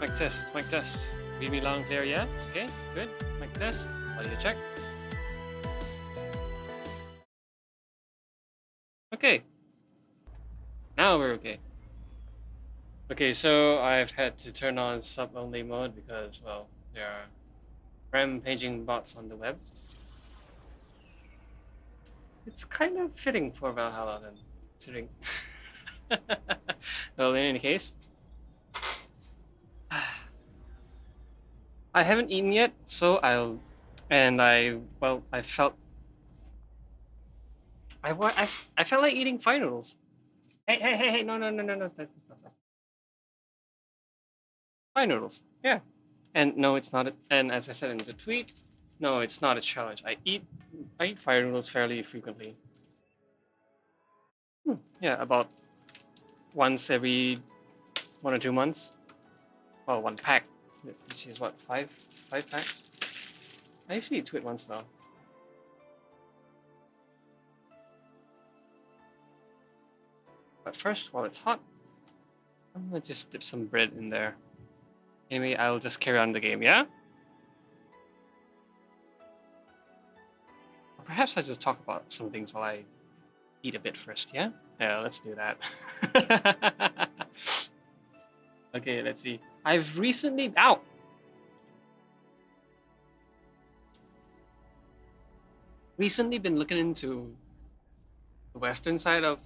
Mic test, mic test. Read me loud and clear, yeah? Okay, good. Mic test. Audio check. Okay. Now we're okay. Okay, so I've had to turn on sub-only mode because, well, there are rampaging bots on the web. It's kind of fitting for Valhalla then, considering. Well, in any case, I haven't eaten yet, so I felt, I felt like eating fire noodles. Hey, no, stop. Fire noodles, yeah. And no, it's not, and as I said in the tweet, no, it's not a challenge. I eat fire noodles fairly frequently. Yeah, about once every 1 or 2 months. Well, one pack, which is what, five packs? I usually eat two at once though. But first, while it's hot, I'm gonna just dip some bread in there. Anyway, I'll just carry on the game, yeah? Or perhaps I just talk about some things while I eat a bit first, yeah? Yeah, let's do that. Okay, let's see. I've recently... Ow! Recently been looking into the western side of...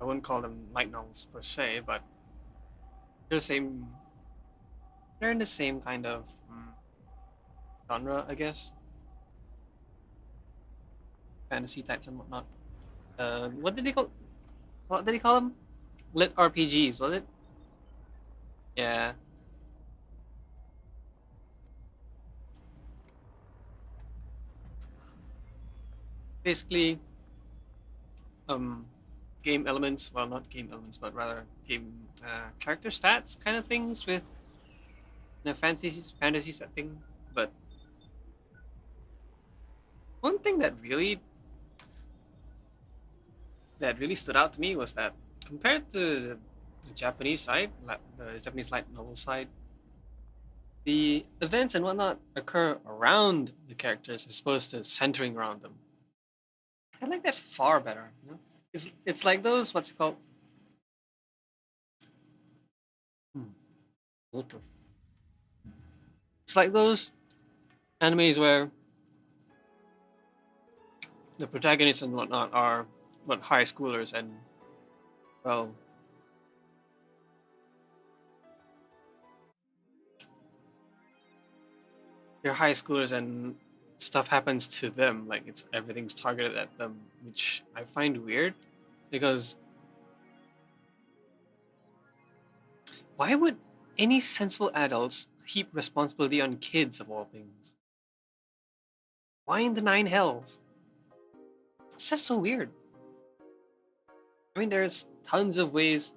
I wouldn't call them light novels per se, but they're in the same kind of genre, I guess. Fantasy types and whatnot. What did he call them? Lit RPGs, was it? Yeah. Basically, game elements, well, not game elements, but rather game character stats kind of things with a fantasy setting. But one thing that really stood out to me was that compared to the Japanese side, the Japanese light novel side, the events and whatnot occur around the characters as opposed to centering around them. I like that far better. You know? It's like those, what's it called? Wouldve. It's like those animes where the protagonists and whatnot are high schoolers and, well, they're high schoolers and stuff happens to them, like everything's targeted at them, which I find weird because why would any sensible adults heap responsibility on kids of all things? Why in the nine hells? It's just so weird. I mean, there's tons of ways.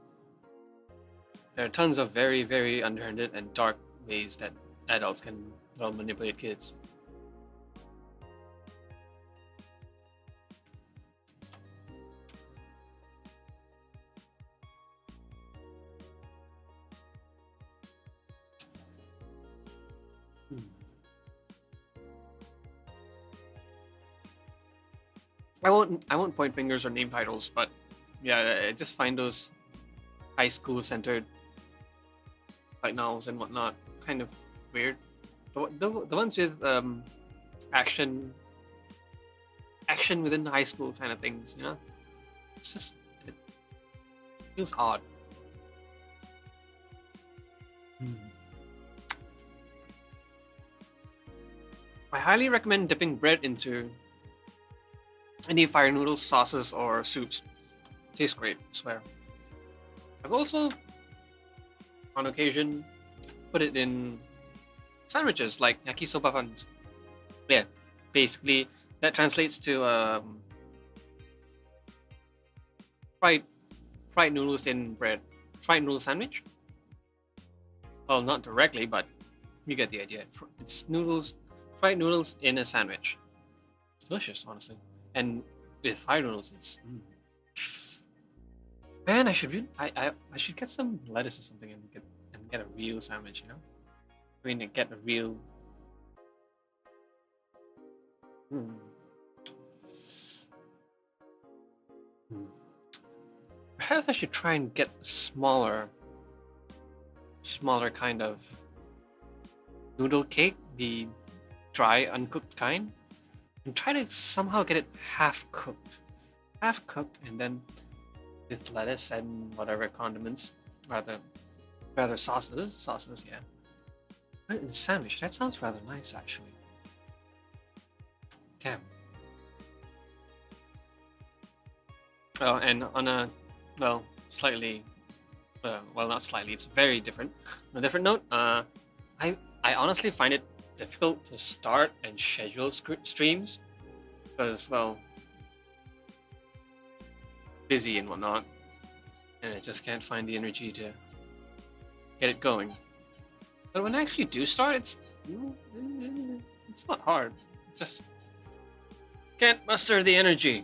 There are tons of very, very underhanded and dark ways that adults can, well, manipulate kids. I won't point fingers or name titles, but yeah, I just find those high school centered light novels and whatnot kind of weird. The ones with action within high school kind of things, you know, it feels odd. I highly recommend dipping bread into any fire noodles, sauces, or soups. Tastes great, I swear. I've also, on occasion, put it in sandwiches like yakisoba buns. Yeah, basically that translates to fried noodles in bread. Fried noodle sandwich. Well, not directly, but you get the idea. It's fried noodles in a sandwich. It's delicious, honestly. And with fried noodles, it's Man, I should I should get some lettuce or something and get a real sandwich. You know, I mean, get a real. Hmm. Hmm. Perhaps I should try and get smaller kind of noodle cake, the dry, uncooked kind, and try to somehow get it half cooked, and then with lettuce and whatever condiments, rather sauces, yeah. Put it in a sandwich. That sounds rather nice, actually. Damn. Oh, and on a slightly, well, not slightly. It's very different. On a different note, I honestly find it difficult to start and schedule streams because, well, busy and whatnot, and I just can't find the energy to get it going. But when I actually do start, it's not hard. Just can't muster the energy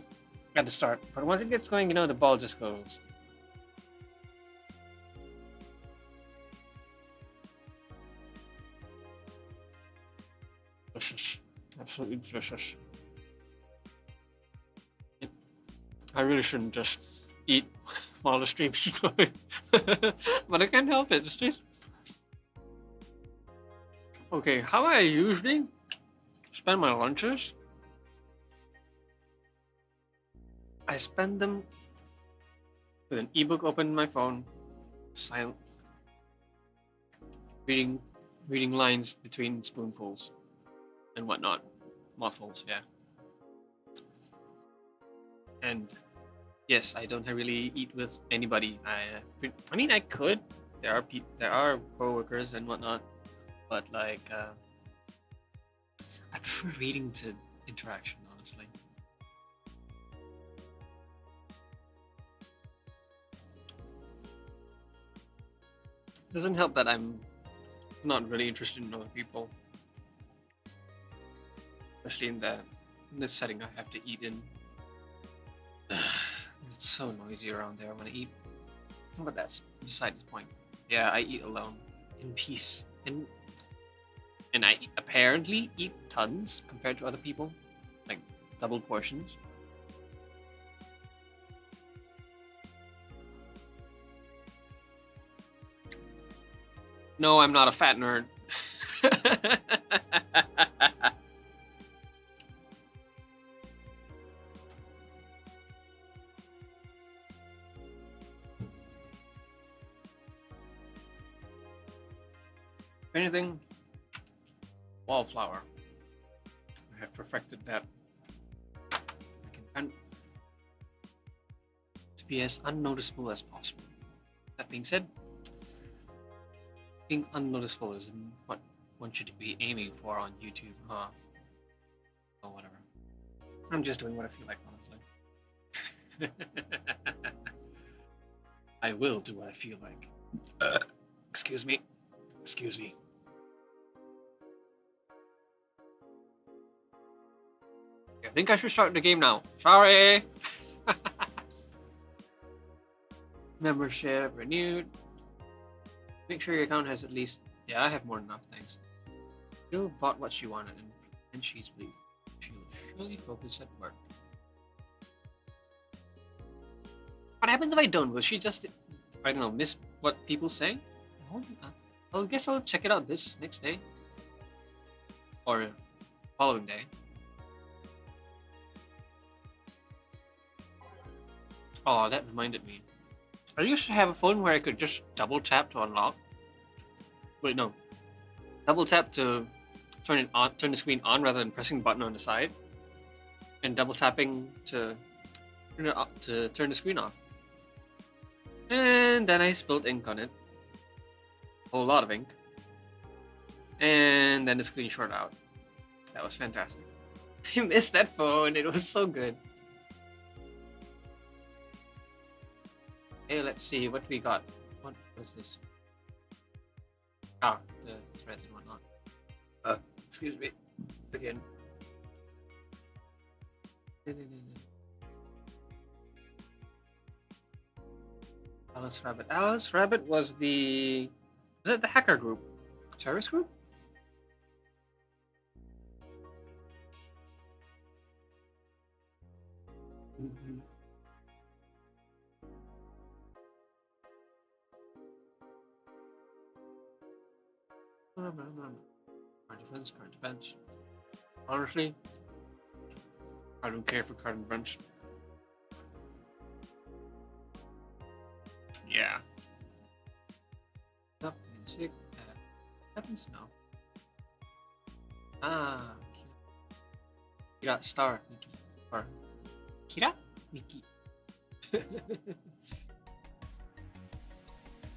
at the start. But once it gets going, you know, the ball just goes. Delicious. Absolutely delicious. I really shouldn't just eat while the stream's going. But I can't help it. It's just... Okay, how I usually spend my lunches? I spend them with an ebook open in my phone, silent, reading lines between spoonfuls and whatnot, mouthfuls, yeah. And yes, I don't really eat with anybody. I mean, I could. There are coworkers and whatnot, but like, I prefer reading to interaction, honestly. It doesn't help that I'm not really interested in other people, especially in this setting I have to eat in. It's so noisy around there when I eat. But that's beside the point. Yeah, I eat alone, in peace, and I apparently eat tons compared to other people, like double portions. No, I'm not a fat nerd. If anything, wallflower. I have perfected that. I can to be as unnoticeable as possible. That being said, being unnoticeable is what one should be aiming for on YouTube, huh? Or whatever. I'm just doing what I feel like, honestly. I will do what I feel like. Excuse me. Excuse me. I think I should start the game now. Sorry! Membership renewed. Make sure your account has at least... Yeah, I have more than enough, thanks. Jill bought what she wanted and she's pleased. She'll surely focus at work. What happens if I don't? Will she just... I don't know, miss what people say? I guess I'll check it out this next day. Or following day. Oh, that reminded me. I used to have a phone where I could just double tap to unlock. Wait, no. Double tap to turn the screen on rather than pressing the button on the side. And double tapping to turn the screen off. And then I spilled ink on it. A whole lot of ink. And then the screen shorted out. That was fantastic. I missed that phone. It was so good. Hey, let's see what we got. What was this? Ah, the threads and whatnot. Excuse me. Again. Alice Rabbit. Alice Rabbit was the... Was it the hacker group? Terrorist group? Mm-hmm. Card defense, card defense. Honestly, I don't care for card defense. Yeah. Up music. Heavens no. Ah, Kira Star Mickey or Kira Mickey.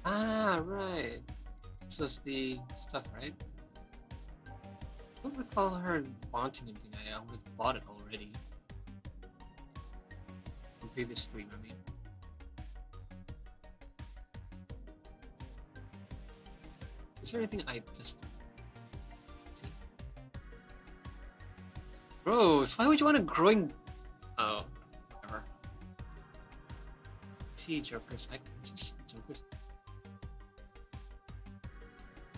Ah, right. This was the stuff, right? I don't recall her wanting anything. I would have bought it already. From previous stream, I mean. Is there anything I just... See? Gross! Why would you want a growing... Oh, whatever. See, Jokers. It's just Jokers.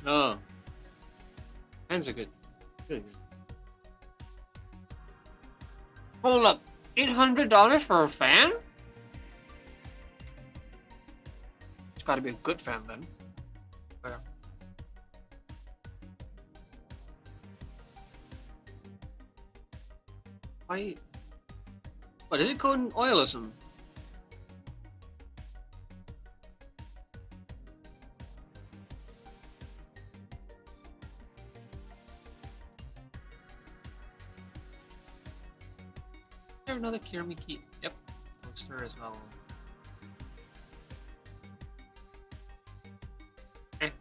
No. Fans are good. Really good. Hold up. $800 for a fan? It's gotta be a good fan then. Yeah. Why? What is it called? Oilism? Another Kiramiki. Yep. Poster as well.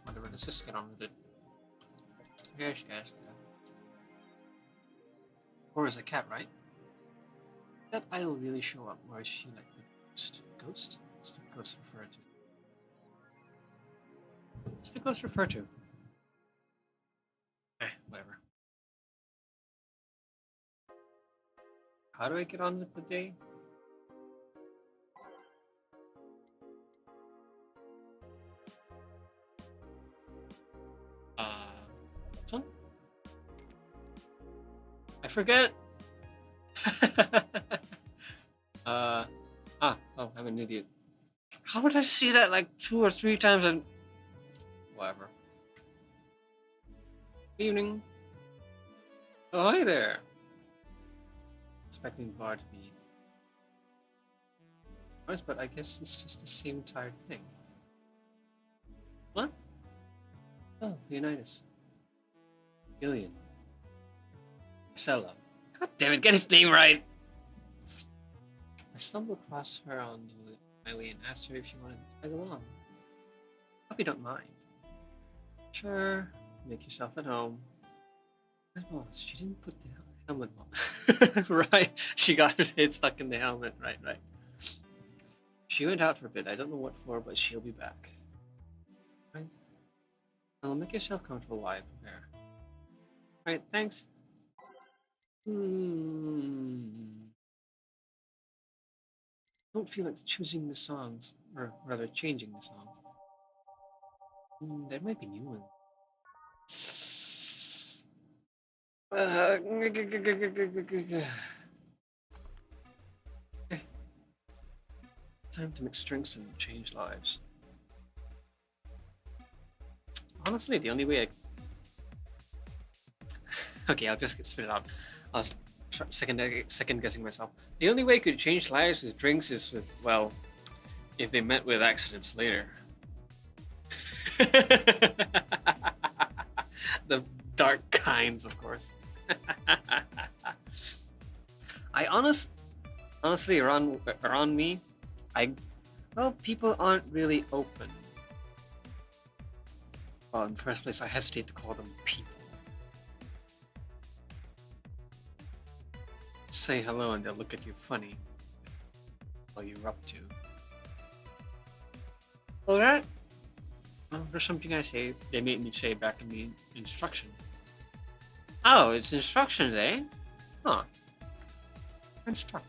Whatever. Let's just get on with it. Yes. Or is a cat, right? That idol really show up, or is she like the ghost? Ghost? What's the ghost refer to? What's the ghost refer to? Whatever. How do I get on with the day? This one? I forget. Oh, I'm an idiot. How would I see that like 2 or 3 times and whatever. Evening. Oh, hi there. Expecting bar to be nice, but I guess it's just the same entire thing. What? Oh, Leonidas. Gillian. Marcella. God damn it, get his name right! I stumbled across her on my way and asked her if she wanted to tag along. Hope you don't mind. Sure, make yourself at home. Well, she didn't put the helmet on. Right, she got her head stuck in the helmet. Right. She went out for a bit. I don't know what for, but she'll be back. Right. Well, make yourself comfortable while I prepare. Right, thanks. Don't feel like choosing the songs, or rather changing the songs. There might be new ones. Time to mix drinks and change lives. Honestly, the only way okay, I'll just spit it out. I was second guessing myself. The only way I could change lives with drinks is with, well, if they met with accidents later. The dark kinds, of course. Honestly, around me, people aren't really open. Well, in the first place, I hesitate to call them people. Say hello and they'll look at you funny. What you're up to. Well, that? Well, there's something they made me say back in the instruction. Oh, it's instructions, eh? Huh. Instruct.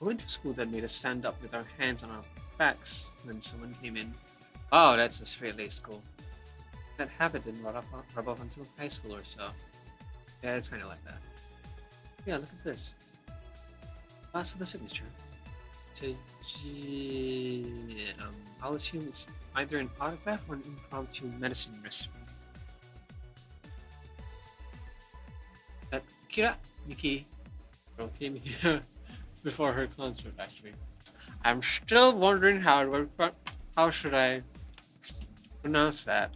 I went to school that made us stand up with our hands on our backs when someone came in. Oh, that's a straight-laced school. That habit didn't rub off until high school or so. Yeah, it's kind of like that. Yeah, look at this. Last for the signature. To I'll assume it's either an autograph or an impromptu medicine recipe. That Kira Miki girl came here before her concert. Actually, I'm still wondering how should I pronounce that.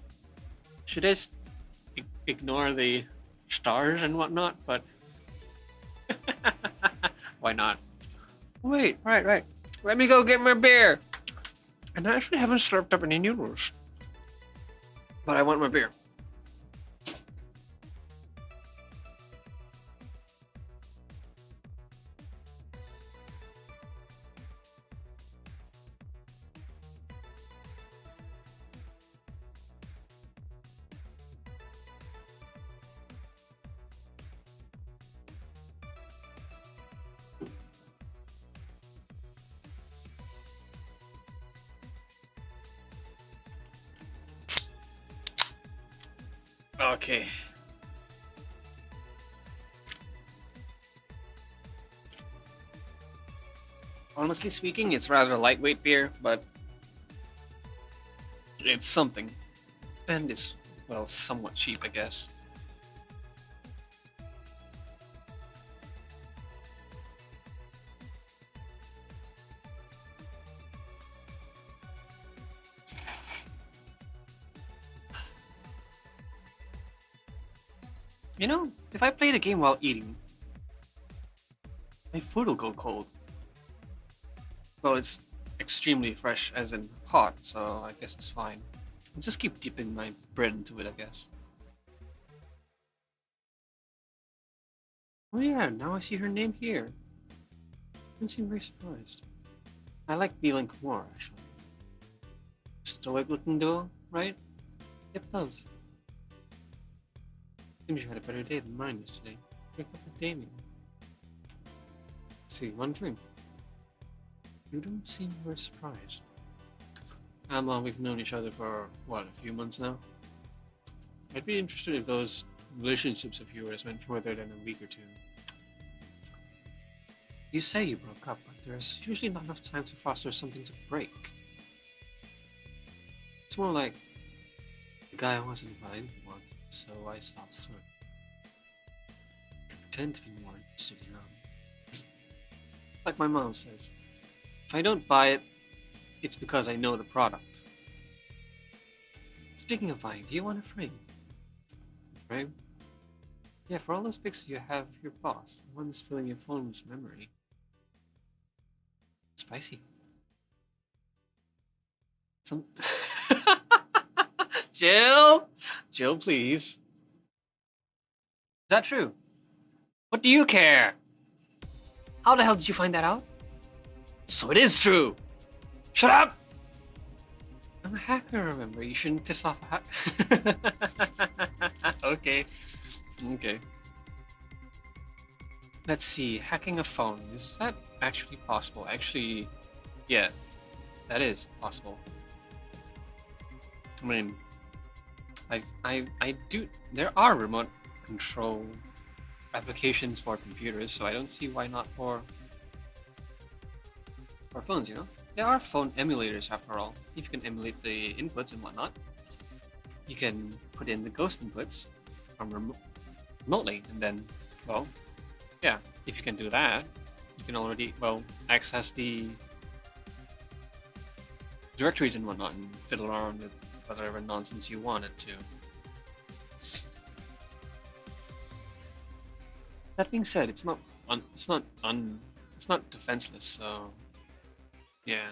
Should I ignore the stars and whatnot? But why not? Wait, right. Let me go get my beer. And I actually haven't slurped up any noodles. But I want my beer. Okay. Honestly speaking, it's rather a lightweight beer, but it's something. And it's, well, somewhat cheap, I guess. You know, if I play the game while eating, my food will go cold. Well, it's extremely fresh, as in hot, so I guess it's fine. I'll just keep dipping my bread into it, I guess. Oh yeah, now I see her name here. I seem very surprised. I like B-Link more, actually. Stoic looking duo, right? It does. Seems you had a better day than mine yesterday. Break up with Damien. Let's see, one drink. You don't seem very surprised. We've known each other for, what, a few months now? I'd be interested if those relationships of yours went further than a week or two. You say you broke up, but there's usually not enough time to foster something to break. It's more like the guy wasn't what I wanted, so I stopped flirting. I pretend to be more interested in like my mom says, if I don't buy it, it's because I know the product. Speaking of buying, do you want a frame? A frame? Yeah, for all those pics you have of your boss, the ones filling your phone's memory. Spicy. Some. Jill! Jill, please. Is that true? What do you care? How the hell did you find that out? So it is true! Shut up! I'm a hacker, remember? You shouldn't piss off a hacker. Okay. Let's see, hacking a phone. Is that actually possible? Actually, yeah, that is possible. I mean, I do. There are remote control applications for computers, so I don't see why not for phones. You know, there are phone emulators after all. If you can emulate the inputs and whatnot, you can put in the ghost inputs from remotely, and then, well, yeah, if you can do that, you can already, well, access the directories and whatnot and fiddle around with whatever nonsense you wanted to. That being said, it's not defenseless, so yeah.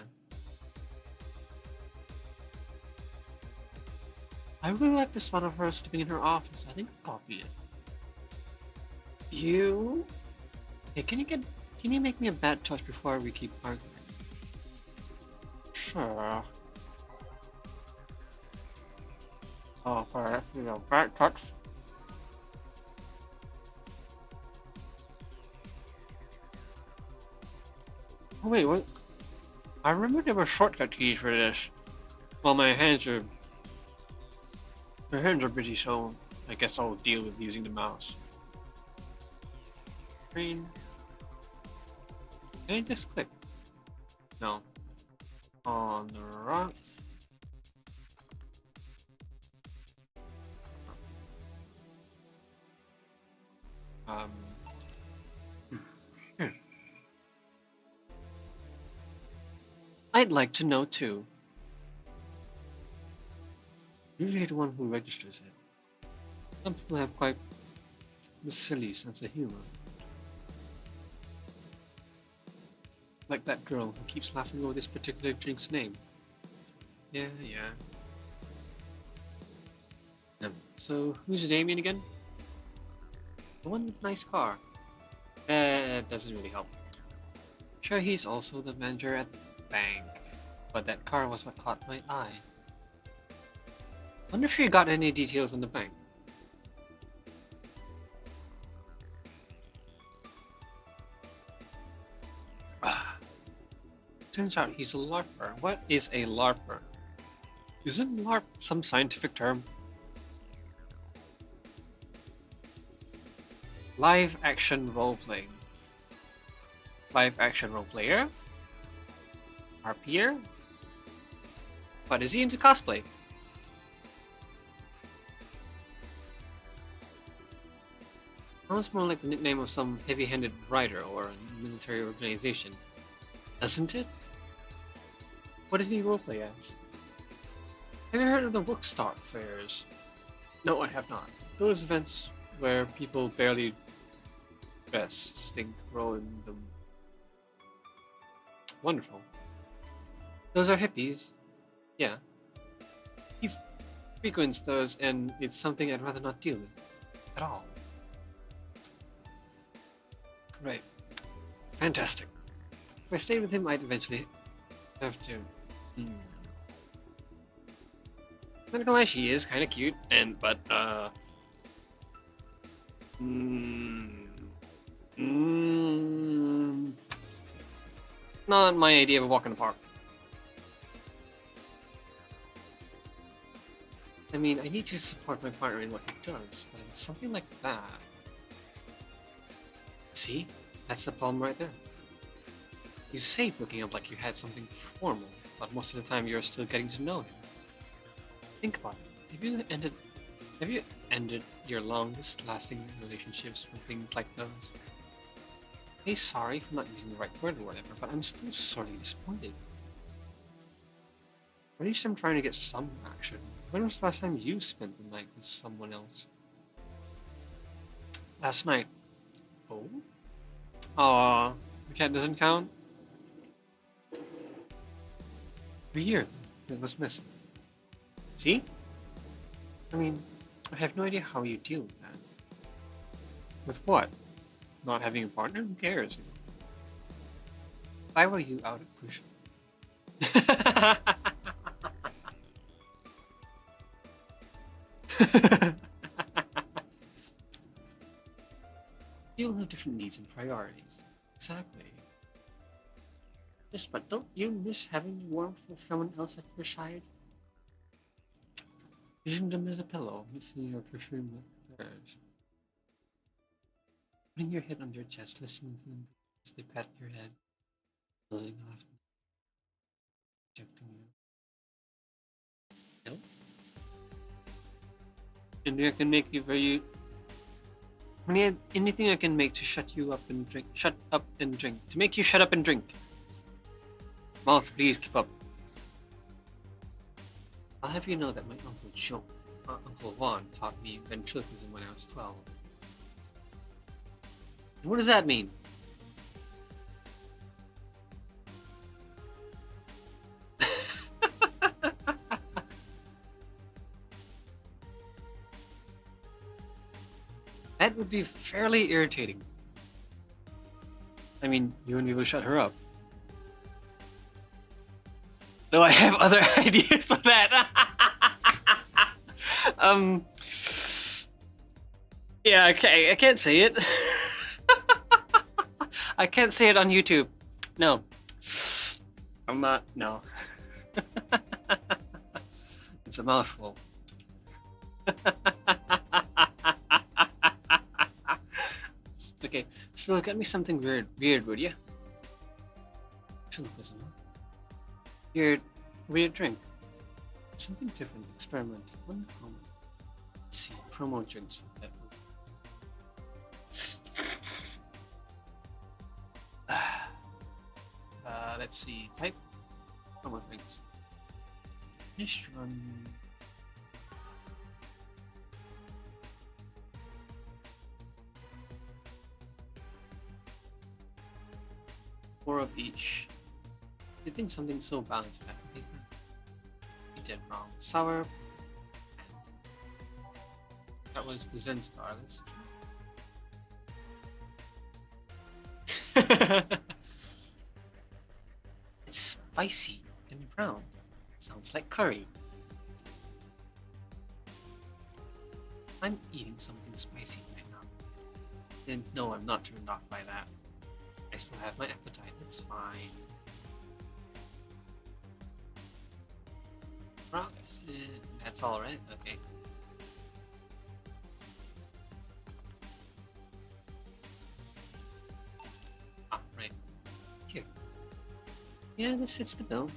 I really like this one of hers sleeping in her office. I think I'll copy it. You? Hey, can you make me a bad touch before we keep arguing? Sure. Oh, for a bad touch. Oh wait, what? I remember there were shortcut keys for this. Well, my hands are busy, so I guess I'll deal with using the mouse. Screen. Can I just click? No. On the rock. Hmm. I'd like to know too. Usually the one who registers it. Some people have quite the silly sense of humor. Like that girl who keeps laughing over this particular drink's name. Yeah. So, who's Damien again? The one with the nice car. It doesn't really help. Sure, he's also the manager at the bank, but that car was what caught my eye. Wonder if you got any details on the bank. Turns out he's a LARPer. What is a LARPer? Isn't LARP some scientific term? Live action role-playing. Live action role-player? RPer? What, is he into cosplay? Sounds more like the nickname of some heavy-handed writer or a military organization. Doesn't it? What does he roleplay as? Have you heard of the Bookstart fairs? No, I have not. Those events where people barely dress, stink, roll in them. Wonderful. Those are hippies. Yeah. He frequents those, and it's something I'd rather not deal with. At all. Right. Fantastic. If I stayed with him, I'd eventually have to... Not gonna lie, she is kind of cute, but not my idea of a walk in the park. I mean, I need to support my partner in what he does, but it's something like that. See? That's the problem right there. You say booking up like you had something formal, but most of the time you're still getting to know him. Think about it. Have you ended your longest lasting relationships with things like those? Hey, sorry for not using the right word or whatever, but I'm still sorely disappointed. At least I'm trying to get some action. When was the last time you spent the night with someone else? Last night. Oh? Aww, the cat doesn't count? A year that was missing. See? I mean, I have no idea how you deal with that. With what? Not having a partner? Who cares? If I were you, I would have pushed. People have different needs and priorities. Exactly. Yes, but don't you miss having the warmth of someone else at your side? Using them as a pillow, missing your perfume theirs. Putting your head on their chest, listening to them as they pat your head, building off, rejecting you. No? Anything I can make you very... Anything I can make to shut you up and drink. Shut up and drink. To make you shut up and drink. Mouth, please keep up. I'll have you know that my Uncle Vaughn taught me ventriloquism when I was 12. What does that mean? That would be fairly irritating. I mean, you wouldn't be able to shut her up. Though I have other ideas for that. Yeah, okay, I can't say it. I can't say it on YouTube. No, I'm not. No. It's a mouthful. Okay, so get me something weird, would you? Weird, weird drink. Something different, experimental, uncommon. Let's see, promo drinks for that. Let's see, type promo drinks. Finished run. Four of each. You think something so balanced would have to taste that? You did wrong. Sour. That was the Zen Star. Let's try. It's spicy and brown. Sounds like curry. I'm eating something spicy right now. And no, I'm not turned off by that. I still have my appetite. It's fine. Rocks. That's all right. Okay. Ah, right. Here. Yeah, this fits the bill.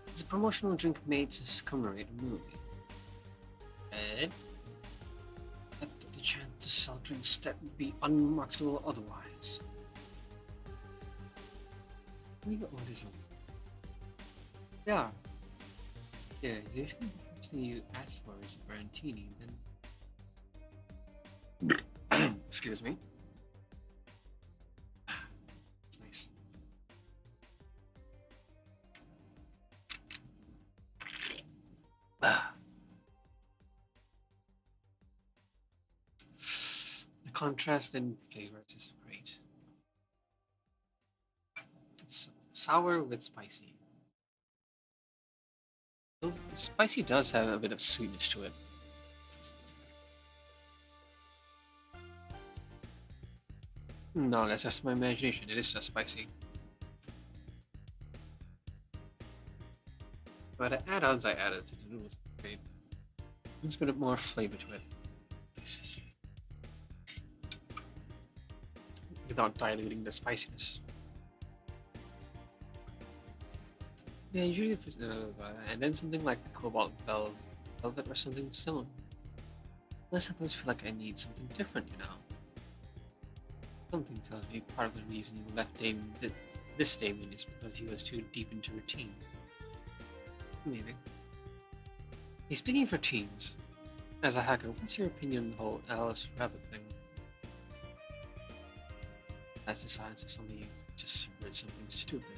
It's a promotional drink made to commemorate a movie. Red. But the chance to sell drinks that would be unmarketable otherwise. We got all this one. Yeah. Yeah, usually the first thing you ask for is a Barantini, then... Excuse me. It's nice. The contrast in flavors is great. It's sour with spicy. Well, the spicy does have a bit of sweetness to it. No, that's just my imagination. It is just spicy. But the add-ons I added to the noodles, great. It's got a bit more flavor to it. Without diluting the spiciness. Yeah, usually if it's and then something like cobalt velvet or something similar. I sometimes feel like I need something different, you know. Something tells me part of the reason you left this Damien is because he was too deep into routine. Maybe. Hey, speaking of routines, as a hacker, what's your opinion on the whole Alice Rabbit thing? That's the signs of somebody who just read something stupid.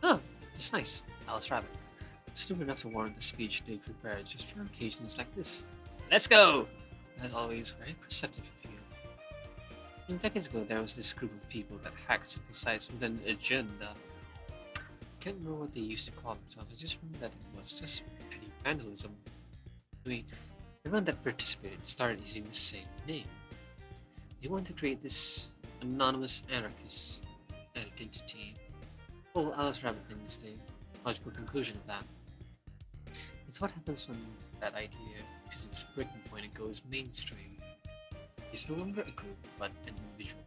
Oh, just nice. Alice Rabbit. Stupid enough to warrant the speech they prepared just for occasions like this. Let's go! As always, very perceptive of you. Decades ago, there was this group of people that hacked simple sites with an agenda. Can't remember what they used to call themselves. I just remember that it was just petty vandalism. I mean, everyone that participated started using the same name. They wanted to create this anonymous anarchist identity. Well, Alice Rabbit thing is the logical conclusion of that. It's what happens when that idea reaches its breaking point and goes mainstream. It's no longer a group, but an individual.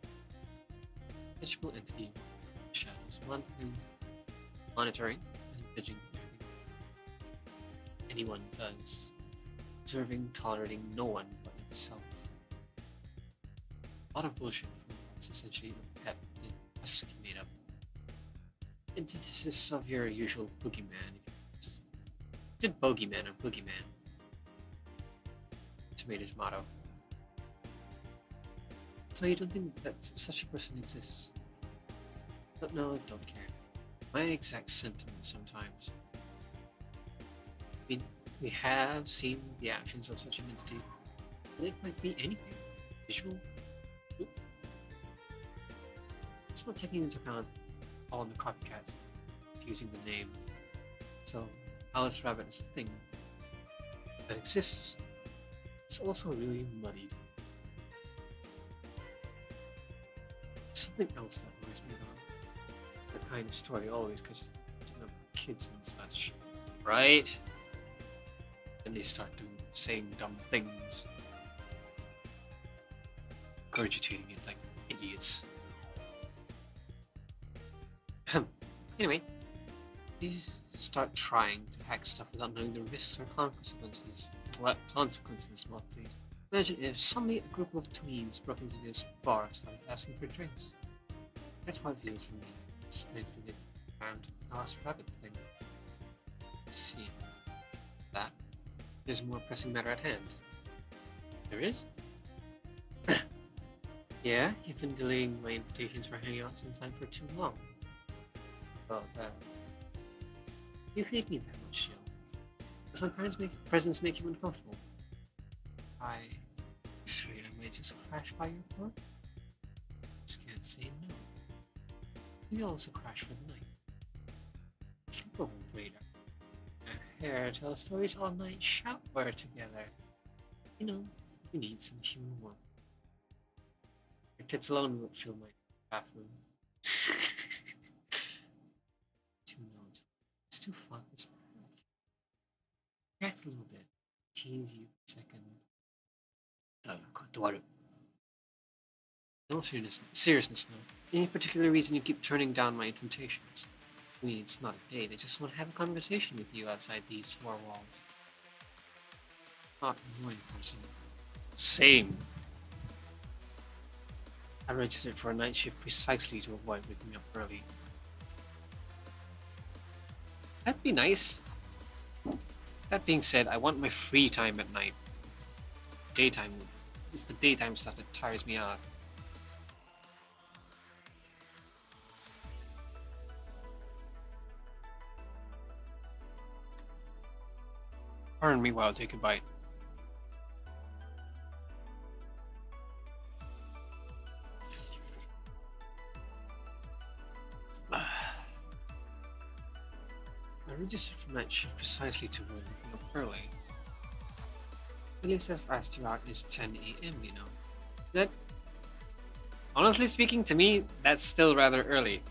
Tangible entity in the shadows, monitoring and judging everything anyone does, observing, tolerating no one but itself. A lot of bullshit from what's essentially a pet that Husky made up. Antithesis of your usual boogeyman. Did bogeyman or boogeyman? Tomato's motto. So you don't think that such a person exists? But no, I don't care. My exact sentiments sometimes. I mean, we have seen the actions of such an entity, but it might be anything. Visual. Oop. It's not taking into account all the copycats using the name. So, Alice Rabbit is a thing that exists. It's also really muddied. something else that reminds me of that kind of story always, because kids and such, right? And they start saying dumb things, regurgitating it like idiots. Anyway, you start trying to hack stuff without knowing the risks or consequences. Well, please. Imagine if suddenly a group of tweens broke into this bar and started asking for drinks. That's how it feels for me. It's next to the and last rabbit thing. Let's see. That is a more pressing matter at hand. There is? Yeah, you've been delaying my invitations for hanging out sometime for too long. Well, that. You hate me that much, Jill. Does my presence make you uncomfortable? I'm afraid I might just crash by your door. Just can't say no. We also crash for the night. Sleep over radar. Hair, tell stories all night, shower together. You know, we need some human warmth. Your tits alone will fill my bathroom. Too notes. It's too fun. It's react a little bit. Tease you for a second. In all seriousness though, any particular reason you keep turning down my invitations? I mean, it's not a date. I just want to have a conversation with you outside these four walls. Not a morning person. Same. I registered for a night shift precisely to avoid waking up early. That'd be nice. That being said, I want my free time at night. Daytime. It's the daytime stuff that tires me out. Pardon me while I take a bite. I registered for night shift precisely to avoid waking up early. The latest I've asked you out is 10 a.m., you know. That, honestly speaking, to me, that's still rather early.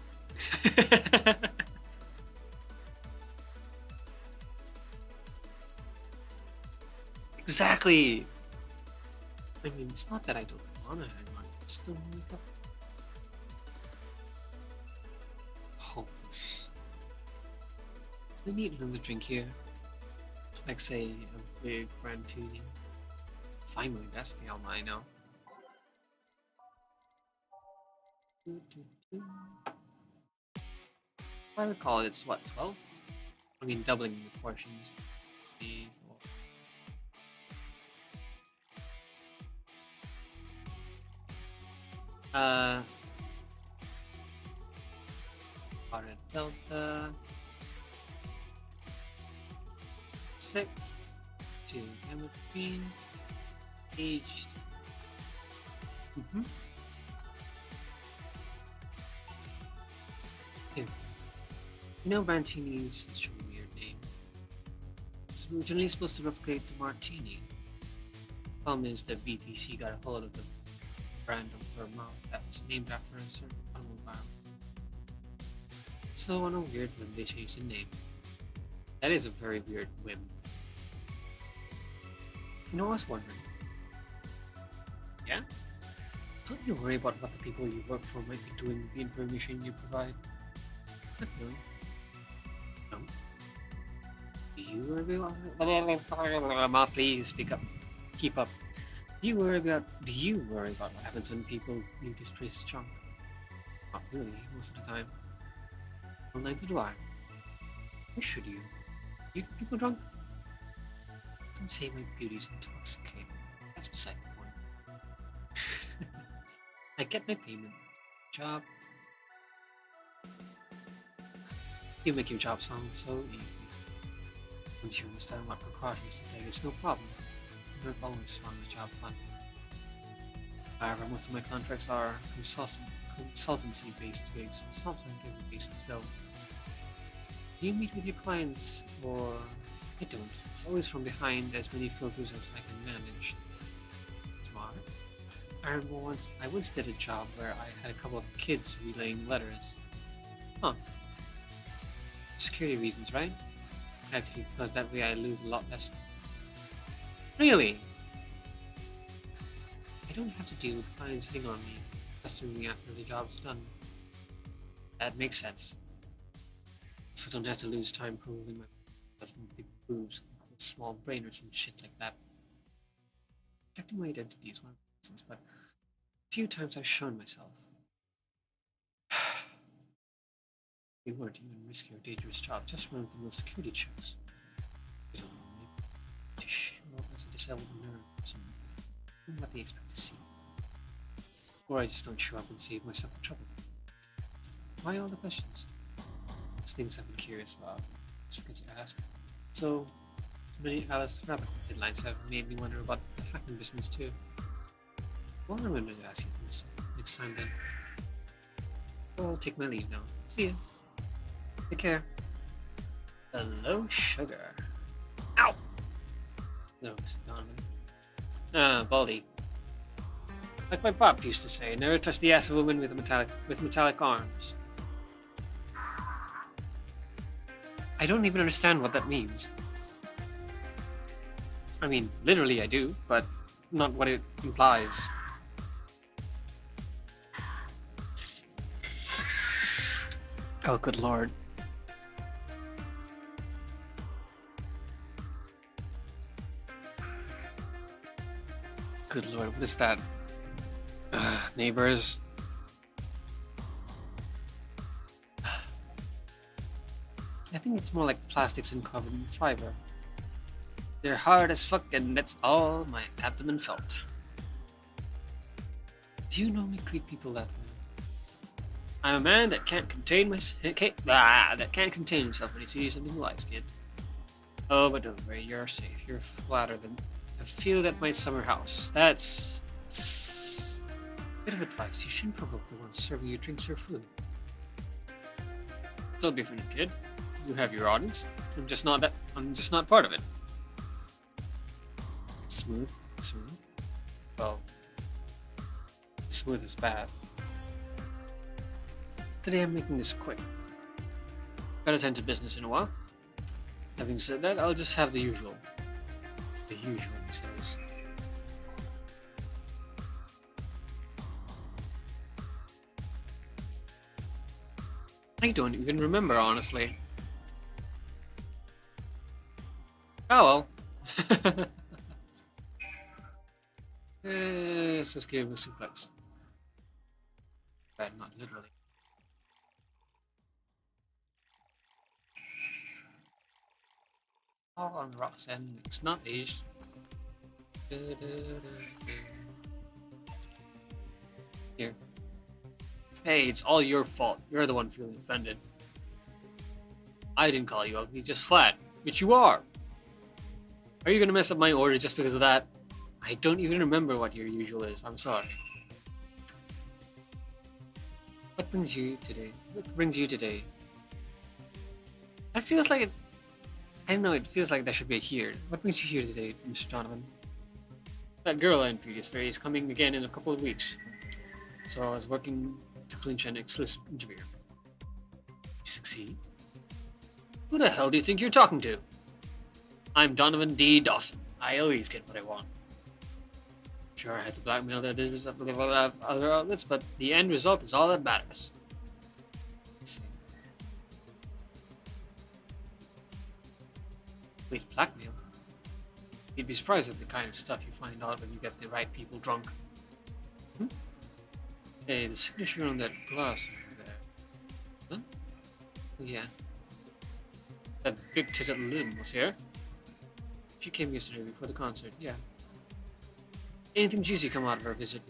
Exactly! I mean, it's not that I don't want to hang on, I just don't wake up. Hopeless. We need another drink here. Like, say, a big brandini. Finally, that's the alma I know. If I recall, it's what, 12? I mean, doubling the portions. 3, 4. Red Delta 6 to Gamma Green aged. Yeah. You know, Brantini's such a weird name. It's originally supposed to replicate the Martini. Problem is that BTC got a hold of the brand of Vermouth that was named after a certain automobile. So on a weird whim, they changed the name. That is a very weird whim. You know, I was wondering. Yeah? Don't you worry about what the people you work for might be doing with the information you provide? Not really. No? Do you worry about... Mouth, please, speak up. Keep up. Do you worry about what happens when people leave this place drunk? Not really, most of the time. Well, neither do I. Why should you? You get people drunk? Don't say my beauty's intoxicating. That's beside the point. I get my payment. Job. You make your job sound so easy. Once you understand what precautions to take, it's no problem. I've always found the job fun. However, most of my contracts are consultancy-based gigs. It's not scientific-based though. Do you meet with your clients, or... I don't. It's always from behind, as many filters as I can manage. Smart. I remember I once did a job where I had a couple of kids relaying letters. Huh. Security reasons, right? Actually, because that way I lose a lot less. Really? I don't have to deal with clients hitting on me, pestering me after the job's done. That makes sense. So don't have to lose time proving my husband big boobs, small brain or some shit like that. Protecting my identity is one of the reasons, but a few times I've shown myself. We weren't even risky or dangerous job, just run through those security checks. You don't know, maybe to show up as a disabled nerd or something. What they expect to see. Or I just don't show up and save myself the trouble. Why all the questions? Those things I've been curious about. Just because you ask. So many Alice Rabbit headlines have made me wonder about the hacking business too. Well, I'll remember to ask you things next time then. Well, I'll take my leave now. See ya. Take care. Hello, sugar. Ow! No, it's Donovan. Baldy. Like my pop used to say, never touch the ass of a woman with metallic arms. I don't even understand what that means. I mean, literally I do, but not what it implies. Oh, good lord. Good lord, what is that? Neighbors. I think it's more like plastics and covered in fiber. They're hard as fuck, and that's all my abdomen felt. Do you normally greet people that way? I'm a man that can't contain himself when he sees something he likes, kid. Oh, but don't worry, you're safe. You're flatter than a field at my summer house. That's bit of advice. You shouldn't provoke the ones serving you drinks or food. Don't be funny, kid. You have your audience. I'm just not part of it. Smooth. Well, smooth is bad. Today I'm making this quick. Gotta tend to business in a while. Having said that, I'll just have the usual. The usual, he says. I don't even remember, honestly. Oh well. Let's just give him a suplex. But not literally. All on the rocks and it's not aged. Here. Hey, it's all your fault. You're the one feeling offended. I didn't call you ugly, just flat, which you are. Are you gonna mess up my order just because of that? I don't even remember what your usual is. I'm sorry. What brings you today? What brings you today? That feels like it. I don't know. It feels like that should be here. What brings you here today, Mr. Donovan? That girl I interviewed yesterday is coming again in a couple of weeks. So I was working to clinch an exclusive interview. You succeed? Who the hell do you think you're talking to? I'm Donovan D. Dawson. I always get what I want. Sure, I had to blackmail the editors of other outlets, but the end result is all that matters. Let's see. Wait, blackmail? You'd be surprised at the kind of stuff you find out when you get the right people drunk. Hmm? Hey, the signature on that glass over there. Huh? Yeah. That big-titted Lynn was here. She came yesterday before the concert, yeah. Anything juicy come out of her visit?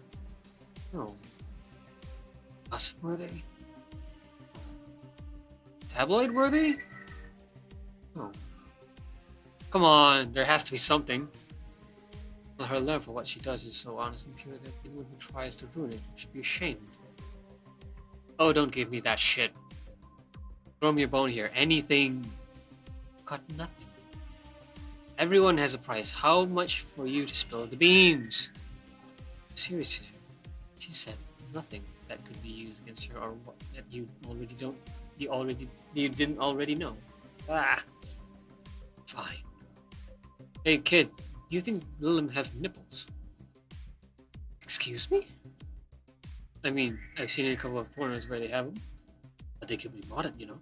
No. Us-worthy? Tabloid-worthy? No. Come on, there has to be something. Well, her love for what she does is so honest and pure that anyone who tries to ruin it should be ashamed. Oh, don't give me that shit. Throw me a bone here. Anything. Got nothing. Everyone has a price. How much for you to spill the beans? Seriously, She said nothing that could be used against her or what that you didn't already know. Ah, fine. Hey kid, you think Lilum have nipples? Excuse me? I mean, I've seen a couple of corners where they have them, but they could be modded, you know.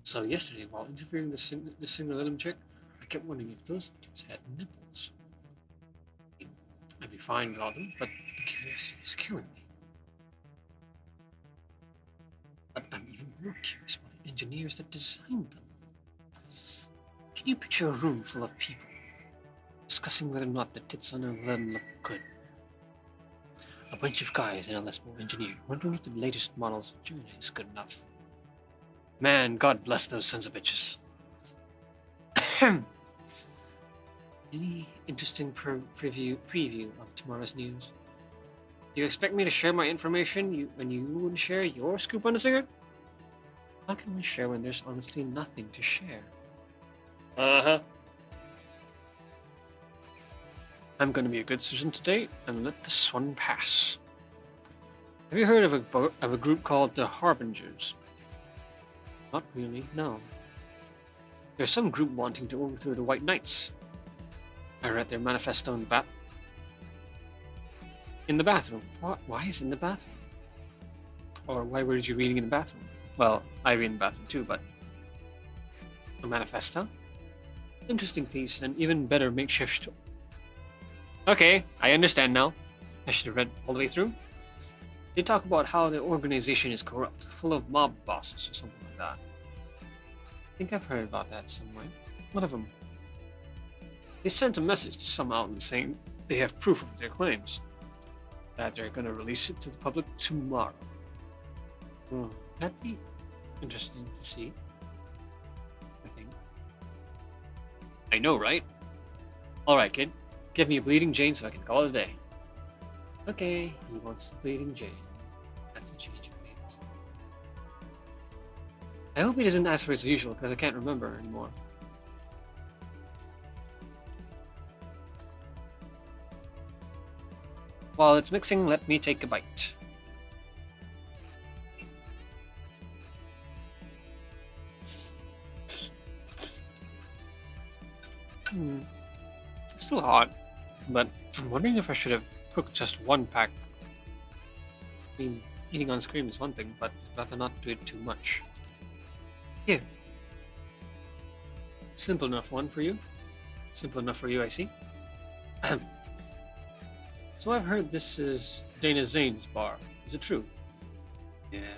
So yesterday, while interviewing the singer Lilum chick, I kept wondering if those kids had nipples. I'd be fine without them, but the curiosity is killing me. But I'm even more curious about the engineers that designed them. Can you picture a room full of people discussing whether or not the tits on them look good? A bunch of guys and a lesbo engineer wondering if the latest model's vagina is good enough. Man, God bless those sons of bitches. Any interesting preview of tomorrow's news? Do you expect me to share my information when you wouldn't share your scoop on the cigarette? How can we share when there's honestly nothing to share? Uh-huh. I'm going to be a good citizen today and let this one pass. Have you heard of a group called the Harbingers? Not really, no. There's some group wanting to overthrow the White Knights. I read their manifesto in the bathroom. Why is it in the bathroom? Or why were you reading in the bathroom? Well, I read in the bathroom too, but a manifesto? Interesting piece, and even better makeshift. Okay, I understand now. I should have read all the way through. They talk about how the organization is corrupt, full of mob bosses or something like that. I think I've heard about that somewhere. One of them. They sent a message to some outlet saying they have proof of their claims. That they're going to release it to the public tomorrow. Oh, that'd be interesting to see. I think. I know, right? Alright, kid. Give me a bleeding Jane so I can call it a day. Okay, he wants bleeding Jane. That's a change of names. I hope he doesn't ask for his usual, because I can't remember anymore. While it's mixing, let me take a bite. It's still hot, but I'm wondering if I should have cooked just one pack. I mean, eating on screen is one thing, but I'd rather not do it too much. Here. Simple enough one for you. Simple enough for you, I see. So I've heard this is Dana Zane's bar. Is it true? Yeah.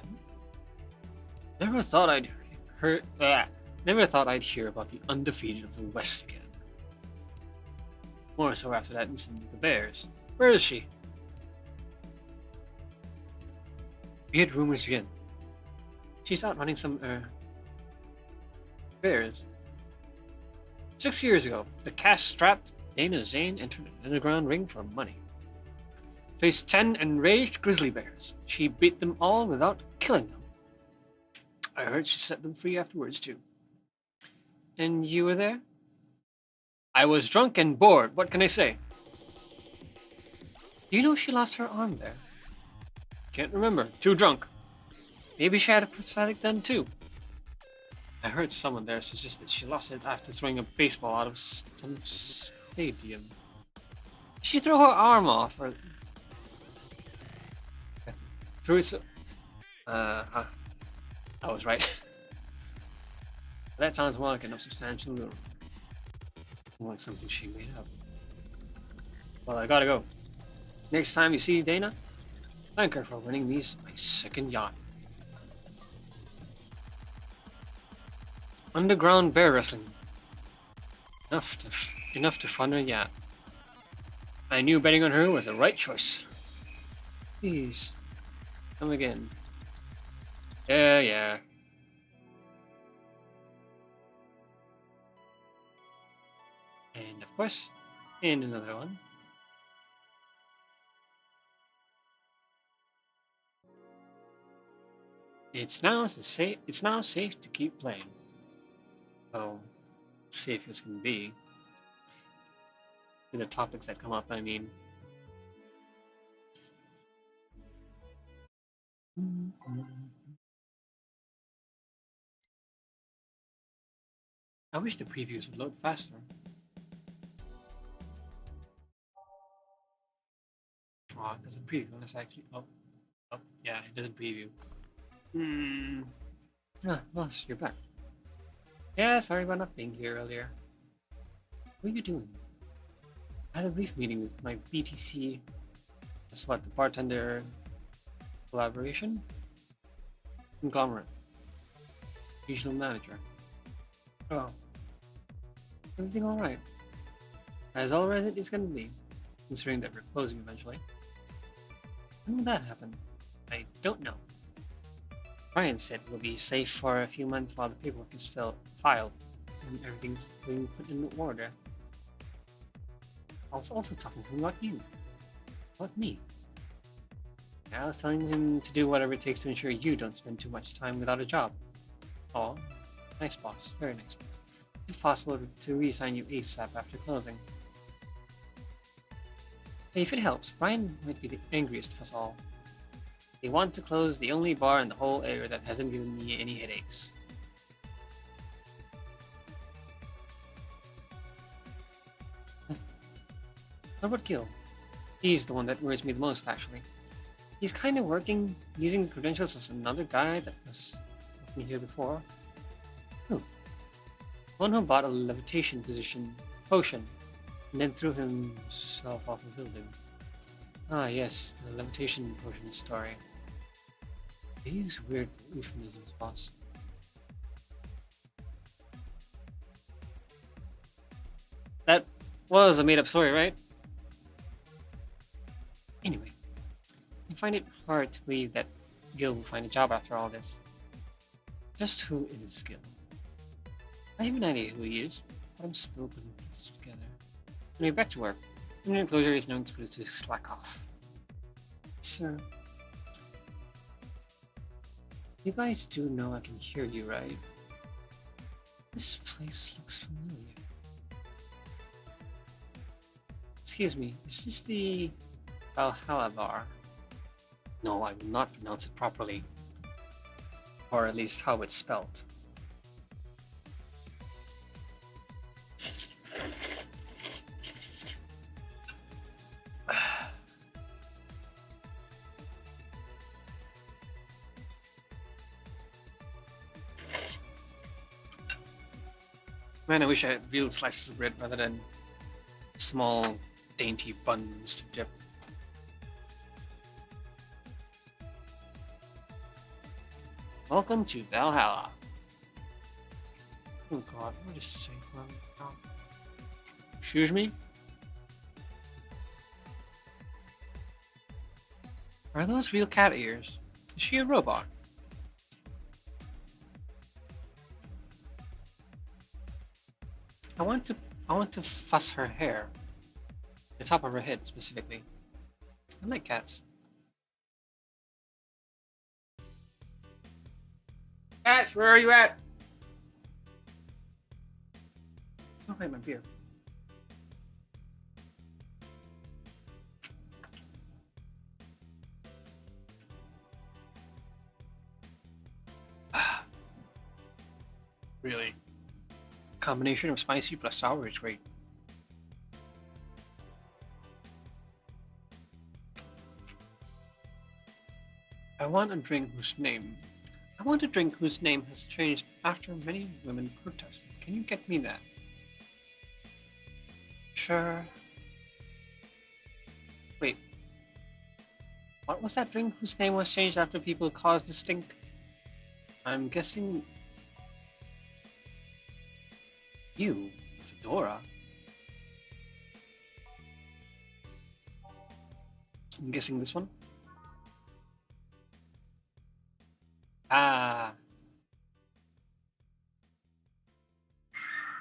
Never thought I'd hear about the undefeated of the West again. More so after that incident with the Bears. Where is she? We heard rumors again. She's out running some Bears. 6 years ago, the cash-strapped Dana Zane entered an underground ring for money. Faced 10 enraged grizzly bears. She beat them all without killing them. I heard she set them free afterwards too. And you were there? I was drunk and bored. What can I say? You know she lost her arm there? Can't remember. Too drunk. Maybe she had a prosthetic then too. I heard someone there suggest that she lost it after throwing a baseball out of some stadium. Did she throw her arm off or... Through its... I was right. That sounds more like an unsubstantial rumor. More like something she made up. Well, I gotta go. Next time you see Dana, thank her for winning me my second yacht. Underground bear wrestling. Enough to fund a yacht. I knew betting on her was the right choice. Please. Come again. Yeah. And of course, and another one. It's now safe to keep playing. Oh, safe as can be. With the topics that come up, I mean. I wish the previews would load faster. Oh, it doesn't preview unless I actually. Oh, yeah, it doesn't preview. Boss, you're back. Yeah, sorry about not being here earlier. What are you doing? I had a brief meeting with my BTC. That's what, the bartender collaboration? Conglomerate. Regional manager. Oh. Everything alright? As alright as it's gonna be, considering that we're closing eventually. When will that happen? I don't know. Brian said we'll be safe for a few months while the paperwork is filed and everything's being put in order. I was also talking to him about you. About me. I was telling him to do whatever it takes to ensure you don't spend too much time without a job. Oh, nice boss. Very nice boss. If possible, to reassign you ASAP after closing. Hey, if it helps, Brian might be the angriest of us all. They want to close the only bar in the whole area that hasn't given me any headaches. What about Gil? He's the one that worries me the most, actually. He's kind of working using credentials as another guy that was working here before. Who? One who bought a levitation potion and then threw himself off a building. Ah, yes, the levitation potion story. They use weird euphemisms, boss. That was a made-up story, right? Anyway, I find it hard to believe that Gil will find a job after all this. Just who is Gil? I have an idea who he is, but I'm still putting pieces together. Anyway, back to work. Imminent closure is no excuse to slack off. Sir. You guys do know I can hear you, right? This place looks familiar. Excuse me, is this the Valhalla bar? No, I will not pronounce it properly. Or at least how it's spelled. Man, I wish I had real slices of bread rather than small, dainty buns to dip. Welcome to Valhalla. Oh god, what is safe now? Excuse me? Are those real cat ears? Is she a robot? I want to fuss her hair. The top of her head specifically. I like cats. Cats, where are you at? Oh, wait, my beer. Really? Combination of spicy plus sour is great. I want a drink whose name has changed after many women protested. Can you get me that? Sure. Wait. What was that drink whose name was changed after people caused the stink? I'm guessing... You, Fedora. I'm guessing this one? Ah.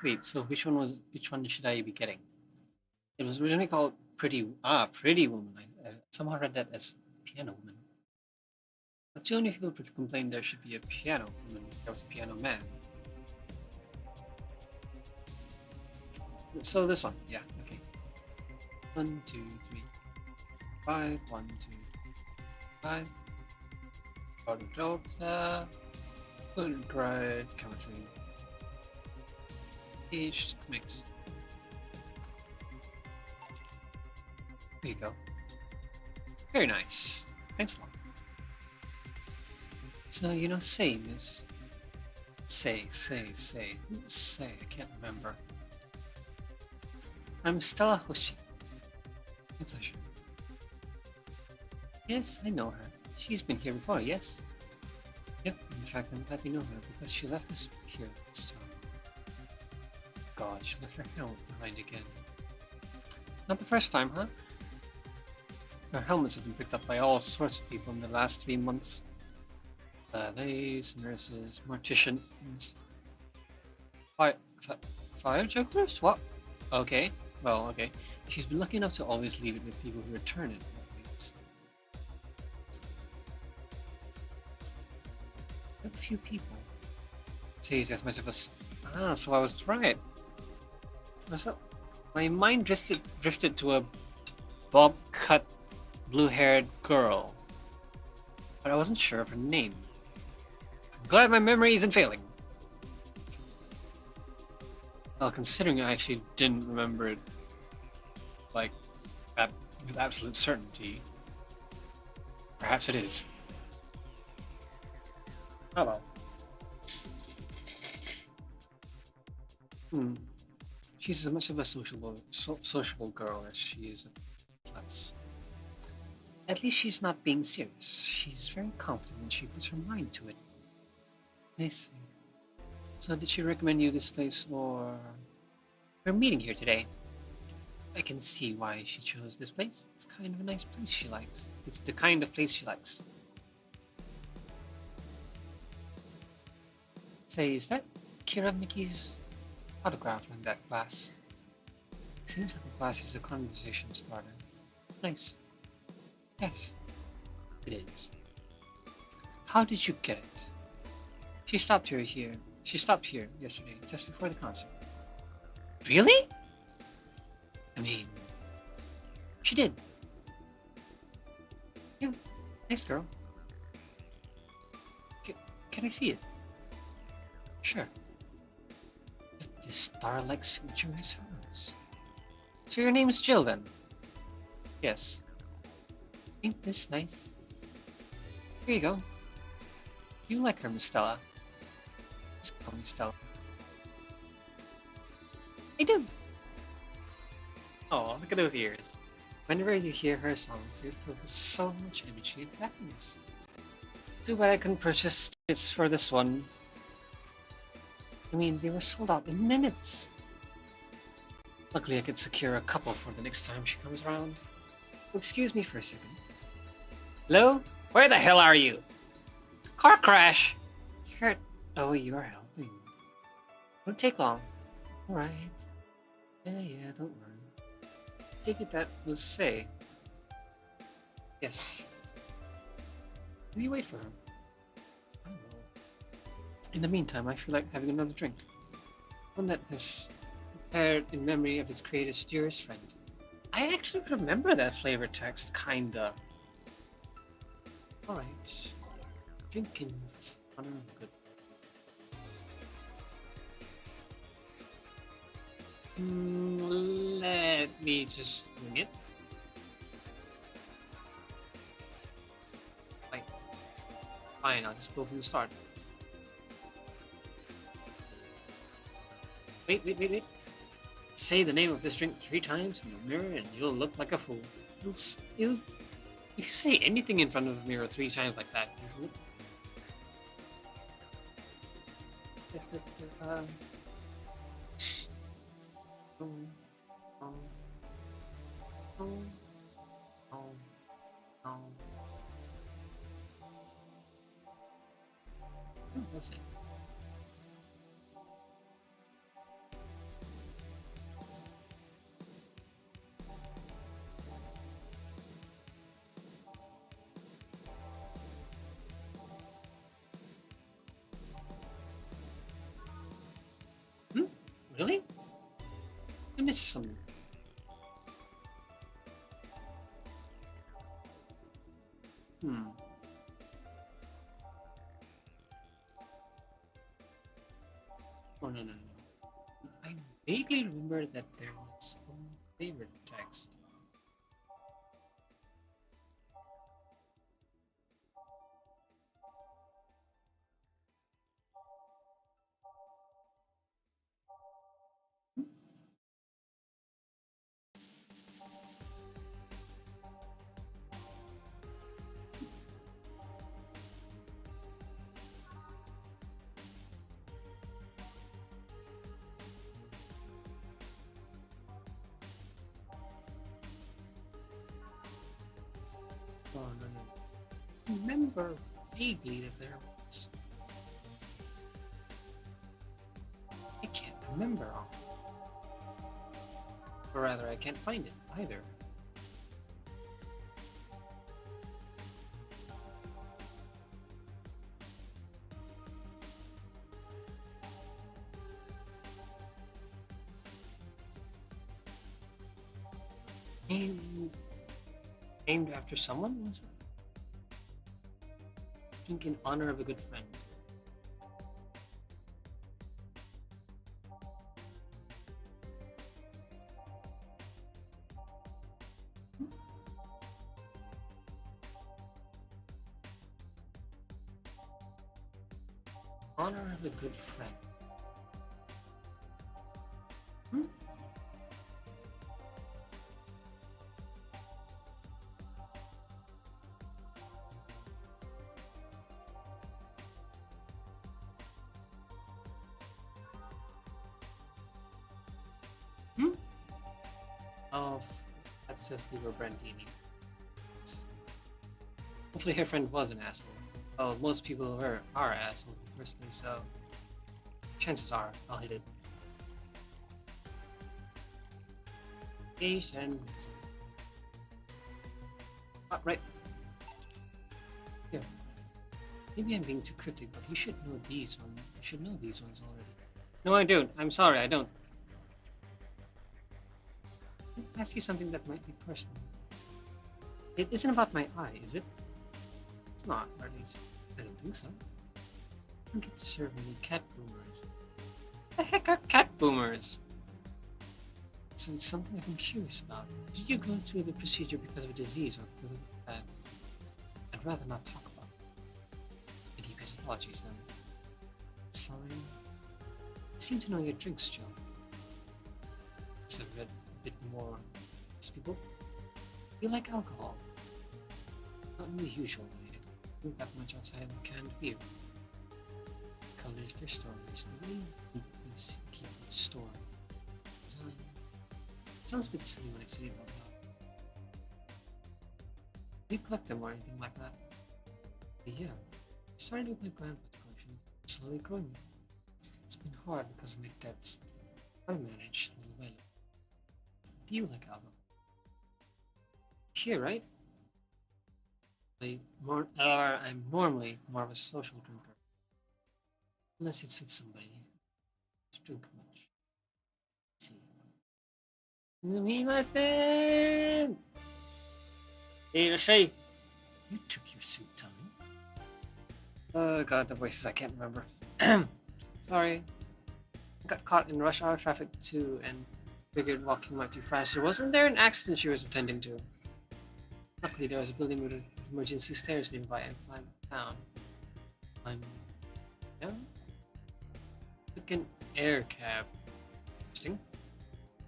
Wait, so which one should I be getting? It was originally called Pretty Woman. I somehow read that as Piano Woman. But the only people complained there should be a piano woman. There was a piano man. So this one, yeah, okay. 1, 2, 3, 5, 1, 2, 5. Auto Delta, Food Grind, Chemistry, Aged, Mixed. There you go. Very nice. Thanks a lot. So, say, miss. Say. I can't remember. I'm Stella Hoshi. My pleasure. Yes, I know her. She's been here before, yes? Yep, in fact, I'm glad you know her because she left us here this time. God, she left her helmet behind again. Not the first time, huh? Our helmets have been picked up by all sorts of people in the last 3 months. Valets, nurses, morticians, fire jugglers? What? Okay, well, okay. She's been lucky enough to always leave it with people who return it, at least. A few people. Says as much of us. Ah, so I was right. What's up? My mind drifted to a bob-cut, blue-haired girl, but I wasn't sure of her name. I'm glad my memory isn't failing. Well, considering I actually didn't remember it, like, with absolute certainty, perhaps it is. Oh well. She's as much of a sociable girl as she is a klutz. At least she's not being serious. She's very confident when she puts her mind to it. I see. So did she recommend you this place, or we're meeting here today? I can see why she chose this place. It's kind of a nice place she likes. It's the kind of place she likes. Say, is that Kira Mickey's autograph on that glass? Seems like the glass is a conversation starter. Nice. Yes, it is. How did you get it? She stopped here yesterday, just before the concert. Really? I mean, she did. Yeah, nice girl. Can I see it? Sure. But this star-like signature is hers. So your name's Jill, then? Yes. Ain't this nice? Here you go. You like her, Miss Stella. Just call me Stella. I do. Oh, look at those ears. Whenever you hear her songs, you feel so much energy and happiness. Too bad I couldn't purchase tickets for this one. I mean, they were sold out in minutes. Luckily, I could secure a couple for the next time she comes around. Excuse me for a second. Hello? Where the hell are you? Car crash! Oh, you're helping. Won't take long. Alright. Yeah, don't worry. Take it that will say. Yes. Will you wait for her? I don't know. In the meantime, I feel like having another drink. One that is prepared in memory of its creator's dearest friend. I actually remember that flavor text, kinda. Alright. Drinking honor of good. Let me just wing it. Fine, I'll just go from the start. Wait. Say the name of this drink 3 times in the mirror and you'll look like a fool. If you say anything in front of the mirror 3 times like that, you look... Listen. Really? I missed some. no, no, no. I vaguely remember that there was some favorite text. Oh, no, no. I remember vaguely that there was. I can't remember. Or rather, I can't find it either. Named after someone, was it? I think in honor of a good friend. Honor of a good friend. Hmm? Hmm? Oh, that's just Igor Brandini. Hopefully her friend was an asshole. Well, most people are assholes in the first place, so chances are I'll hit it. Patience. Right. Yeah. Maybe I'm being too cryptic, but you should know these ones. You should know these ones already. No, I don't. I'm sorry, I don't. Let me ask you something that might be personal. It isn't about my eye, is it? It's not, or at least I don't think so. I don't get to serve any cat boomers. What the heck are cat boomers? So it's something I've been curious about. Did you go through the procedure because of a disease or because of the bad? I'd rather not talk about it. My deepest apologies then. It's fine. You seem to know your drinks, Joe. So I've read a bit more. These people, you like alcohol. Not in the usual way. I don't drink that much outside of the canned beer. Colors their stories. The way you keep them stored. It sounds a bit silly when I say it out loud. Do you collect them or anything like that? But yeah, I started with my grandpa's collection, slowly growing them. It's been hard because of my debts. I manage little by little. Do you like alcohol? Here, right? I'm normally more of a social drinker. Unless it's with somebody. I drink much. See. すみません。いらっしゃい. You took your sweet time. Oh god, the voices I can't remember. Sorry. Got caught in rush hour traffic too and figured walking might be faster. Wasn't there an accident she was attending to? Luckily, there was a building with emergency stairs nearby and climbed down. Climbed down? Took an air cab. Interesting.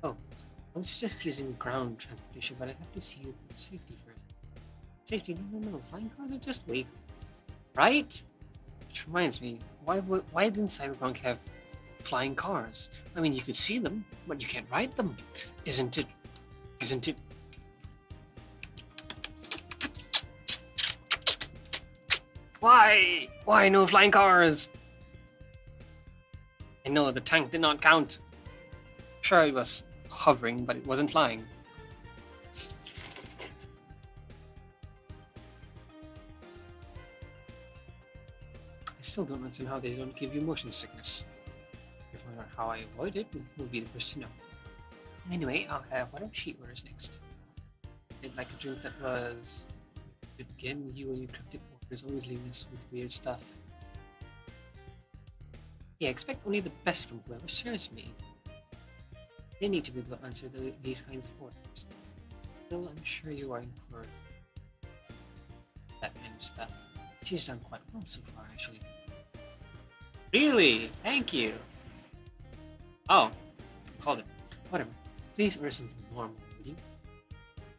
Oh, I was just using ground transportation, but I have to see you with safety first. Safety? No. Flying cars are just way. Right? Which reminds me, why didn't Cyberpunk have flying cars? I mean, you could see them, but you can't ride them. Isn't it? Why? Why no flying cars? I know the tank did not count. Sure, it was hovering, but it wasn't flying. I still don't understand how they don't give you motion sickness. If I learn how I avoid it, we'll be the first to know. Anyway, I'll have whatever she orders next. I'd like a drink that was... Again, you and your cryptic orders always leave us with weird stuff. Yeah, expect only the best from whoever serves me. They need to be able to answer these kinds of orders. Well, I'm sure you are in for that kind of stuff. She's done quite well so far, actually. Really? Thank you. Oh, called it. Whatever. Please order something normal, would you?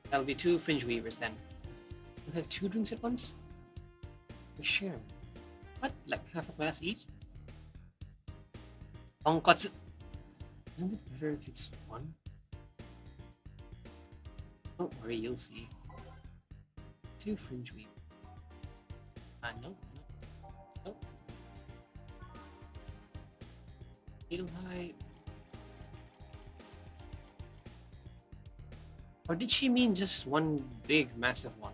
That'll be 2 fringe weavers then. You'll have 2 drinks at once? We share. What? Like half a glass each? Tonkatsu! Isn't it better if it's 1? Don't worry, you'll see. 2 fringe weavers. No. Nope. Needle high. Or did she mean just one big, massive one?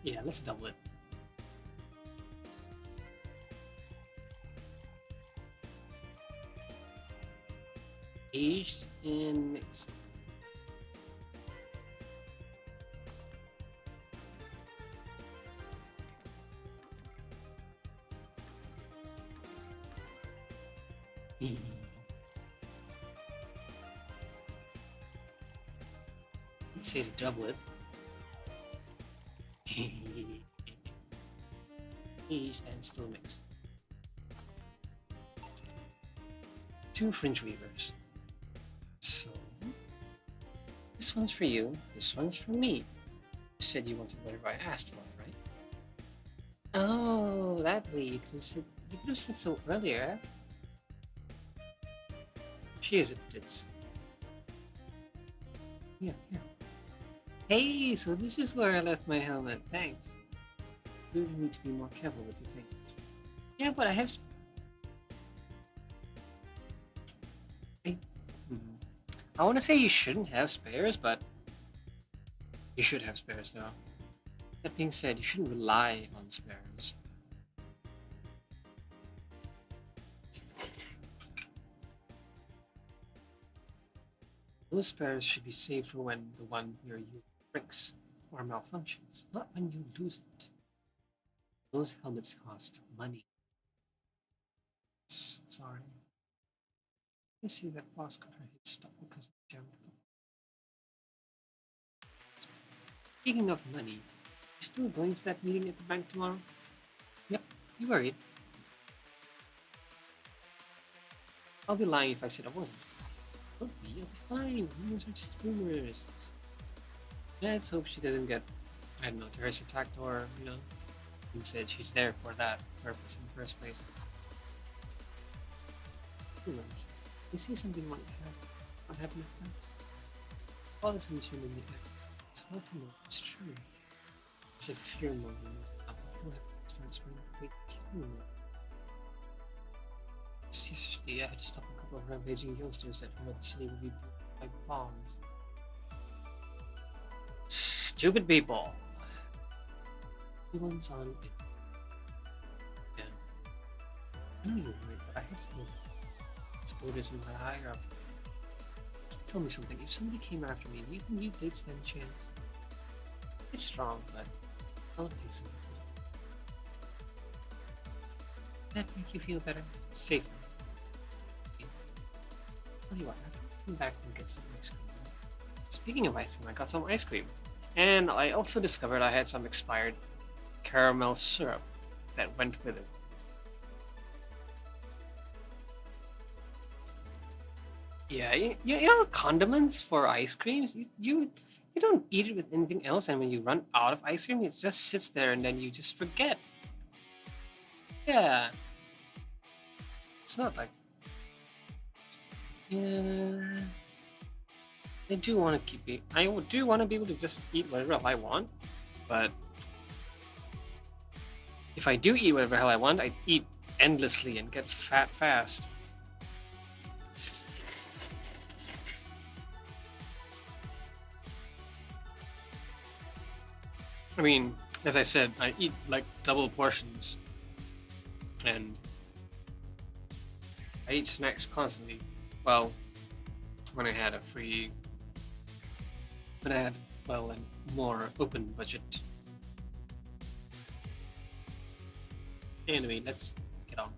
Yeah, let's double it. Aged and mixed. Let's say to double it. Aged and still mixed. 2 fringe weavers. So this one's for you, this one's for me. You said you wanted whatever I asked for, right? Oh, that way you could have said so earlier. She is a ditz. Yeah. Hey, so this is where I left my helmet. Thanks. You need to be more careful with your things. Yeah, but I have. I want to say you shouldn't have spares, but you should have spares though. That being said, you shouldn't rely on spares. Those spares should be saved for when the one you're using breaks or malfunctions, not when you lose it. Those helmets cost money. Sorry. I see that boss got her head stuck because of jammed. Speaking of money, you still going to that meeting at the bank tomorrow? Yep, you worried. I'll be lying if I said I wasn't. Don't be, I'll be fine. Rumors are just rumors. Let's hope she doesn't get, I don't know, terrorist attacked or, instead she's there for that purpose in the first place. Who knows? They say something might happen. What happened to her? All this mentioned in the air. It's hard to know if it's true. It's a fear mongering about the whole starts spreading fake rumor. Yesterday, I had to stop a couple of rampaging youngsters that heard the city would be blown by bombs. Stupid people. Everyone's on it. Yeah. I know you're worried, but I have to know. Orders in my higher up. Tell me something. If somebody came after me, do you think they'd stand a chance? It's strong, but I'll take something. That make you feel better, safer. Tell you what, I have to come back and get some ice cream. Speaking of ice cream, I got some ice cream, and I also discovered I had some expired caramel syrup that went with it. Yeah, you know condiments for ice creams. You don't eat it with anything else, and when you run out of ice cream, it just sits there, and then you just forget. Yeah, it's not like. Yeah, I do want to keep it. I do want to be able to just eat whatever I want, but if I do eat whatever hell I want, I eat endlessly and get fat fast. I mean, as I said, I eat like double portions, and I eat snacks constantly. Well, when I had well, and more open budget. Anyway, let's get on.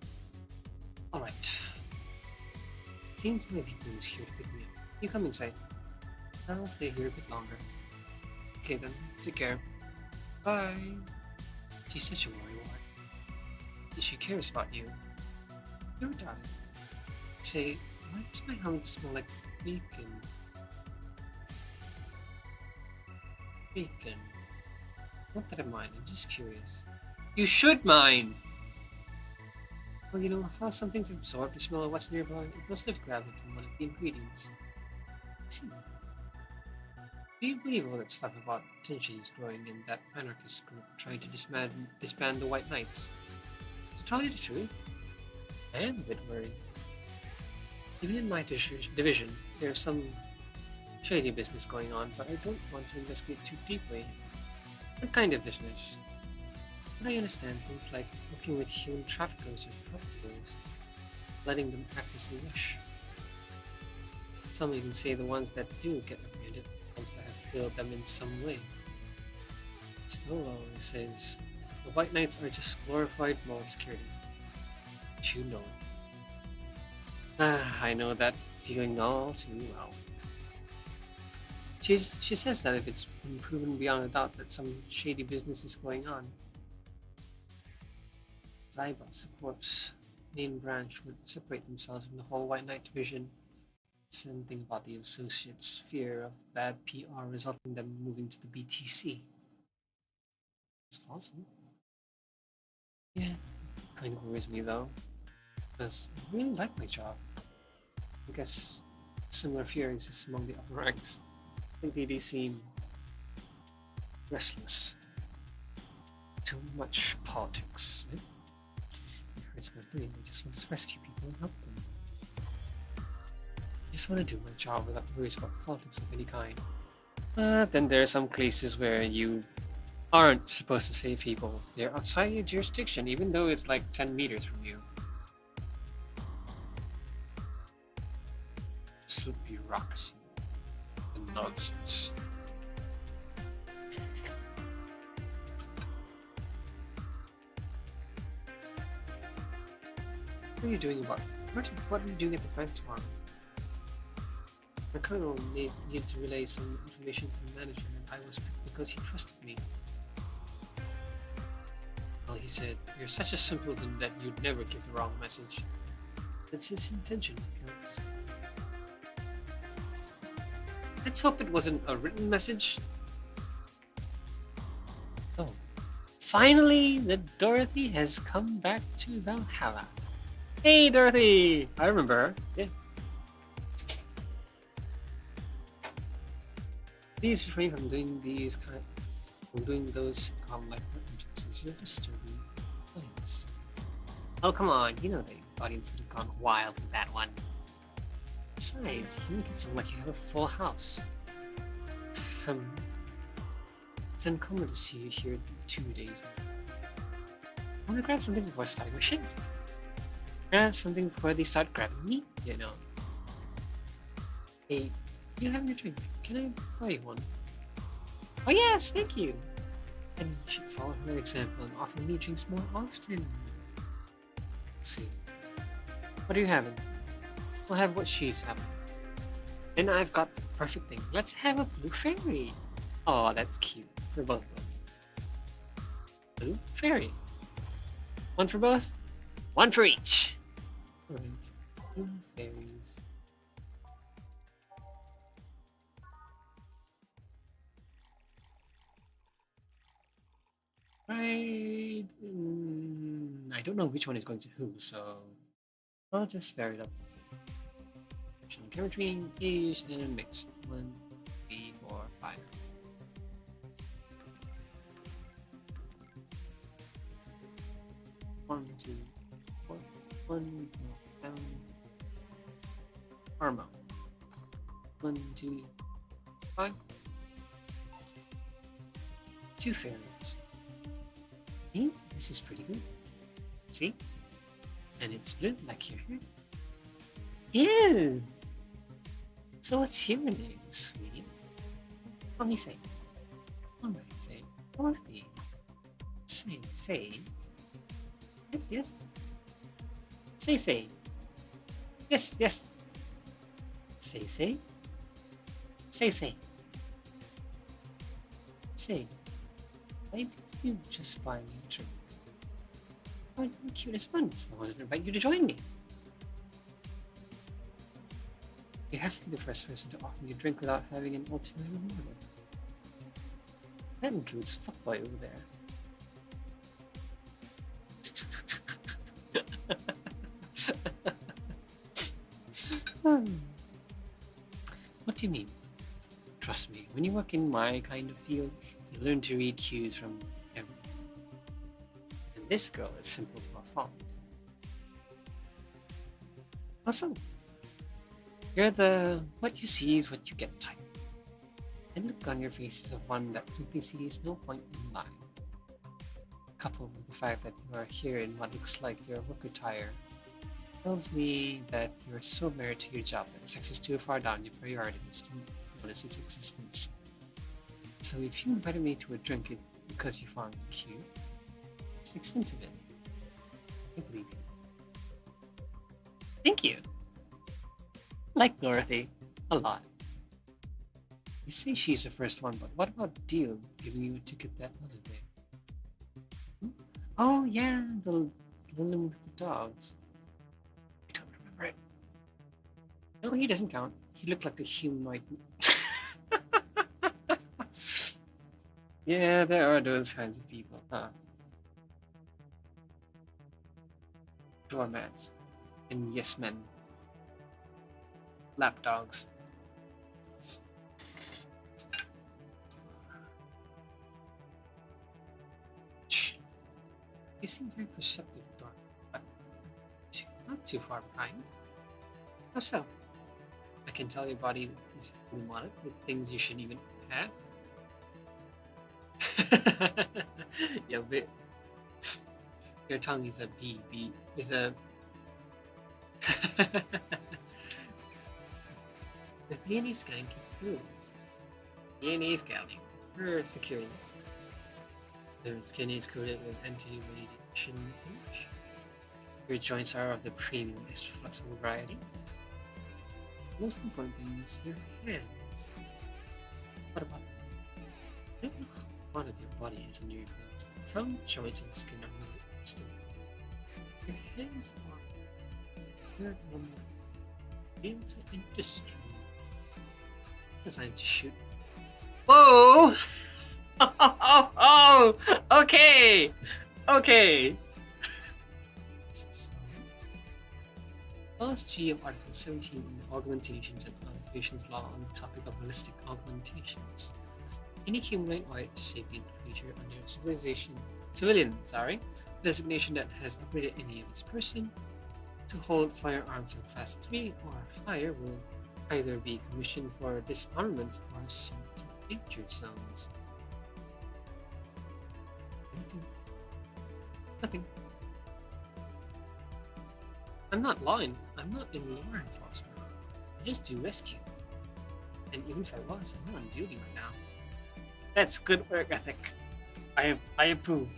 Alright. Seems my vehicle is here to pick me up. You come inside. I'll stay here a bit longer. Okay then, take care. Bye. She's such a worrywart. She cares about you. You're darling. Say, why does my helmet smell like bacon? Bacon. Not that I mind, I'm just curious. You should mind! Well, you know how some things absorb the smell of what's nearby? It must have grabbed it from one of the ingredients. See. Do you believe all that stuff about tensions growing in that anarchist group trying to disband the White Knights? To tell you the truth, I am a bit worried. Even in my division, there's some shady business going on, but I don't want to investigate too deeply. What kind of business? But I understand things like working with human traffickers or drug dealers, letting them act as they wish. Some even say the ones that do get apprehended are the ones that have failed them in some way. Still always says the White Knights are just glorified mall security. But you know. I know that feeling all too well. She says that if it's been proven beyond a doubt that some shady business is going on, Zybot's Corp's main branch would separate themselves from the whole White Knight division. Something about the associates' fear of bad PR resulting in them moving to the BTC. It's possible. Yeah, kind of worries me though, because I really like my job. I guess similar fear exists among the upper ranks. I think they seem restless. Too much politics. It hurts my brain. I just want to rescue people and help them. I just want to do my job without worries about politics of any kind. But then there are some places where you aren't supposed to save people. They're outside your jurisdiction, even though it's like 10 meters from you. Absolute bureaucracy and nonsense. What are you doing about what are you doing at the plant tomorrow? The colonel needed to relay some information to the manager, and I was picked because he trusted me. Well, he said, "You're such a simpleton that you'd never give the wrong message." That's his intention, appearance. Let's hope it wasn't a written message. Oh. Finally, the Dorothy has come back to Valhalla. Hey, Dorothy! I remember her. Yeah. Please refrain from doing those like references. You're disturbing the audience. Oh, come on. You know the audience would have gone wild with that one. Besides, you make it sound like you have a full house. It's uncommon to see you here 2 days now. I want to grab something before starting my shift. Grab something before they start grabbing me, you know. Hey, you having a drink? Can I buy you one? Oh yes, thank you. And you should follow her example and offer me drinks more often. Let's see. What are you having? I'll have what she's having. Then I've got the perfect thing. Let's have a blue fairy. Oh, that's cute. For both of them. Blue fairy. One for both? One for each. Alright. Blue fairies. Right. I don't know which one is going to who, so I'll just vary it up. Chemistry, engaged, and mixed. 1, 3, 4, 5. One, two, four. 1, 2, Armo. 1, 2, 5. 2 fairies. Hey, this is pretty good. See? And it's blue like your hair. Yes! So what's your name, sweetie? Let me say. Alright, say. Dorothy. Say. Yes. Say. Yes. Say. Say. Say. Why did you just buy me a drink? Oh, you're the cutest one, so I wanted to invite you to join me. You have to be the first person to offer me a drink without having an ulterior motive. That includes fuckboy over there. What do you mean? Trust me, when you work in my kind of field, you learn to read cues from everyone. And this girl is simple to a fault. Also, you're the what you see is what you get type. And look on your face is of one that simply sees no point in lying. Coupled with the fact that you are here in what looks like your work attire, tells me that you are so married to your job that sex is too far down your priority list to notice its existence. So if you invited me to a drink because you found me cute, it's the extent of it. I believe you. Thank you. I like Dorothy a lot. You say she's the first one, but what about Deal giving you a ticket that other day? Oh yeah, the one with the dogs. I don't remember it. No, he doesn't count. He looked like a humanoid. Yeah, there are those kinds of people, huh? Doormats and yes men. Lapdogs. Shh. You seem very perceptive, Dor, but not too far behind. How so? I can tell your body is modded with things you shouldn't even have. Yeah, but your tongue is a is a with DNA scanning capabilities. DNA scanning for security. Their skin is coated with anti-radiation finish. Your joints are of the premium extra flexible variety. Most important thing is your hands. What about them? I don't know how hard your body is under your clothes. The tongue, joints, and the skin are really interesting. Your hands are third one into industry. Designed to shoot. Whoa! Oh! Okay! Clause G of Article 17 in the Augmentations and Augmentations Law on the topic of ballistic augmentations. Any humanoid or sapient creature under civilian designation that has upgraded any of its person to hold firearms of Class 3 or higher will either be commissioned for disarmament or sent to danger zones. Anything? Nothing. I'm not in law enforcement. I just do rescue. And even if I was, I'm not on duty right now. That's good work ethic. I approve.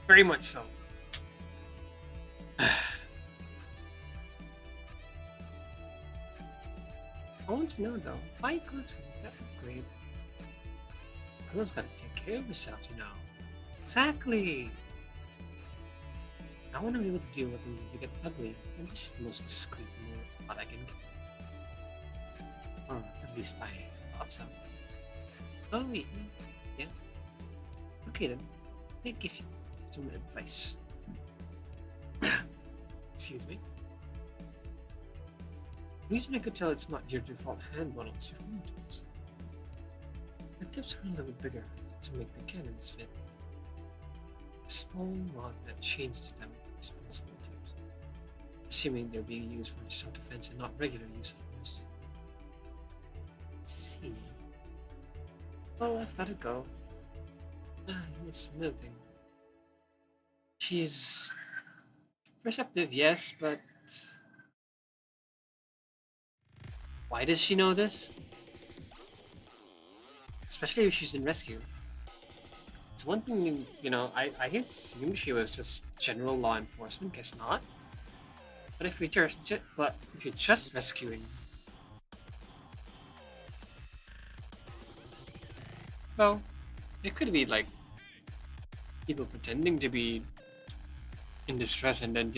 Very much so. I want to know though, why go through that upgrade? A girl's gotta take care of herself, you know. Exactly. I want to be able to deal with things if they get ugly, and this is the most discreet move I can get. Or at least I thought so. Oh, yeah. Okay then, let me give you some advice. Excuse me. The reason I could tell it's not your default hand model is your phone tools. The tips are a little bigger to make the cannons fit. A small rod that changes them is disposable tips. Assuming they're being used for self-defense and not regular use, of course. Let's see. Well, I've gotta go. It's another thing. She's perceptive, yes, but why does she know this? Especially if she's in rescue. It's one thing, I assumed she was just general law enforcement. Guess not. But if you're just rescuing, well, it could be like people pretending to be in distress and then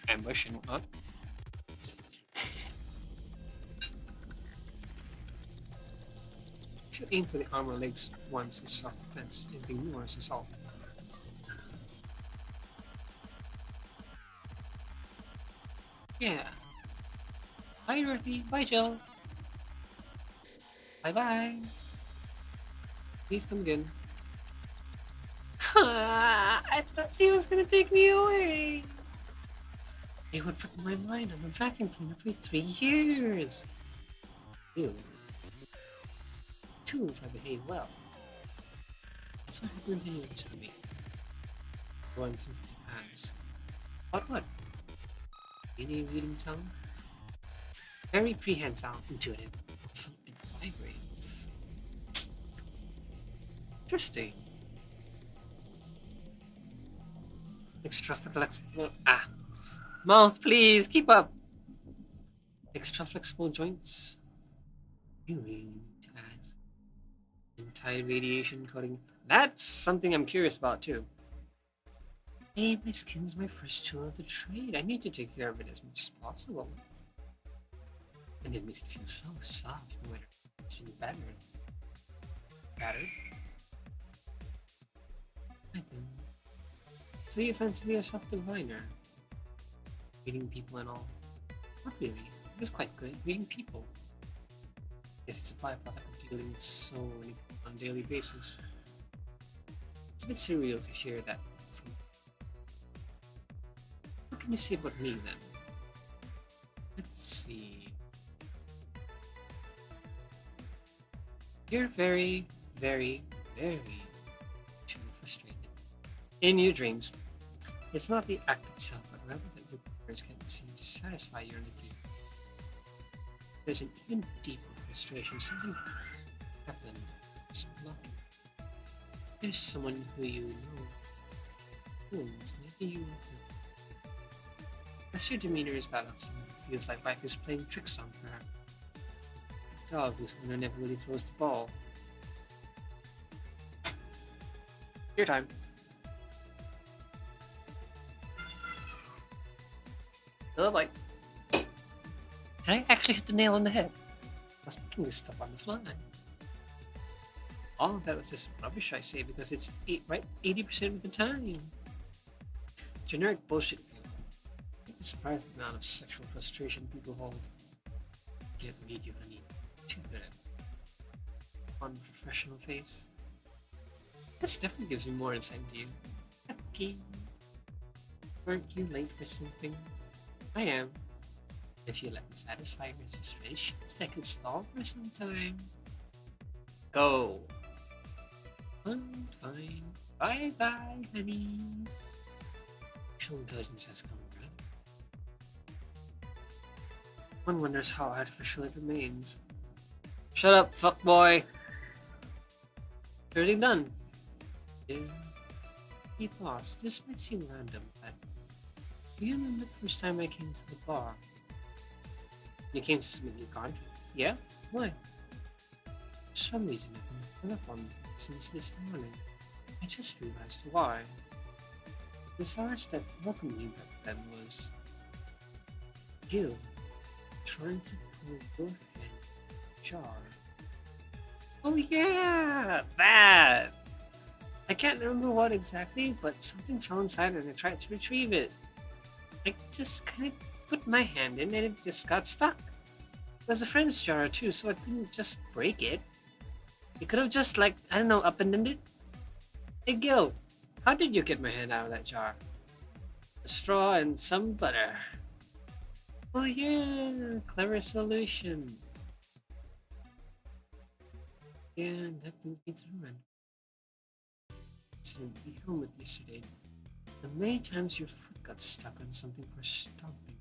ambush and whatnot. If you aim for the armor legs once, it's self-defense. Anything more is assault. Yeah. Bye, Dorothy. Bye, Jill. Bye-bye. Please come again. I thought she was gonna take me away. It would put my mind on a vacuum cleaner for 3 years. Ew. 2 if I behave well. That's what happens when you to me. Going to the hands. What? Any reading tongue? Very prehensile, intuitive. Something vibrates. Interesting. Extra flexible. Mouth, please keep up. Extra flexible joints. You really has anti-radiation coating. That's something I'm curious about too. Hey, my skin's my first tool of the trade. I need to take care of it as much as possible. And it makes it feel so soft no matter it's been battered. Battered? Right then. So you fancy yourself diviner? Reading people and all? Not really. It was quite good at reading people. Guess it's a byproduct of dealing with so many people on a daily basis. It's a bit surreal to hear that from. What can you say about me then? Let's see. You're very, very, very frustrated. In your dreams, it's not the act itself, but rather that your prayers can't seem to satisfy your need. There's an even deeper frustration. Something happened. It's blocking. There's someone who you know. Wounds. Maybe you. As your demeanor is that of someone who feels like life is playing tricks on her. A dog whose owner never really throws the ball. Your time. Hello, Mike. Did I actually hit the nail on the head? I was picking this stuff on the fly. All of that was just rubbish, I say, because it's 80% of the time. Generic bullshit feeling. I'm surprised at the amount of sexual frustration people hold. Can't read you, honey. Too good at unprofessional face. This definitely gives me more insight into you. Okay. Aren't you late for something? I am. If you let me satisfy your frustrations, I can stall for some time. Go. Fine. Bye-bye, honey. Artificial intelligence has come, right? One wonders how artificial it remains. Shut up, fuckboy. Everything done. Yeah. Hey, boss, this might seem random, but do you remember the first time I came to the bar? You came to submit your contract? Yeah? Why? For some reason, I've been hung up on since this morning. I just realized why. The Sarge that welcomed me back then was you trying to pull your head jar. Oh yeah, that! I can't remember what exactly, but something fell inside and I tried to retrieve it. I just kind of put my hand in and it just got stuck. It was a friend's jar too, so I couldn't just break it. You could have just upended it. Hey Gil, how did you get my hand out of that jar? A straw and some butter. Oh yeah, clever solution. Yeah, that brings me to the run. The helmet yesterday. The many times your foot got stuck on something for stomping.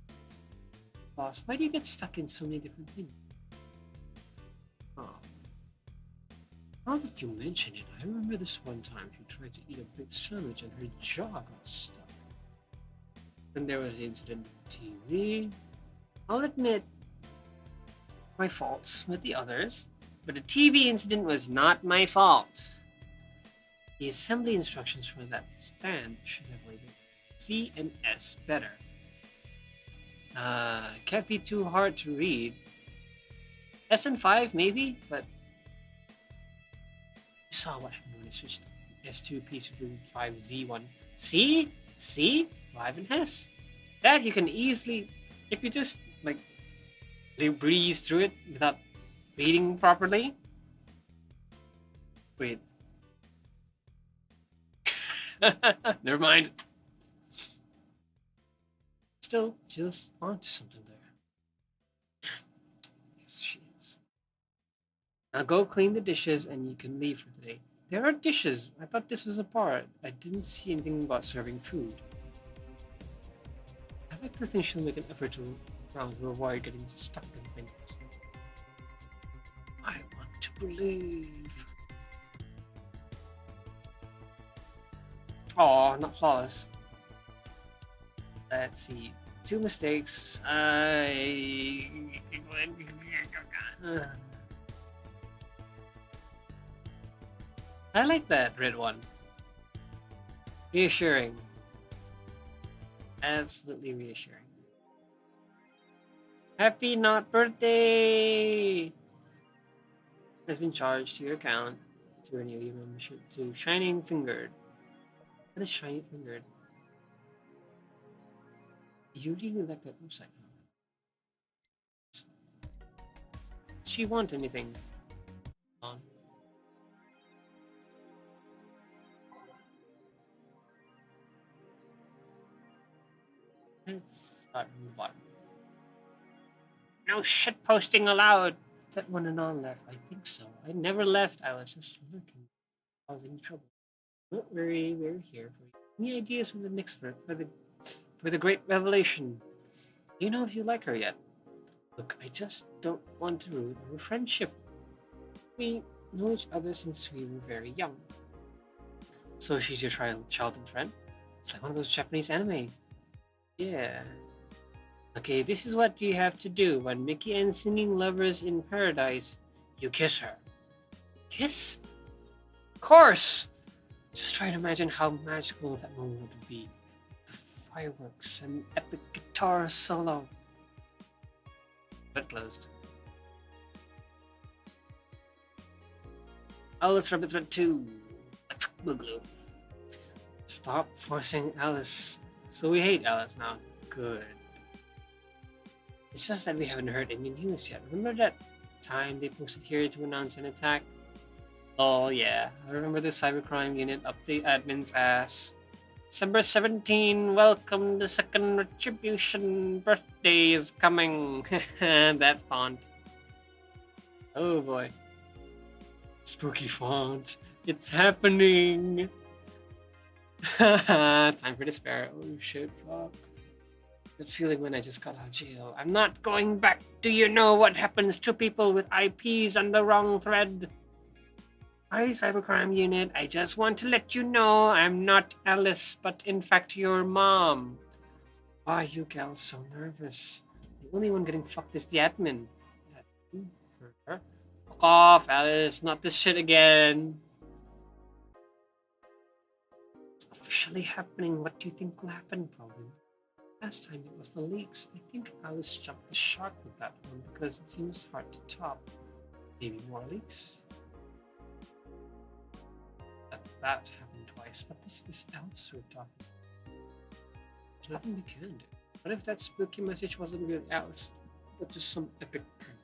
Boss, why do you get stuck in so many different things? Oh. Now that you mention it, I remember this one time she tried to eat a big sandwich and her jaw got stuck. Then there was the incident with the TV. I'll admit my faults with the others, but the TV incident was not my fault. The assembly instructions for that stand should have labeled C and S better. It can't be too hard to read. S and 5 maybe, but you saw what happened when I switched S2 piece with the 5Z1. C, 5 and S. That you can easily, if you just like breeze through it without reading properly. Wait. Never mind. Still, just onto something there. Yes, she is. Now go clean the dishes and you can leave for today. There are dishes. I thought this was a bar. I didn't see anything about serving food. I like to think she'll make an effort to avoid getting stuck in things. I want to believe. Oh, not flawless. Let's see. 2 mistakes. I like that red one. Reassuring. Absolutely reassuring. Happy not birthday! Has been charged to your account to renew your membership to Shining Fingered. What is Shining Fingered? You really like that website, huh? Does she want anything? On. Let's start from the bottom. No shit posting allowed. That one and on left. I think so. I never left. I was just looking. I was in trouble. Don't worry, we're here for you. Any ideas for the next for the great revelation? Do you know if you like her yet? Look, I just don't want to ruin our friendship. We know each other since we were very young. So she's your childhood friend? It's like one of those Japanese anime. Yeah. Okay, this is what you have to do. When Mickey and singing lovers in paradise, you kiss her. Kiss? Of course! Just try to imagine how magical that moment would be. The fireworks and epic guitar solo. But closed. Alice Rabbit Thread 2. Boogaloo. Stop forcing Alice. So we hate Alice now. Good. It's just that we haven't heard any news yet. Remember that time they posted here to announce an attack? Oh yeah, I remember the cybercrime unit update admin's ass. December 17, welcome the second retribution. Birthday is coming. That font. Oh boy. Spooky font. It's happening. Time for despair. Oh shit, fuck. That feeling when I just got out of jail. I'm not going back. Do you know what happens to people with IPs on the wrong thread? Hi, Cybercrime Unit. I just want to let you know I'm not Alice, but in fact your mom. Why are you gals so nervous? The only one getting fucked is the admin. Fuck off, Alice. Not this shit again. It's officially happening. What do you think will happen? Probably. Last time it was the leaks. I think Alice jumped the shark with that one because it seems hard to top. Maybe more leaks? That happened twice, but this is Alice we're talking about. There's nothing we can do. What if that spooky message wasn't really Alice, but just some epic prank?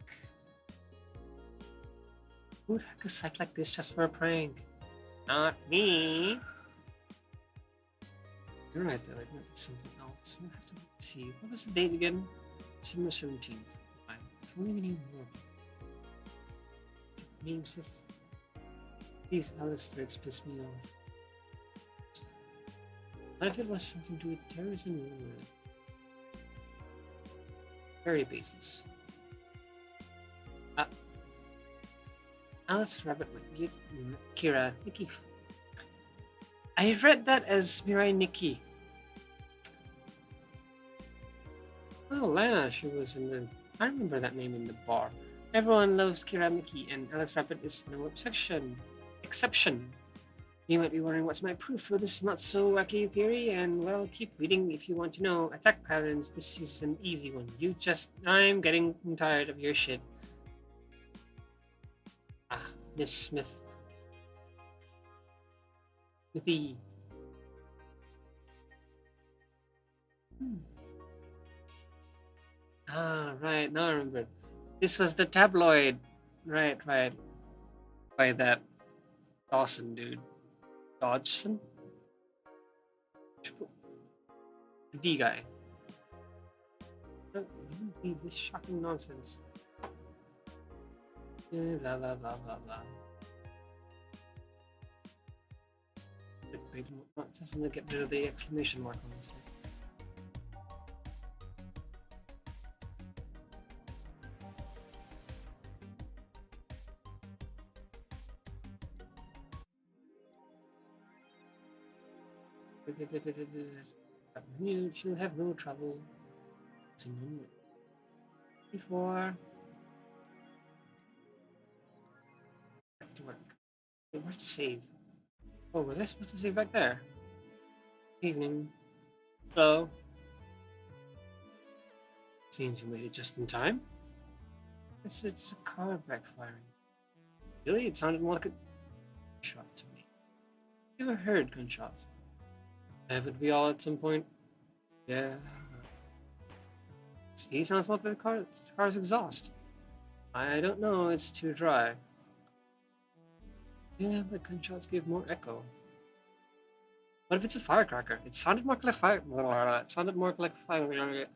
Who would hack a site like this just for a prank? Not me. You're right though, it might be something else. We'll have to see. What was the date again? December 17th. If only we knew more. Memes this. These Alice threads piss me off. What if it was something to do with terrorism rumors? Very baseless. Alice Rabbit, Kira, Nikki. I read that as Mirai Nikki. Oh, Lana, she was in the. I remember that name in the bar. Everyone loves Kira Miki, and Alice Rabbit is no exception. You might be wondering what's my proof for this not so wacky theory, and well, keep reading if you want to know. Attack patterns, this is an easy one. I'm getting tired of your shit. Ah, Miss Smithy. Ah, right, now I remember. This was the tabloid. Right. By that Dawson dude. Dodgson? D guy. Don't believe this shocking nonsense. Blah blah blah blah blah. Wait, just want to get rid of the exclamation mark on this thing. She'll have no trouble. Before back to work. Wait, where's the save? Oh, was I supposed to save back there? Evening. Hello. Seems you made it just in time. It's a car backfiring. Really? It sounded more like a shot to me. You ever heard gunshots? Haven't we all at some point? Yeah. See, sounds like the car's exhaust. I don't know, it's too dry. Yeah, but gunshots give more echo. What if it's a firecracker? It sounded more like fire. It sounded more like fire. It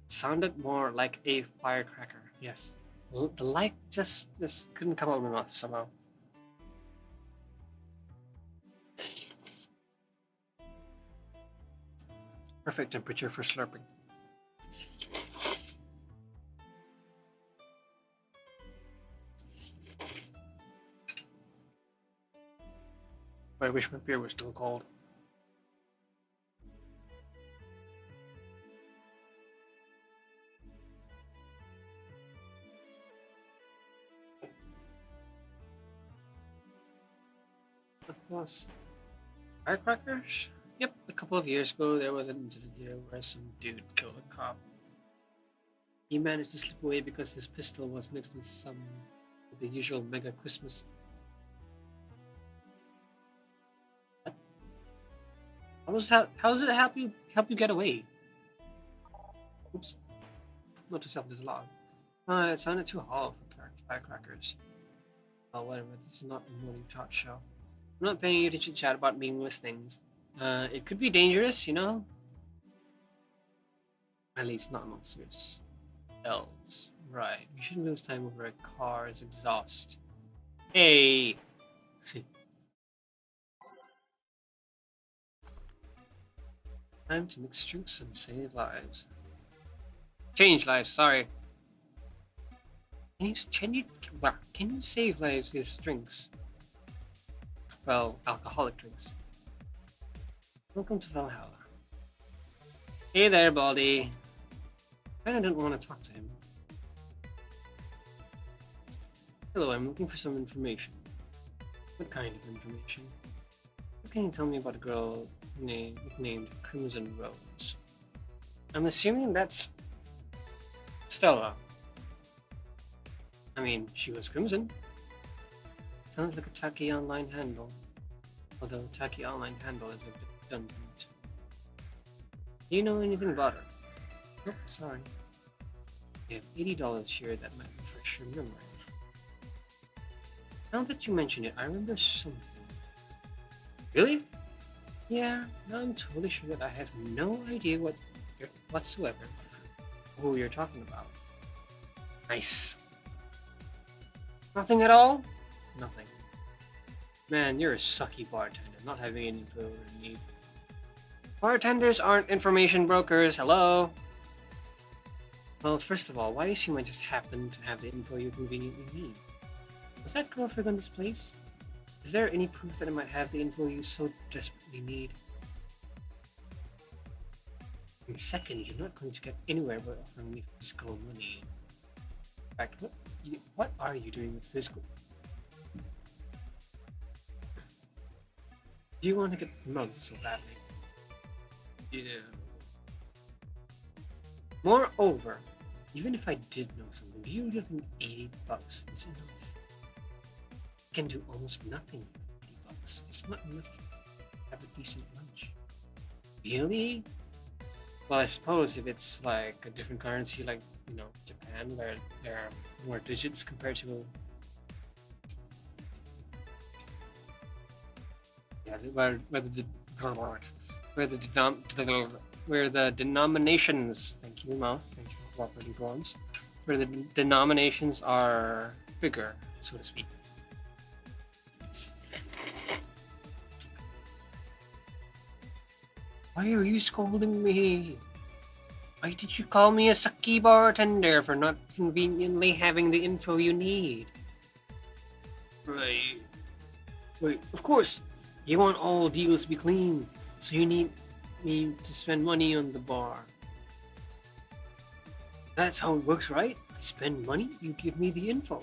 sounded more like a firecracker. Yes. The light just couldn't come out of my mouth somehow. Perfect temperature for slurping. I wish my beer was still cold. Plus, firecrackers? Yep, a couple of years ago there was an incident here where some dude killed a cop. He managed to slip away because his pistol was mixed with the usual mega Christmas. How does it help you get away? Oops. Not to self-dislog. It sounded too hollow for firecrackers. Oh, whatever. This is not a morning talk show. I'm not paying you to chit chat about meaningless things. It could be dangerous, you know? At least not amongst yourselves. Right. We shouldn't lose time over a car's exhaust. Hey! Time to mix drinks and save lives. Change lives, sorry. Can you save lives with drinks? Well, alcoholic drinks. Welcome to Valhalla. Hey there, Baldy. I kinda didn't want to talk to him. Hello, I'm looking for some information. What kind of information? What can you tell me about a girl named Crimson Rose? I'm assuming that's Stella. I mean, she was Crimson. Sounds like a tacky online handle. Although tacky online handle is a bit redundant. Do you know anything about her? Nope, sorry. You have $80 here that might refresh your memory. Now that you mention it, I remember something. Really? Yeah, now I'm totally sure that I have no idea whatsoever who you're talking about. Nice. Nothing at all? Nothing. Man, you're a sucky bartender, not having any info you need. Bartenders aren't information brokers, hello? Well, first of all, why assume I just happen to have the info you conveniently need? Is that girlfriend on this place? Is there any proof that I might have the info you so desperately need? And second, you're not going to get anywhere by offering me physical money. In fact, what are you doing with physical? Do you want to get mugged so badly? Yeah. Moreover, even if I did know something, do you think $80 is enough? You can do almost nothing with $80. It's not enough to have a decent lunch. Really? Well, I suppose if it's like a different currency, like, you know, Japan, where there are more digits compared to... Yeah, where the denominations, thank you, mouth, thank you for cooperating for once, where the denominations are bigger, so to speak. Why are you scolding me? Why did you call me a sucky bartender for not conveniently having the info you need? Right. Wait, of course, you want all deals to be clean, so you need me to spend money on the bar. That's how it works, right? I spend money, you give me the info.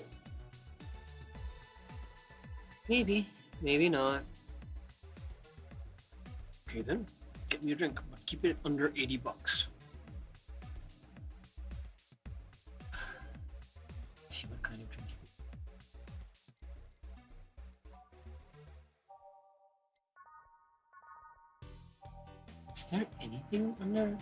Maybe, maybe not. Okay then, get me a drink, but keep it under $80. Let's see what kind of drink you want. Is there anything under?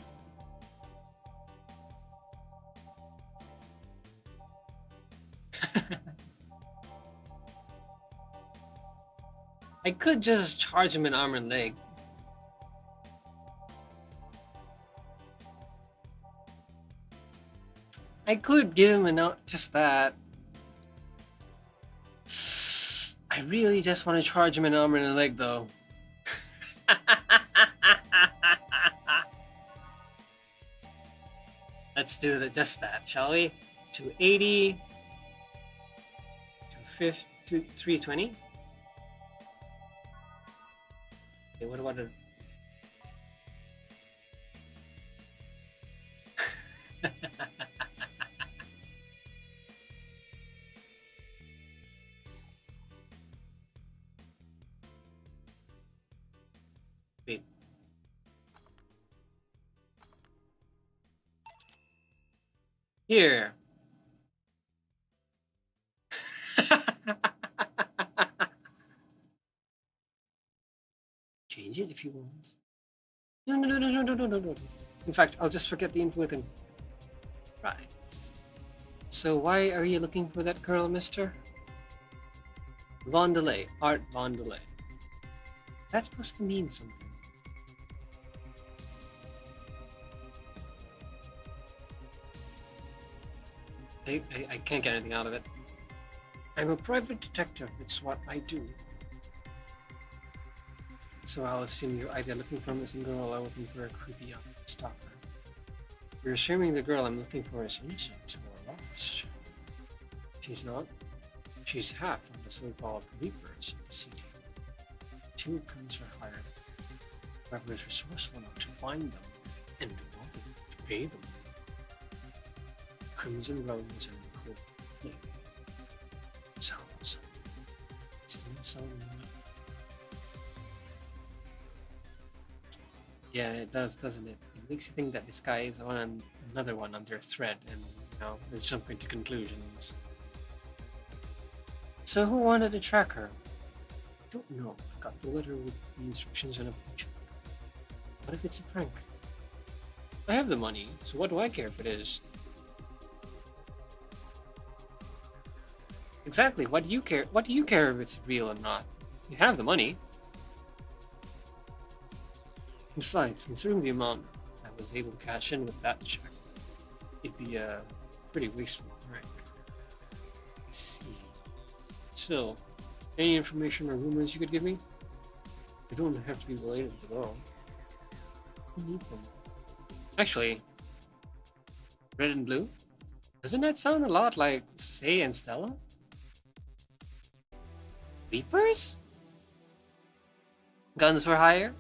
I could just charge him an arm and leg. I could give him just that. I really just want to charge him an arm and a leg, though. Let's do just that, shall we? 280, 250, 320. Okay, what about a... Wait. Here. Change it if you want. No. In fact, I'll just forget the info with him. Right. So why are you looking for that girl, mister? Vondelay. Art Vondelay. That's supposed to mean something. I can't get anything out of it. I'm a private detective. It's what I do. So I'll assume you're either looking for a missing girl or looking for a creepy stalker. You're assuming the girl I'm looking for is innocent or lost. She's not. She's half of the so-called reapers of the city. 2 guns are hired. Whoever is resourceful enough to find them and do nothing to pay them. Crimson Rose and Cold Flame. Sounds. Still sound. Yeah, it does, doesn't it? It makes you think that this guy is on another one under threat, and let's jump into conclusions. So who wanted to track her? I don't know. I got the letter with the instructions on a picture. What if it's a prank? I have the money, so what do I care if it is? Exactly, what do you care? What do you care if it's real or not? You have the money. Besides, considering the amount I was able to cash in with that check, it'd be a pretty wasteful prank. I see. Still, any information or rumors you could give me? They don't have to be related at all. I need them. Actually, red and blue? Doesn't that sound a lot like Say and Stella? Reapers? Guns for hire?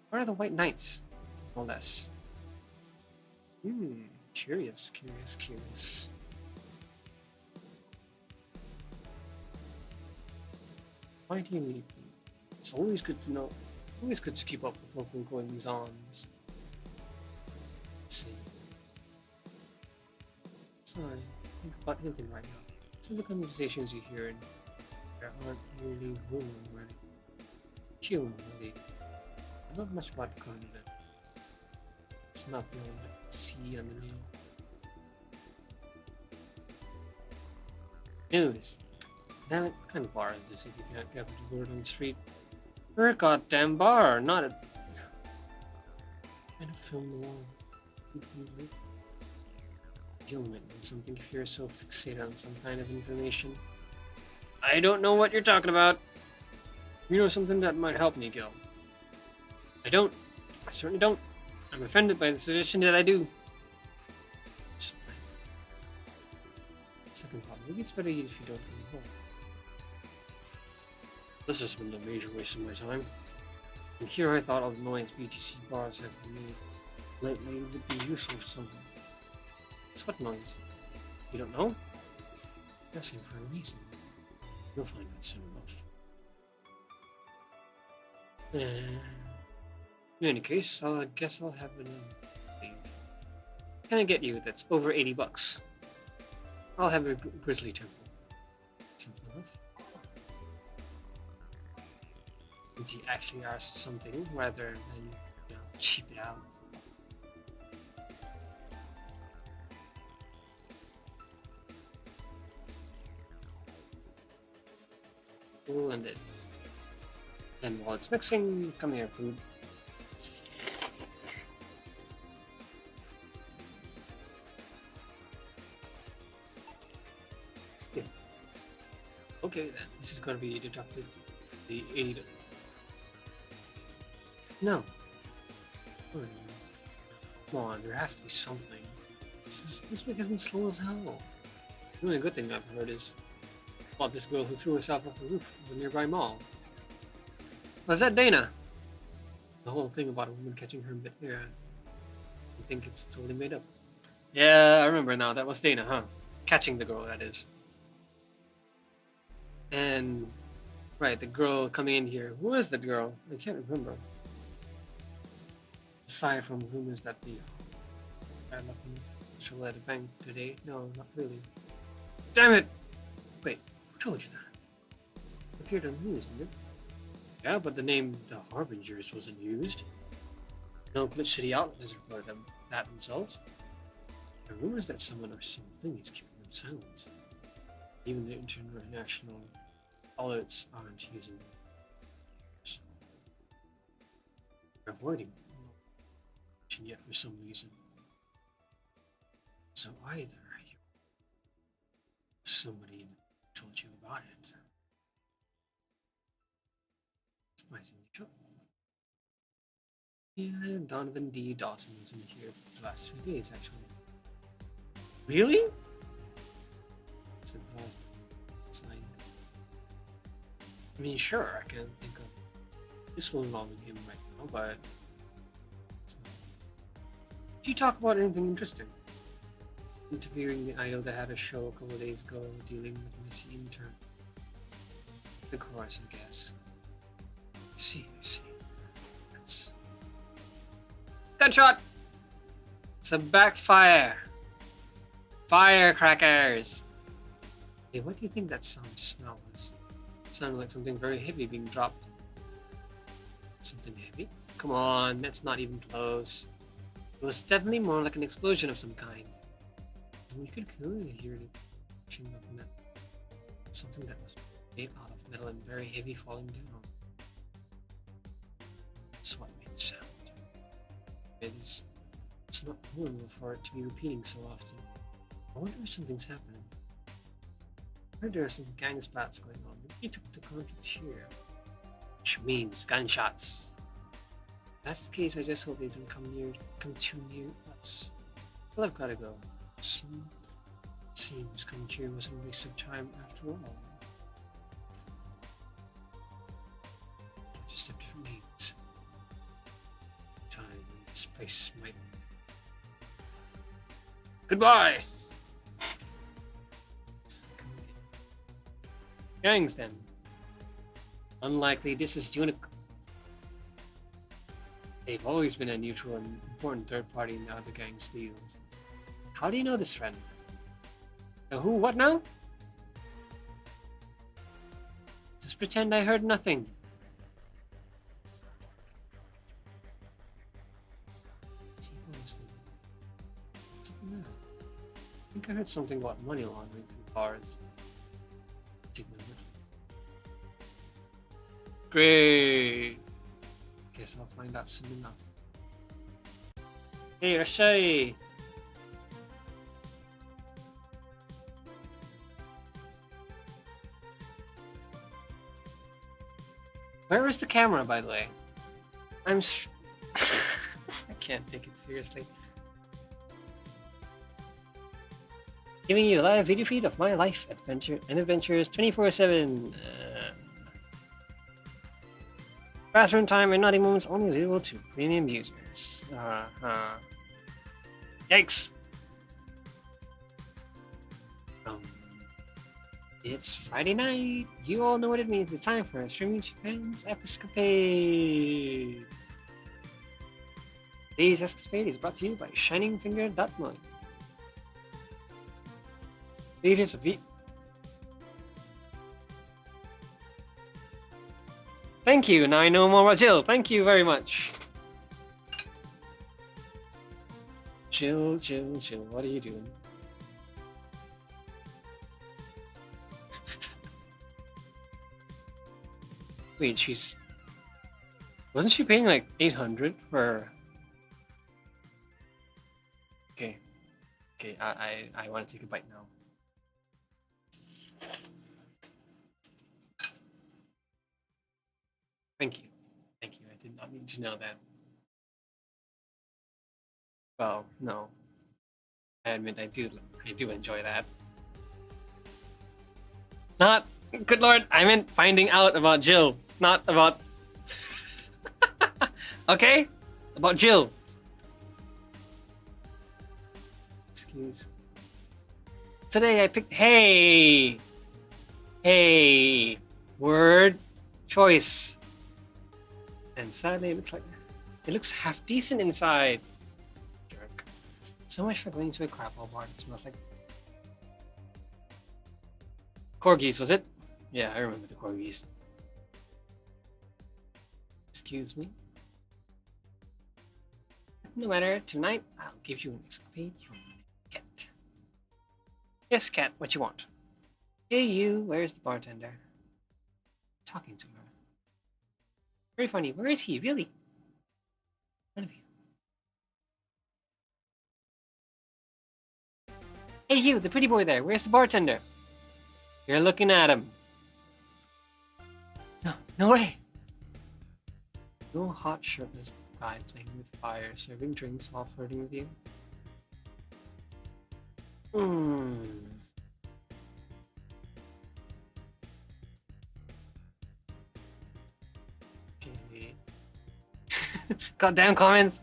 What are the White Knights? No less. Curious. Why do you need them? It's always good to know. Always good to keep up with local goings-ons. Let's see. Sorry, think about anything right now. Some of the conversations you hear there aren't really women-worthy. Human-worthy. Not much about the continent. It's not known what see on the news. News. Damn it, what kind of bar is this if you can't gather the word on the street? We're a goddamn bar, not a kind of film noir. You'll admit something if you're so fixated on some kind of information. I don't know what you're talking about. You know something that might help me, Gil. I don't. I certainly don't. I'm offended by the suggestion that I do. Something. Second thought, maybe it's better if you don't get involved. This has been a major waste of my time. And here I thought all the noise BTC bars have made lately would be useful for something. It's what noise? You don't know? I'm asking for a reason. You'll find that soon enough. In any case, I guess I'll have an leave. Can I get you that's over $80? I'll have a grizzly temple. Simple enough. And he actually asked something rather than, cheap it out. We'll end it. And while it's mixing, come here, food. Yeah. Okay then, this is going to be deducted the 8. No. Come on, there has to be something. This week has been slow as hell. The only good thing I've heard is about this girl who threw herself off the roof of the nearby mall. Was that Dana? The whole thing about a woman catching her mid-air. You think it's totally made up? Yeah, I remember now. That was Dana, huh? Catching the girl, that is. And, right, the girl coming in here. Who is that girl? I can't remember. Aside from rumors that the bad luck she'll at a bank today. No, not really. Damn it! Wait, who told you that? Appeared on the news, didn't it? Yeah, but the name The Harbingers wasn't used. No Glitch City outlet has reported that themselves. The rumors that someone or something is keeping them silent. Even the international outlets aren't using them. They're avoiding yet for some reason. So either you somebody told you about it. Surprisingly sure. Yeah, Donovan D. Dawson was in here for the last 3 days actually. Really? I mean, sure, I can't think of useful involving him right now, but did you talk about anything interesting? Interviewing the idol that had a show a couple of days ago, dealing with missy intern. The chorus, I guess. I see. That's... Gunshot! It's a backfire! Firecrackers! Hey, what do you think that smell was? It sounded like something very heavy being dropped. Something heavy? Come on, that's not even close. It was definitely more like an explosion of some kind. And we could clearly hear the crashing of metal. Something that was made out of metal and very heavy falling down. That's what made the sound. It's not normal for it to be repeating so often. I wonder if something's happening. I heard there are some gang spats going on. Maybe you took the conflict here. Which means gunshots. If that's the case, I just hope they don't come too near us. Well, I've gotta go. Seems coming here wasn't a waste of time after all. Just have different names. Time and this place might. Goodbye! Gangs then. Unlikely this is Unic. They've always been a neutral and important third party in the other gang's deals. How do you know this friend? The who? What now? Just pretend I heard nothing. I think I heard something about money laundering through bars. Take my word. Great. Guess I'll find out soon enough. Hey, Rashai. Where is the camera, by the way? I can't take it seriously. Giving you a live video feed of my life, adventures 24/7. Bathroom time and naughty moments only available to premium users. Yikes! It's Friday night. You all know what it means. It's time for Streaming Japan's Escapades. Today's escapade is brought to you by ShiningFinger.money. Leaders of Thank you. Now I know more about Jill. Thank you very much. Jill, what are you doing? Wait, wasn't she paying like 800 for? Okay, I want to take a bite now. Thank you. I did not need to know that. Well, no. I admit I do enjoy that. Not, good lord, I meant finding out about Jill, not about. Okay, about Jill. Excuse. Today I picked. Hey, word choice. And sadly, it looks half decent inside. Jerk. So much for going to a crapple bar that smells like corgis, was it? Yeah, I remember the corgis. Excuse me. No matter, tonight I'll give you an escapade you'll never get. Yes, cat, what you want? Hey you, where's the bartender? Talking to her. Very funny. Where is he? Really? One of you. Hey you, the pretty boy there. Where's the bartender? You're looking at him. No way. No hot shirtless guy playing with fire, serving drinks while flirting with you. Okay. Goddamn comments.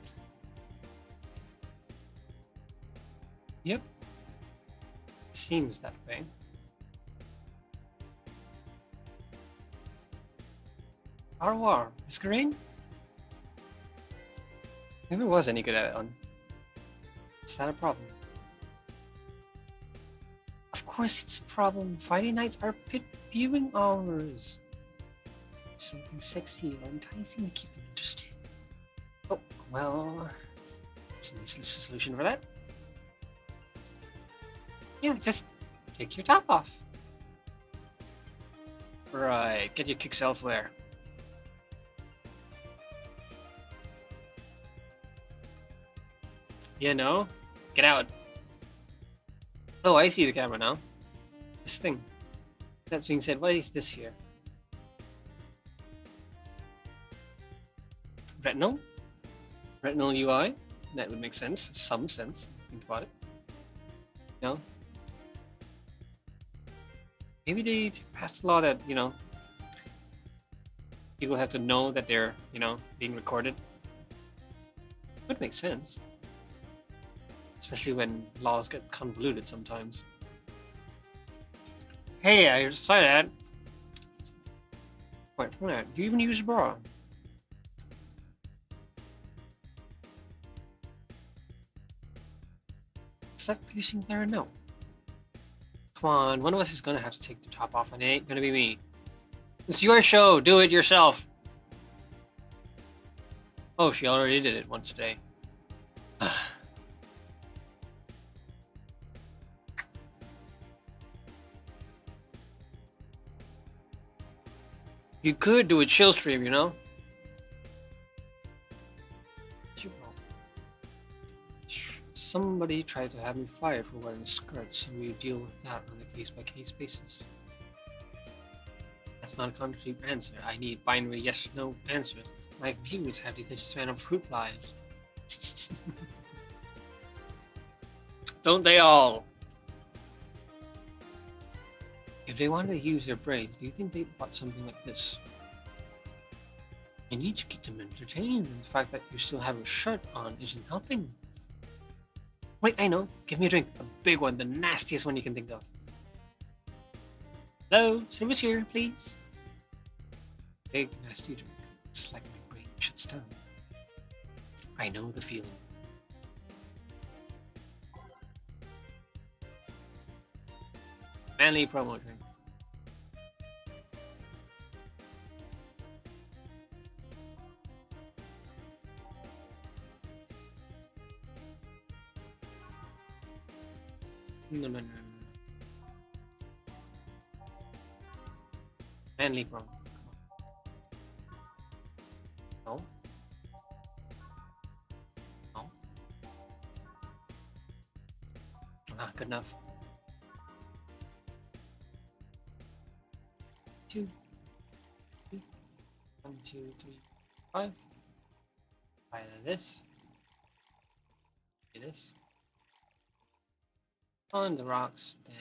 Yep. Seems that way. Au revoir, Miss Green? Never was any good at it on. Is that a problem? Of course it's a problem. Friday nights are pit viewing hours. Something sexy or enticing to keep them interested. Oh, well, there's a solution for that. Yeah, just take your top off. Right, get your kicks elsewhere. You know? Get out. Oh, I see the camera now. This thing. That's being said, what is this here? Retinal? Retinal UI? That would make sense. Some sense. Think about it. You know, maybe they passed a law that people have to know that they're being recorded. Would make sense, especially when laws get convoluted sometimes. Hey, I saw that. Wait, do you even use a bra? Is that piercing there or no? Come on, one of us is gonna have to take the top off, and it ain't gonna be me. It's your show, do it yourself. Oh, she already did it once today. You could do a chill stream, you know? Somebody tried to have me fired for wearing skirts, so we deal with that on a case-by-case basis. That's not a concrete answer. I need binary yes-no answers. My viewers have the attention span of fruit flies. Don't they all? If they wanted to use their brains, do you think they'd watch something like this? I need to keep them entertained, and the fact that you still have a shirt on isn't helping. Wait, I know. Give me a drink. A big one, the nastiest one you can think of. Hello, service here, please. Big, nasty drink. It's like my brain shuts down. I know the feeling. Manly promo drink. No. Manly promo. No. No. Ah, good enough. 2, 3, 1, 2, 3, 5. Try this. Do this. On the rocks, then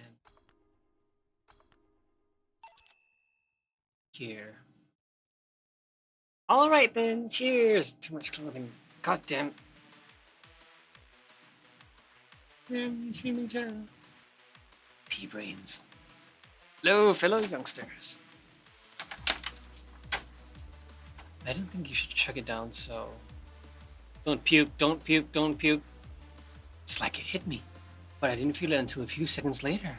here. All right then. Cheers. Too much clothing. God damn. Streaming channel. Pea brains. Hello, fellow youngsters. I don't think you should chug it down, so don't puke, don't puke, don't puke. It's like it hit me, but I didn't feel it until a few seconds later.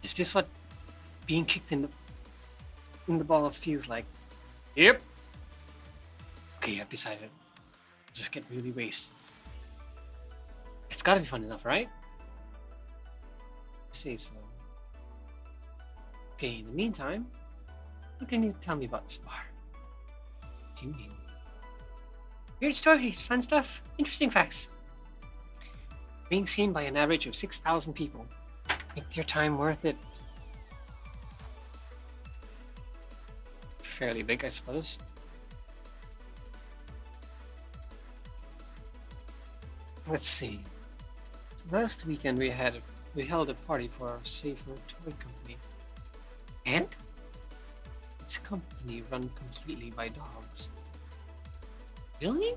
Is this what being kicked in the balls feels like? Yep. Okay, I've decided. Just get really wasted. It's gotta be fun enough, right? I say so. Okay, in the meantime, what can you tell me about this bar? What do you mean? Weird stories, fun stuff, interesting facts. Being seen by an average of 6,000 people. Make your time worth it. Fairly big, I suppose. Let's see. Last weekend we held a party for our safer toy company. And it's a company run completely by dogs. Really?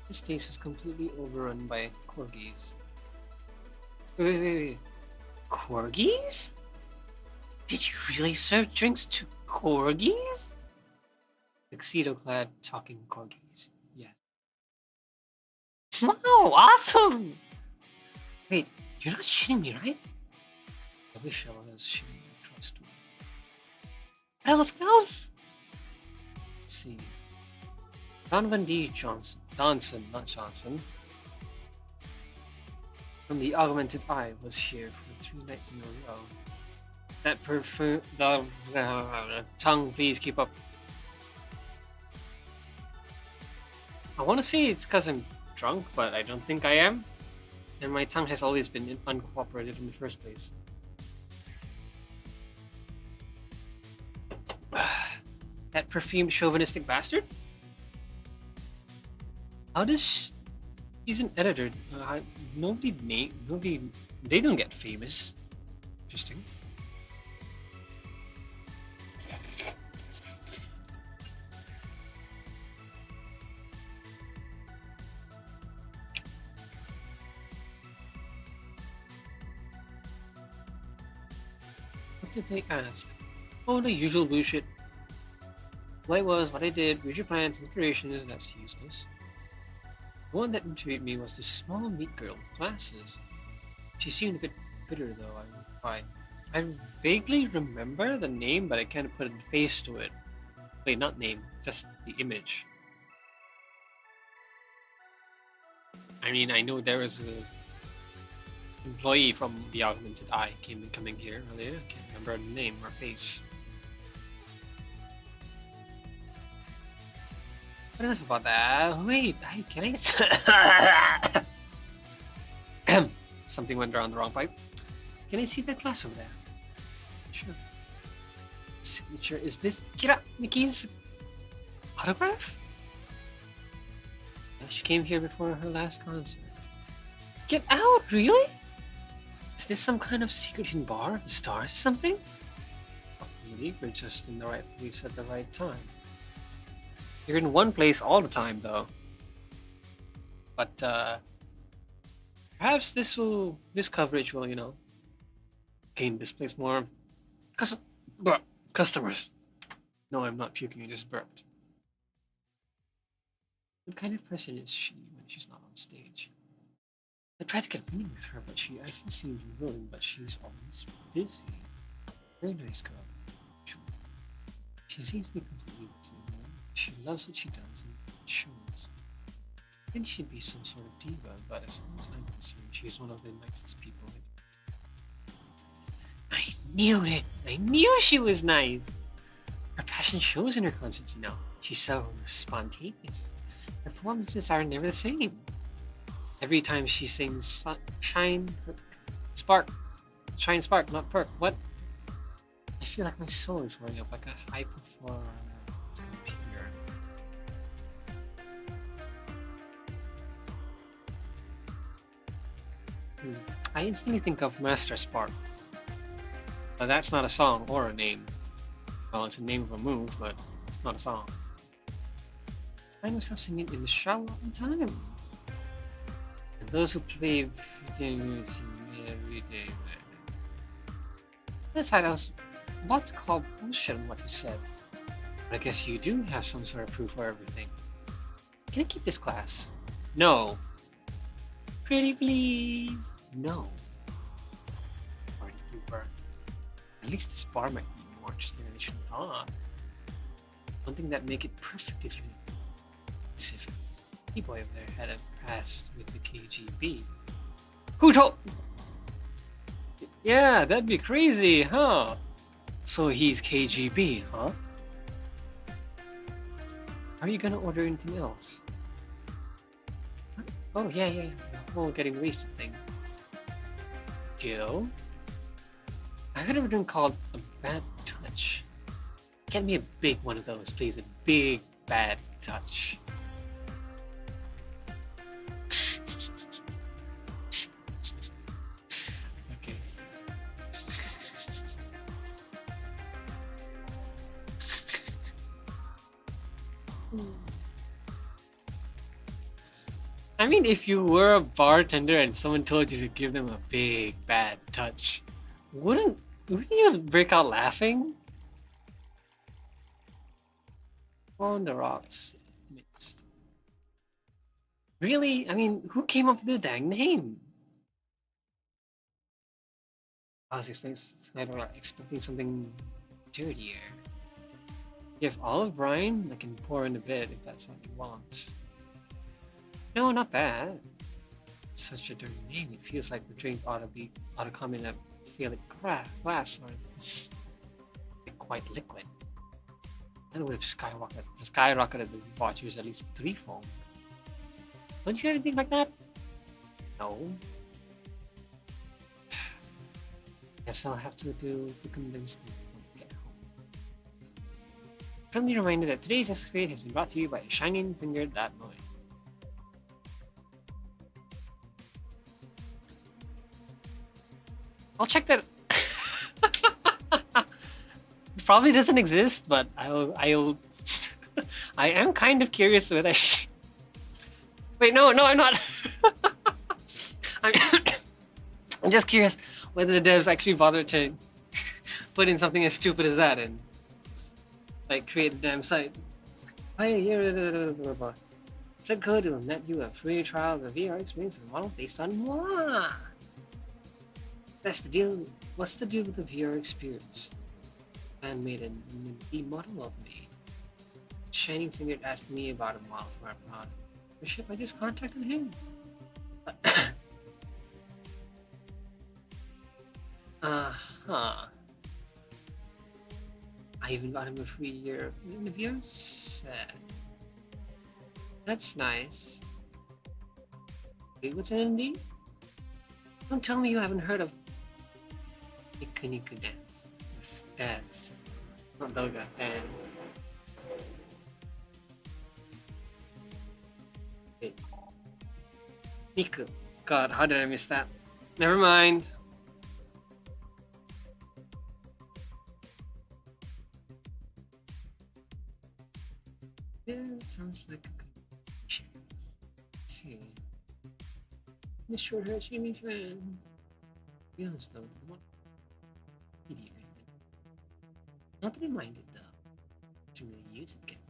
This place is completely overrun by corgis. Wait. Corgis? Did you really serve drinks to corgis? Tuxedo-clad talking corgis. Yes. Wow, awesome! Wait, you're not shitting me, right? I wish I was shitting you. Trust me. What else? Let's see. Donovan D. Johnson, not Johnson. From the Augmented Eye was here for 3 nights in a row. That tongue, please keep up. I want to say it's because I'm drunk, but I don't think I am. And my tongue has always been uncooperative in the first place. That perfumed chauvinistic bastard? How does He's an editor. Nobody. They don't get famous. Interesting. What did they ask? Oh, the usual bullshit. What I was, what I did, future plans, inspirations, that's useless. The one that intrigued me was this small meat girl with glasses. She seemed a bit bitter though, I replied. I vaguely remember the name, but I can't put a face to it. Wait, not name, just the image. I mean, I know there was a employee from the Augmented Eye coming here earlier. I can't remember the name or face. But enough about that. Wait, can I? Something went down the wrong pipe. Can I see that glass over there? Sure. Signature is this Kira Mickey's autograph? She came here before her last concert. Get out, really? Is this some kind of secret hidden bar of the stars or something? Not really, we're just in the right place at the right time. You're in one place all the time, though. But perhaps this coverage will, gain this place more customers. No, I'm not puking. I just burped. What kind of person is she when she's not on stage? I tried to get a meeting with her, but she actually seems willing, but she's always busy. Very nice girl. She seems to be completely listening. She loves what she does and it shows. I think she'd be some sort of diva, but as far as I'm concerned, she's one of the nicest people I've... I knew it! I knew she was nice! Her passion shows in her concerts, She's so spontaneous. Her performances are never the same. Every time she sings Shine, Spark, not Perk. What? I feel like my soul is warming up like a high performer. I instantly think of Master Spark. But that's not a song or a name. Well, it's a name of a move, but it's not a song. I find myself singing in the shower all the time. And those who play games every day. That side, I was about to call bullshit on what you said. But I guess you do have some sort of proof for everything. Can I keep this class? No. Pretty please. No. Party pooper. At least this bar might be more interesting than I should have thought. One thing that make it perfectly specific. The boy over there had a past with the KGB. Who told? Yeah, that'd be crazy, huh? So he's KGB, huh? Are you gonna order anything else? Oh, yeah. The whole getting wasted thing. Gil? I heard of a drink called a bad touch. Get me a big one of those, please. A big bad touch. Okay. I mean, if you were a bartender and someone told you to give them a big bad touch, wouldn't you just break out laughing? On the rocks mixed. Really? I mean, who came up with the dang name? I was expecting something dirtier. You have olive brine? I can pour in a bit if that's what you want. No, not that. It's such a dirty name. It feels like the drink ought to come in a Felix glass, or it's quite liquid. That would have skyrocketed the watchers at least threefold. Don't you have anything like that? No. Guess I'll have to do the condensed milk when I get home. Friendly reminder that today's escapade has been brought to you by Shining Finger That Boy. I'll check that. It probably doesn't exist, but I'll. I am kind of curious whether. Wait, no, I'm not. I'm, I'm just curious whether the devs actually bothered to put in something as stupid as that and like create a damn site. Hey, here, said code will net you a free trial of the VR experience of the model based on moi. That's the deal. What's the deal with the VR experience? Man made a model of me. Shining Finger asked me about a model for our product. The ship, I just contacted him. Uh-huh. I even got him a free year in the VR set. That's nice. Wait, what's an indie? Don't tell me you haven't heard of Niku Niku Dance. This dance. Not Doga, dance. Wait. Niku. God, how did I miss that? Never mind. Yeah, it sounds like a good picture. Let's see. Miss Short Hair Jimmy fan. To be honest though, I want PD right then. Not that I mind it though. To really use it gets.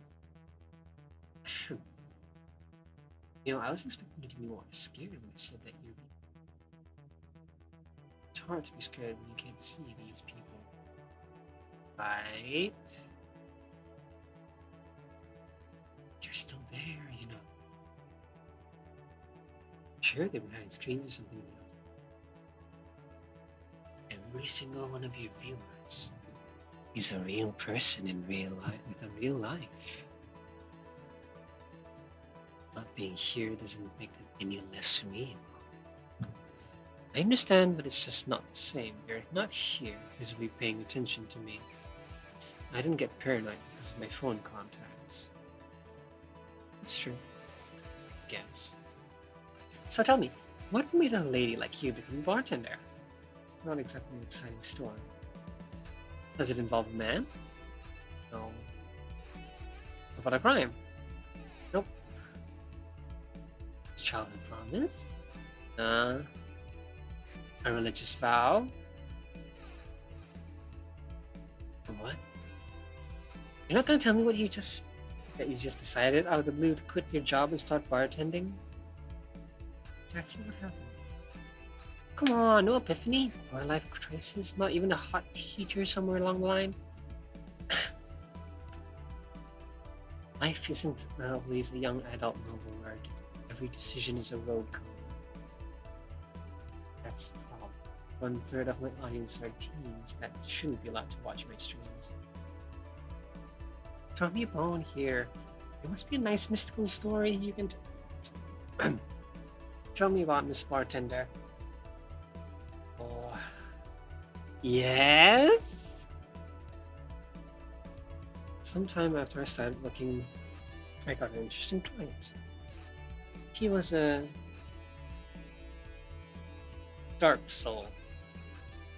You know, I was expecting you to be more scared when I said that you'd be. It's hard to be scared when you can't see these people. Right? You're still there, you know. Sure, they're behind screens or something else. Every single one of your viewers is a real person in real life with a real life. Not being here doesn't make them any less real. I understand, but it's just not the same. They're not here visibly paying attention to me. I didn't get paranoid because of my phone contacts. It's true. I guess. So tell me, what made a lady like you become a bartender? It's not exactly an exciting story. Does it involve a man? No. What about a crime? Nope. Childhood promise? A religious vow? What? You're not gonna tell me what you just decided out of the blue to quit your job and start bartending? It's actually what happened. Come on, no epiphany, or a life crisis, not even a hot teacher somewhere along the line. Life isn't always a young adult novel where every decision is a road code. That's the problem. 1/3 of my audience are teens that shouldn't be allowed to watch my streams. Throw me a bone here. There must be a nice mystical story you can tell me about, Miss Bartender. Oh, yes? Sometime after I started looking, I got an interesting client. He was a dark soul,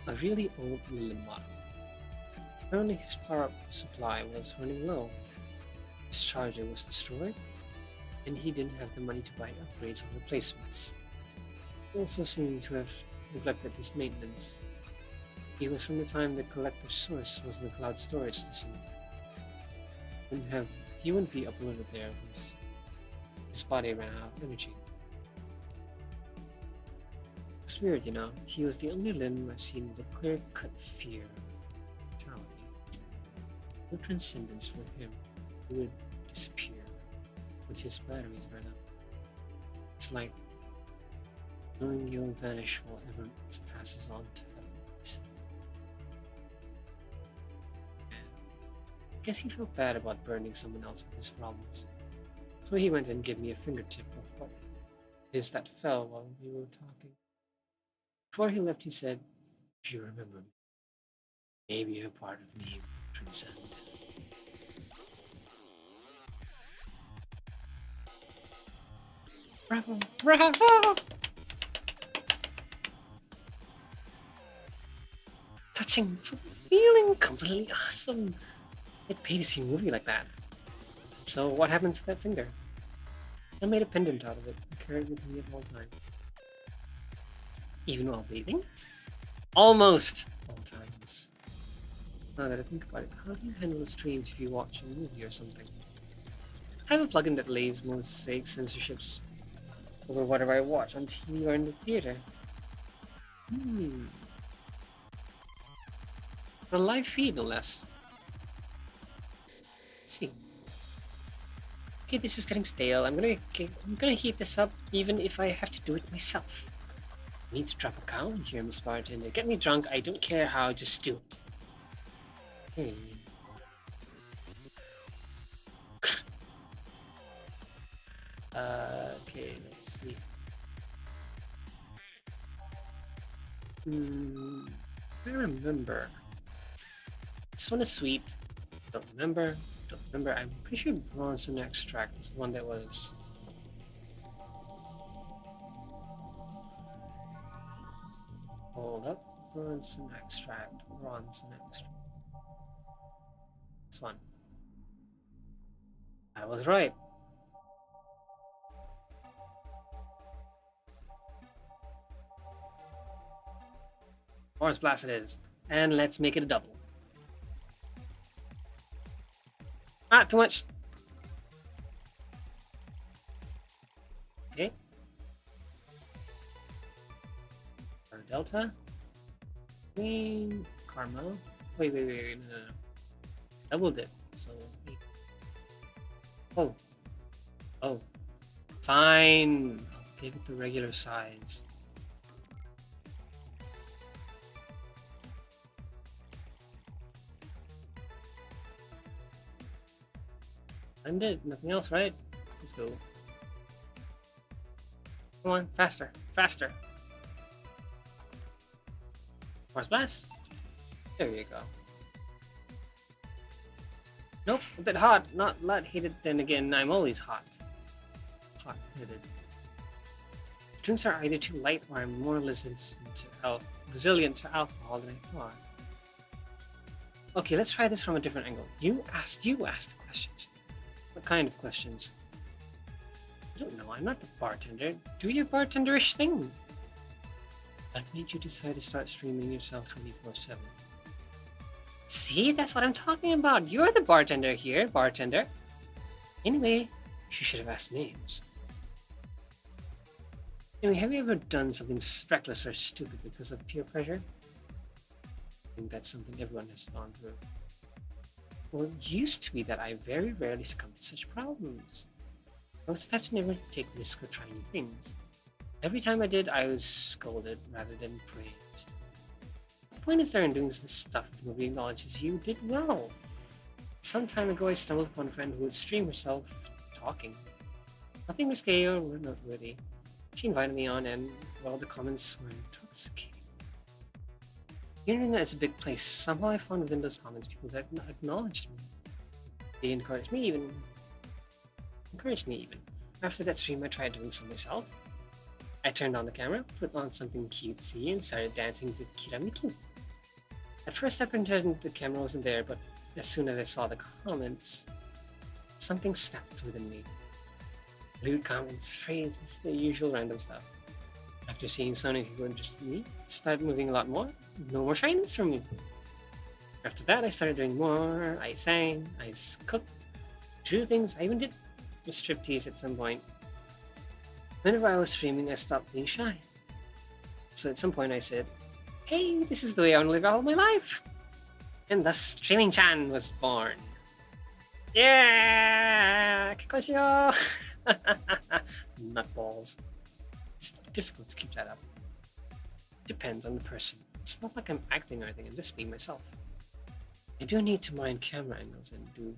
a really old Lilith model. Apparently his power-up supply was running low. His charger was destroyed, and he didn't have the money to buy upgrades or replacements. He also seemed to have neglected his maintenance. He was from the time the collective source was in the cloud storage system. He wouldn't be uploaded there once his body ran out of energy. It's weird, you know. He was the only Lin I've seen with a clear-cut fear of mortality. No transcendence for him. He would disappear once his batteries ran out. It's like knowing you'll vanish while everyone else passes on to heaven. I guess he felt bad about burdening someone else with his problems. So he went and gave me a fingertip of what it is that fell while we were talking. Before he left, he said, "If you remember me, maybe a part of me will transcend." Bravo! Bravo! watching for the feeling. Completely awesome. I'd pay to see a movie like that. So what happens to that finger? I made a pendant out of it and carry it with me at all times. Even while bathing? Almost all times. Now that I think about it, how do you handle the streams if you watch a movie or something? I have a plugin that lays most censorships over whatever I watch on TV or in the theater. For a live feed, no less. Let's see. Okay, this is getting stale. I'm gonna heat this up, even if I have to do it myself. I need to drop a cow in here, Miss Bartender. Get me drunk. I don't care how. Just do it. Hey. Okay, let's see. I remember. This one is sweet. Don't remember. I'm pretty sure Bronson extract is the one that was. Hold up. Bronson extract. This one. I was right. Horse Blast it is. And let's make it a double. Ah, too much. Okay. Or Delta. Queen. Karma. Wait, no. Double dip. So. Oh. Fine. I'll give it the regular size. And it. Nothing else, right? Let's go. Come on, faster. Force Blast. There you go. Nope, a bit hot. Not heated. Then again, I'm always hot. Hot-headed. Drinks are either too light or I'm more resilient to alcohol than I thought. Okay, let's try this from a different angle. You asked the questions. What kind of questions? I don't know. I'm not the bartender. Do your bartenderish thing. What made you decide to start streaming yourself 24/7? See, that's what I'm talking about. You're the bartender here, bartender. Anyway, you should have asked names. Anyway, have you ever done something reckless or stupid because of peer pressure? I think that's something everyone has gone through. Well, it used to be that I very rarely succumbed to such problems. I was the type to never take risks or try new things. Every time I did, I was scolded rather than praised. The point is there in doing this stuff if nobody acknowledges you did well. Some time ago, I stumbled upon a friend who would stream herself talking. Nothing risque or noteworthy. She invited me on, and well, the comments were intoxicating. The internet is a big place. Somehow I found within those comments people that acknowledged me. They encouraged me even. After that stream, I tried doing some myself. I turned on the camera, put on something cutesy, and started dancing to Kiramitu. At first, I pretended the camera wasn't there, but as soon as I saw the comments, something snapped within me. Lewd comments, phrases, the usual random stuff. After seeing so many people interested in me, it started moving a lot more. No more shyness from me. After that, I started doing more. I sang, I cooked, drew things. I even did a striptease at some point. Whenever I was streaming, I stopped being shy. So at some point, I said, "Hey, this is the way I want to live all my life." And thus, Streaming-chan was born. Yeah! Kikosyo! Nutballs. It's difficult to keep that up. Depends on the person. It's not like I'm acting or anything, I'm just being myself. I do need to mind camera angles and do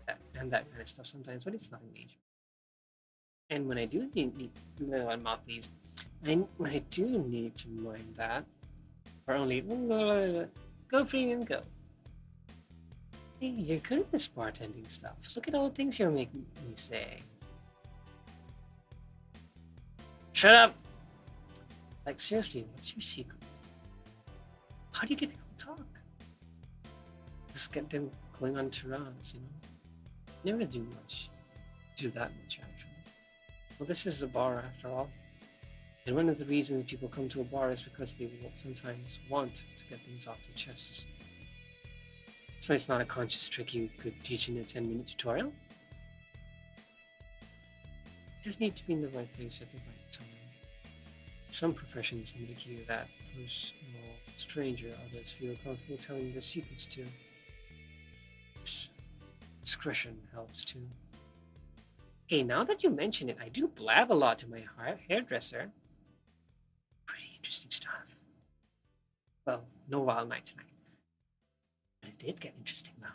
that kind of stuff sometimes, but it's nothing major. And when I do need mouthpiece, when I do need to mind that, or only go premium, go. Hey, you're good at this bartending stuff. Look at all the things you're making me say. Shut up! Like, seriously, what's your secret? How do you get people to talk? Just get them going on tirades, you know? Never do much. Do that much, actually. Well, this is a bar after all. And one of the reasons people come to a bar is because they will sometimes want to get things off their chests. So it's not a conscious trick you could teach in a 10-minute tutorial. You just need to be in the right place at the right time. Some professions make you that personal stranger others feel comfortable telling their secrets to. Discretion helps too. Hey, now that you mention it, I do blab a lot to my hairdresser. Pretty interesting stuff. Well, no wild night tonight. But it did get interesting though.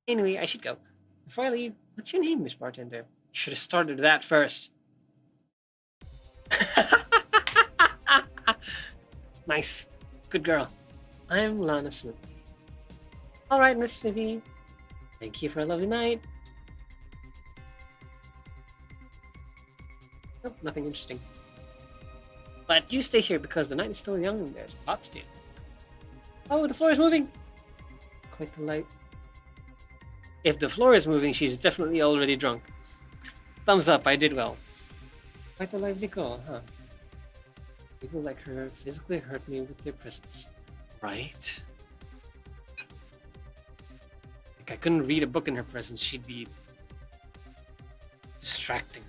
Anyway, I should go. Before I leave, what's your name, Miss Bartender? You should have started that first. Nice. Good girl. I'm Lana Smithy. Alright, Miss Smithy. Thank you for a lovely night. Nope, nothing interesting. But you stay here because the night is still young and there's a lot to do. Oh, the floor is moving! Quite the light. If the floor is moving, she's definitely already drunk. Thumbs up, I did well. Quite the lively girl, huh? People like her physically hurt me with their presence. Right? Like I couldn't read a book in her presence, she'd be distracting.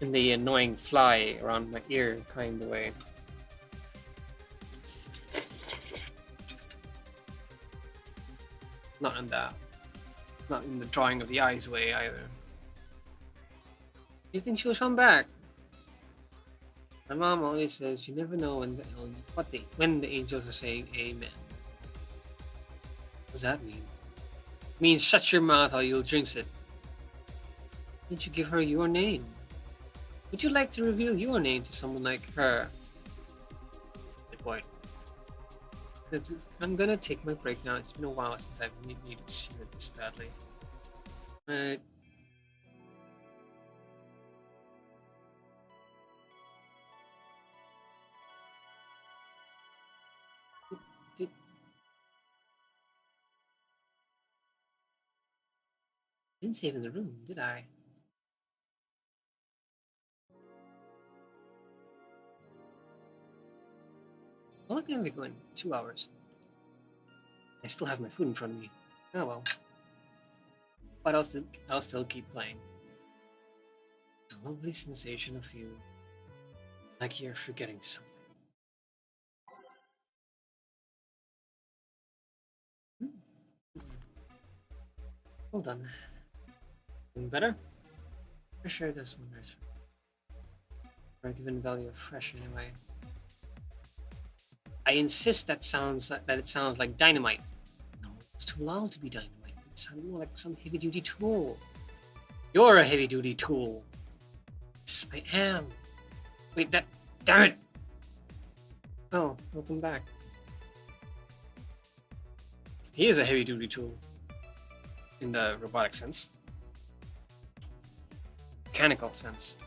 In the annoying fly around my ear kind of way. Not in the drawing of the eyes way either. You think she'll come back? My mom always says you never know when the angels are saying amen. What does that mean? It means shut your mouth or you'll jinx it. Did you give her your name? Would you like to reveal your name to someone like her? Good point. I'm gonna take my break now. It's been a while since I've needed to see it this badly. Didn't save in the room, did I? How long have we been going? 2 hours. I still have my food in front of me. Oh well. But I'll still keep playing. A lovely sensation of feeling like you're forgetting something. Well done. Doing better? Fresh air does wonders for a given value of fresh anyway. I insist that it sounds like dynamite. No, it's too loud to be dynamite. It sounds more like some heavy-duty tool. You're a heavy-duty tool. Yes, I am. Wait, damn it! Oh, welcome back. He is a heavy-duty tool. In the robotic sense. Mechanical sense.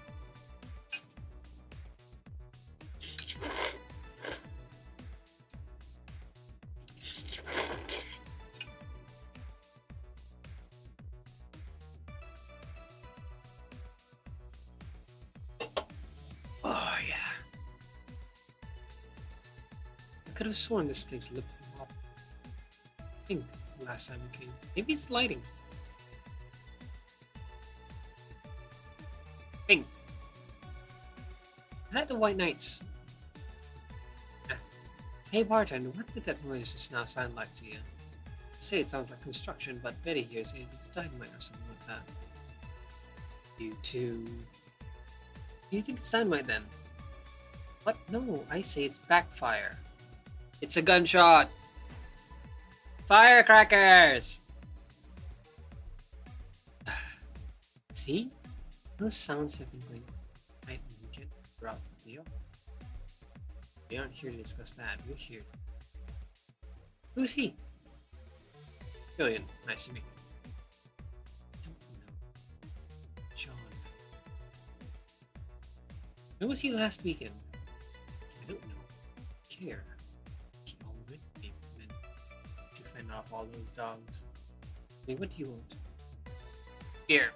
Oh yeah. I could have sworn this place looked a lot pink last time we came. Maybe it's lighting. Pink. Is that the White Knights? Ah. Hey bartender, what did that noise just now sound like to you? I say it sounds like construction, but Betty here says it's dynamite or something like that. You too. Do you think it's dynamite then? What? No, I say it's backfire. It's a gunshot! Firecrackers! See? Those sounds have been going on night and weekend throughout the video. We aren't here to discuss that. We're here. Who's he? Billion. Nice to meet you. I don't know. John. Where was he last weekend? I don't know. Care. He already meant. off all those dogs. Wait, what do you want? Beer.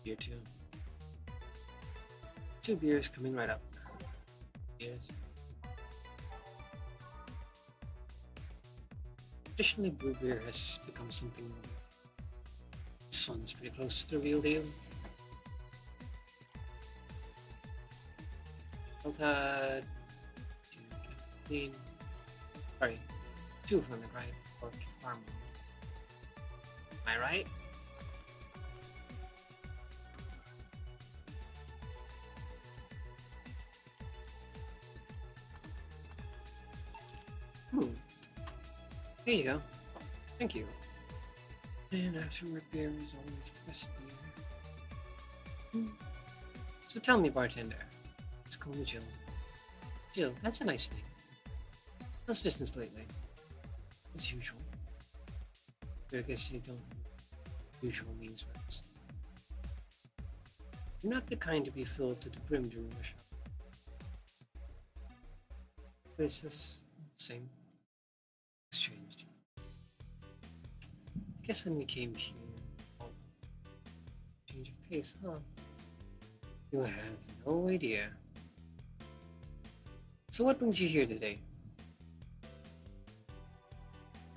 Beer too. 2 beers coming right up. Yes. Traditionally, brew beer has become something. This one's pretty close to the real deal. Delta 215. Sorry, 200, right? For farm. Am I right? There you go. Thank you. And after repair is always the best beer. So tell me, bartender. Let's call me Jill. Jill, that's a nice name. How's business lately? As usual. But I guess you don't know what usual means for us. You're not the kind to be filled to the brim during rush hour. But it's just the same. It's changed. I guess when we came here, change of pace, huh? You have no idea. So what brings you here today?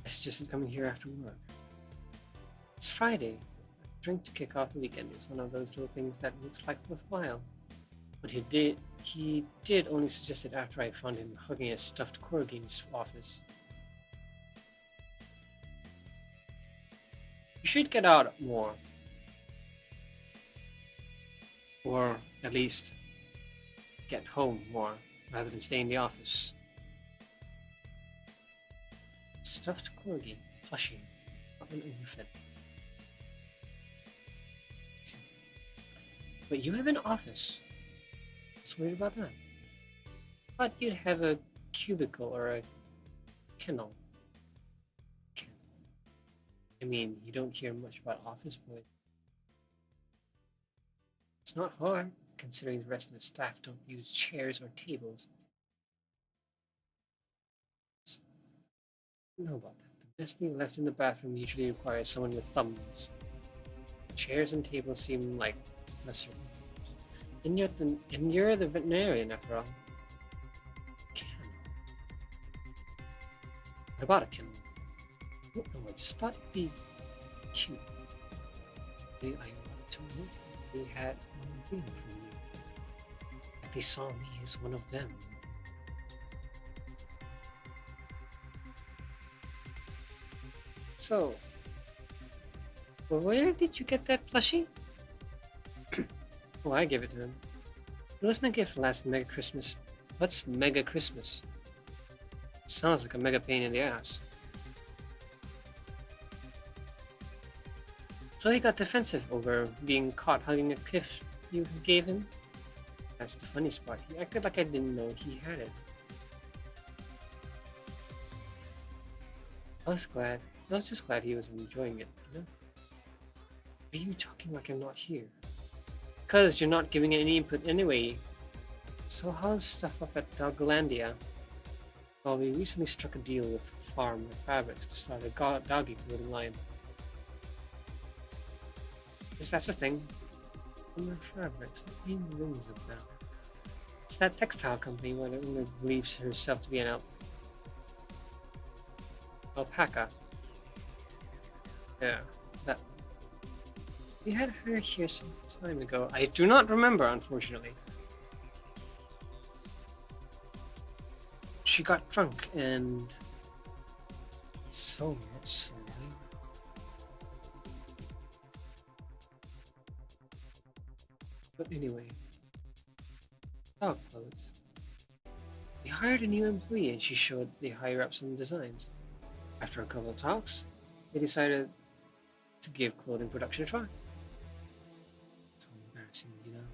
I suggested coming here after work. It's Friday. A drink to kick off the weekend is one of those little things that looks like worthwhile. But he did only suggest it after I found him hugging a stuffed corgi in his office. You should get out more. Or at least get home more rather than stay in the office. Stuffed corgi, plushie, not an overfit. But you have an office. What's weird about that? Thought you'd have a cubicle or a kennel. I mean, you don't hear much about office boys. It's not hard, considering the rest of the staff don't use chairs or tables. I don't know about that. The best thing left in the bathroom usually requires someone with thumbs. Chairs and tables seem like lesser things. And you're the veterinarian after all. Kennel. What about a kennel? I don't know, I just thought it'd be cute. I wanted to know if they had one thing from you. That they saw me as one of them. So, well, where did you get that plushie? Oh, I gave it to him. It was my gift last Mega Christmas. What's Mega Christmas? Sounds like a mega pain in the ass. So he got defensive over being caught hugging a gift you gave him? That's the funny part. He acted like I didn't know he had it. I was just glad he was enjoying it, you know? Are you talking like I'm not here? Because you're not giving any input anyway. So how's stuff up at Doglandia? Well, we recently struck a deal with Farm Fabrics to start a doggy clothing line. That's the thing. Farm Fabrics, that name rings a bell. It's that textile company where Una believes herself to be an alpaca. Yeah, that. We had her here some time ago. I do not remember, unfortunately. She got drunk and so much slime. But anyway, dog clothes. We hired a new employee and she showed the higher ups some designs. After a couple of talks, they decided to give clothing production a try. So embarrassing, you know.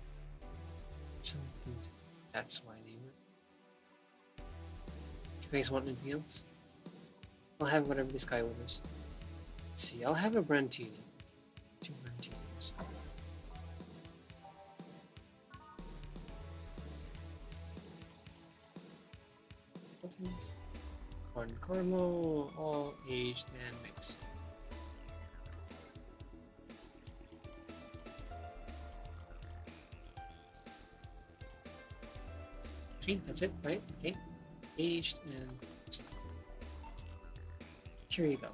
That's why they were. You guys want anything else? I'll have whatever this guy orders. Let's see, I'll have a brandini. 2 brandinis. corn caramel, all aged and mixed. Three, that's it, right? Okay. Aged and mixed. Here you go.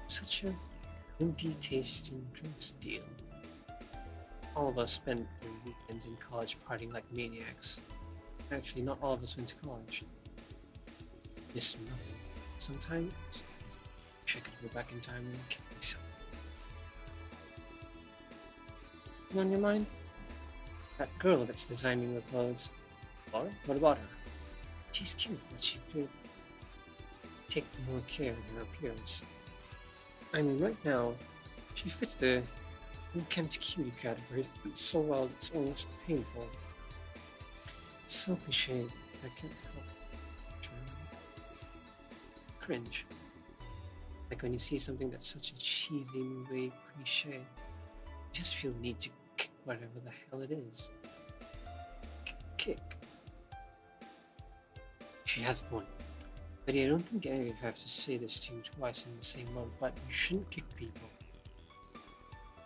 Such a wimpy tasting drinks deal. All of us spent their weekends in college partying like maniacs. Actually, not all of us went to college. Miss nothing. Sometimes, wish I could go back in time and kill myself. Anything on your mind? That girl that's designing the clothes. Well, what about her? She's cute, but she could take more care of her appearance. I mean, right now, she fits the unkempt cutie category so well it's almost painful. It's so cliche, I can't help cringe. Like when you see something that's such a cheesy movie cliche, you just feel the need to kick whatever the hell it is. Kick. She has a point. But I don't think I have to say this to you twice in the same month, but you shouldn't kick people.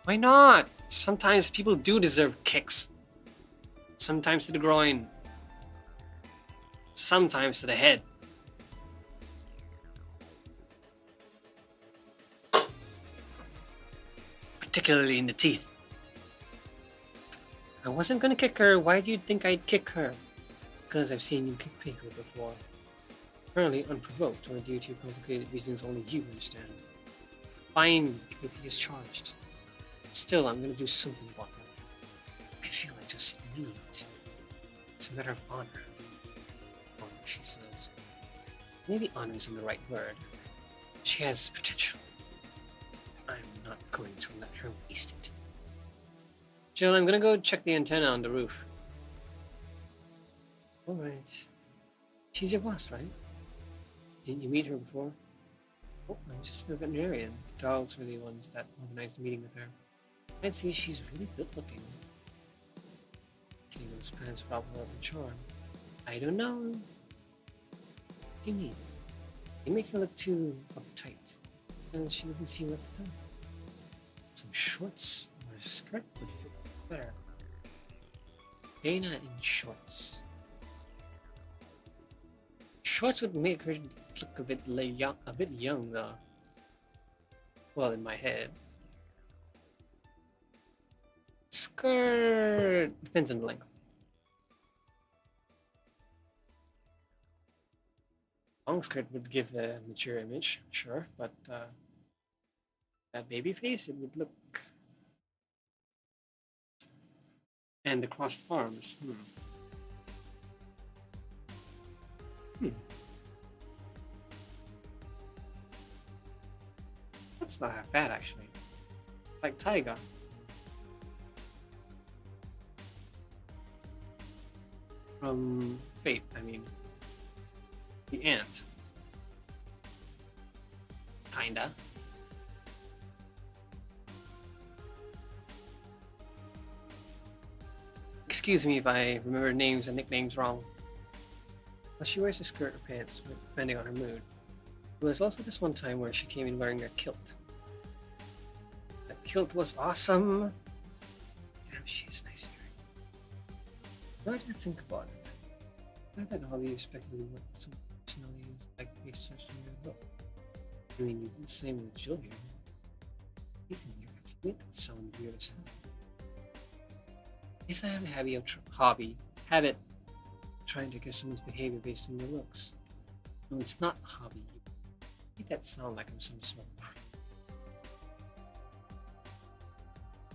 Why not? Sometimes people do deserve kicks. Sometimes to the groin. Sometimes to the head. Particularly in the teeth. I wasn't gonna kick her. Why do you think I'd kick her? Because I've seen you kick people before. Apparently unprovoked or due to complicated reasons only you understand. Fine, guilty is charged. Still, I'm gonna do something about her. I feel I just need to. It's a matter of honor. Honor, she says. Maybe honor isn't the right word. She has potential. I'm not going to let her waste it. Jill, I'm gonna go check the antenna on the roof. Alright. She's your boss, right? Didn't you meet her before? Oh, I'm just a veterinarian. The dogs were the ones that organized the meeting with her. I'd say she's really good looking. Getting those pants without more of a charm. I don't know. What do you mean? You make her look too uptight. And she doesn't seem up to time. Some shorts or a skirt would fit better. Dana in shorts. Shorts would make her look a bit young though. Well, in my head. Skirt depends on the length. Long skirt would give a mature image, sure, but that baby face, it would look. And the crossed arms. That's not half bad, actually. Like Taiga. From Fate, I mean. The ant. Kinda. Excuse me if I remember names and nicknames wrong. Well, she wears a skirt or pants, depending on her mood. There was also this one time where she came in wearing a kilt. That kilt was awesome! Damn, she is nice here. Now that I think about it, not that hobby respectively what some personalities like based on their look. I mean, you did the same with Jill here. He's in here actually made that sound weird as hell. Guess I have a habit trying to guess someone's behavior based on their looks. No, it's not a hobby. Make that sound like I'm some sort of creep.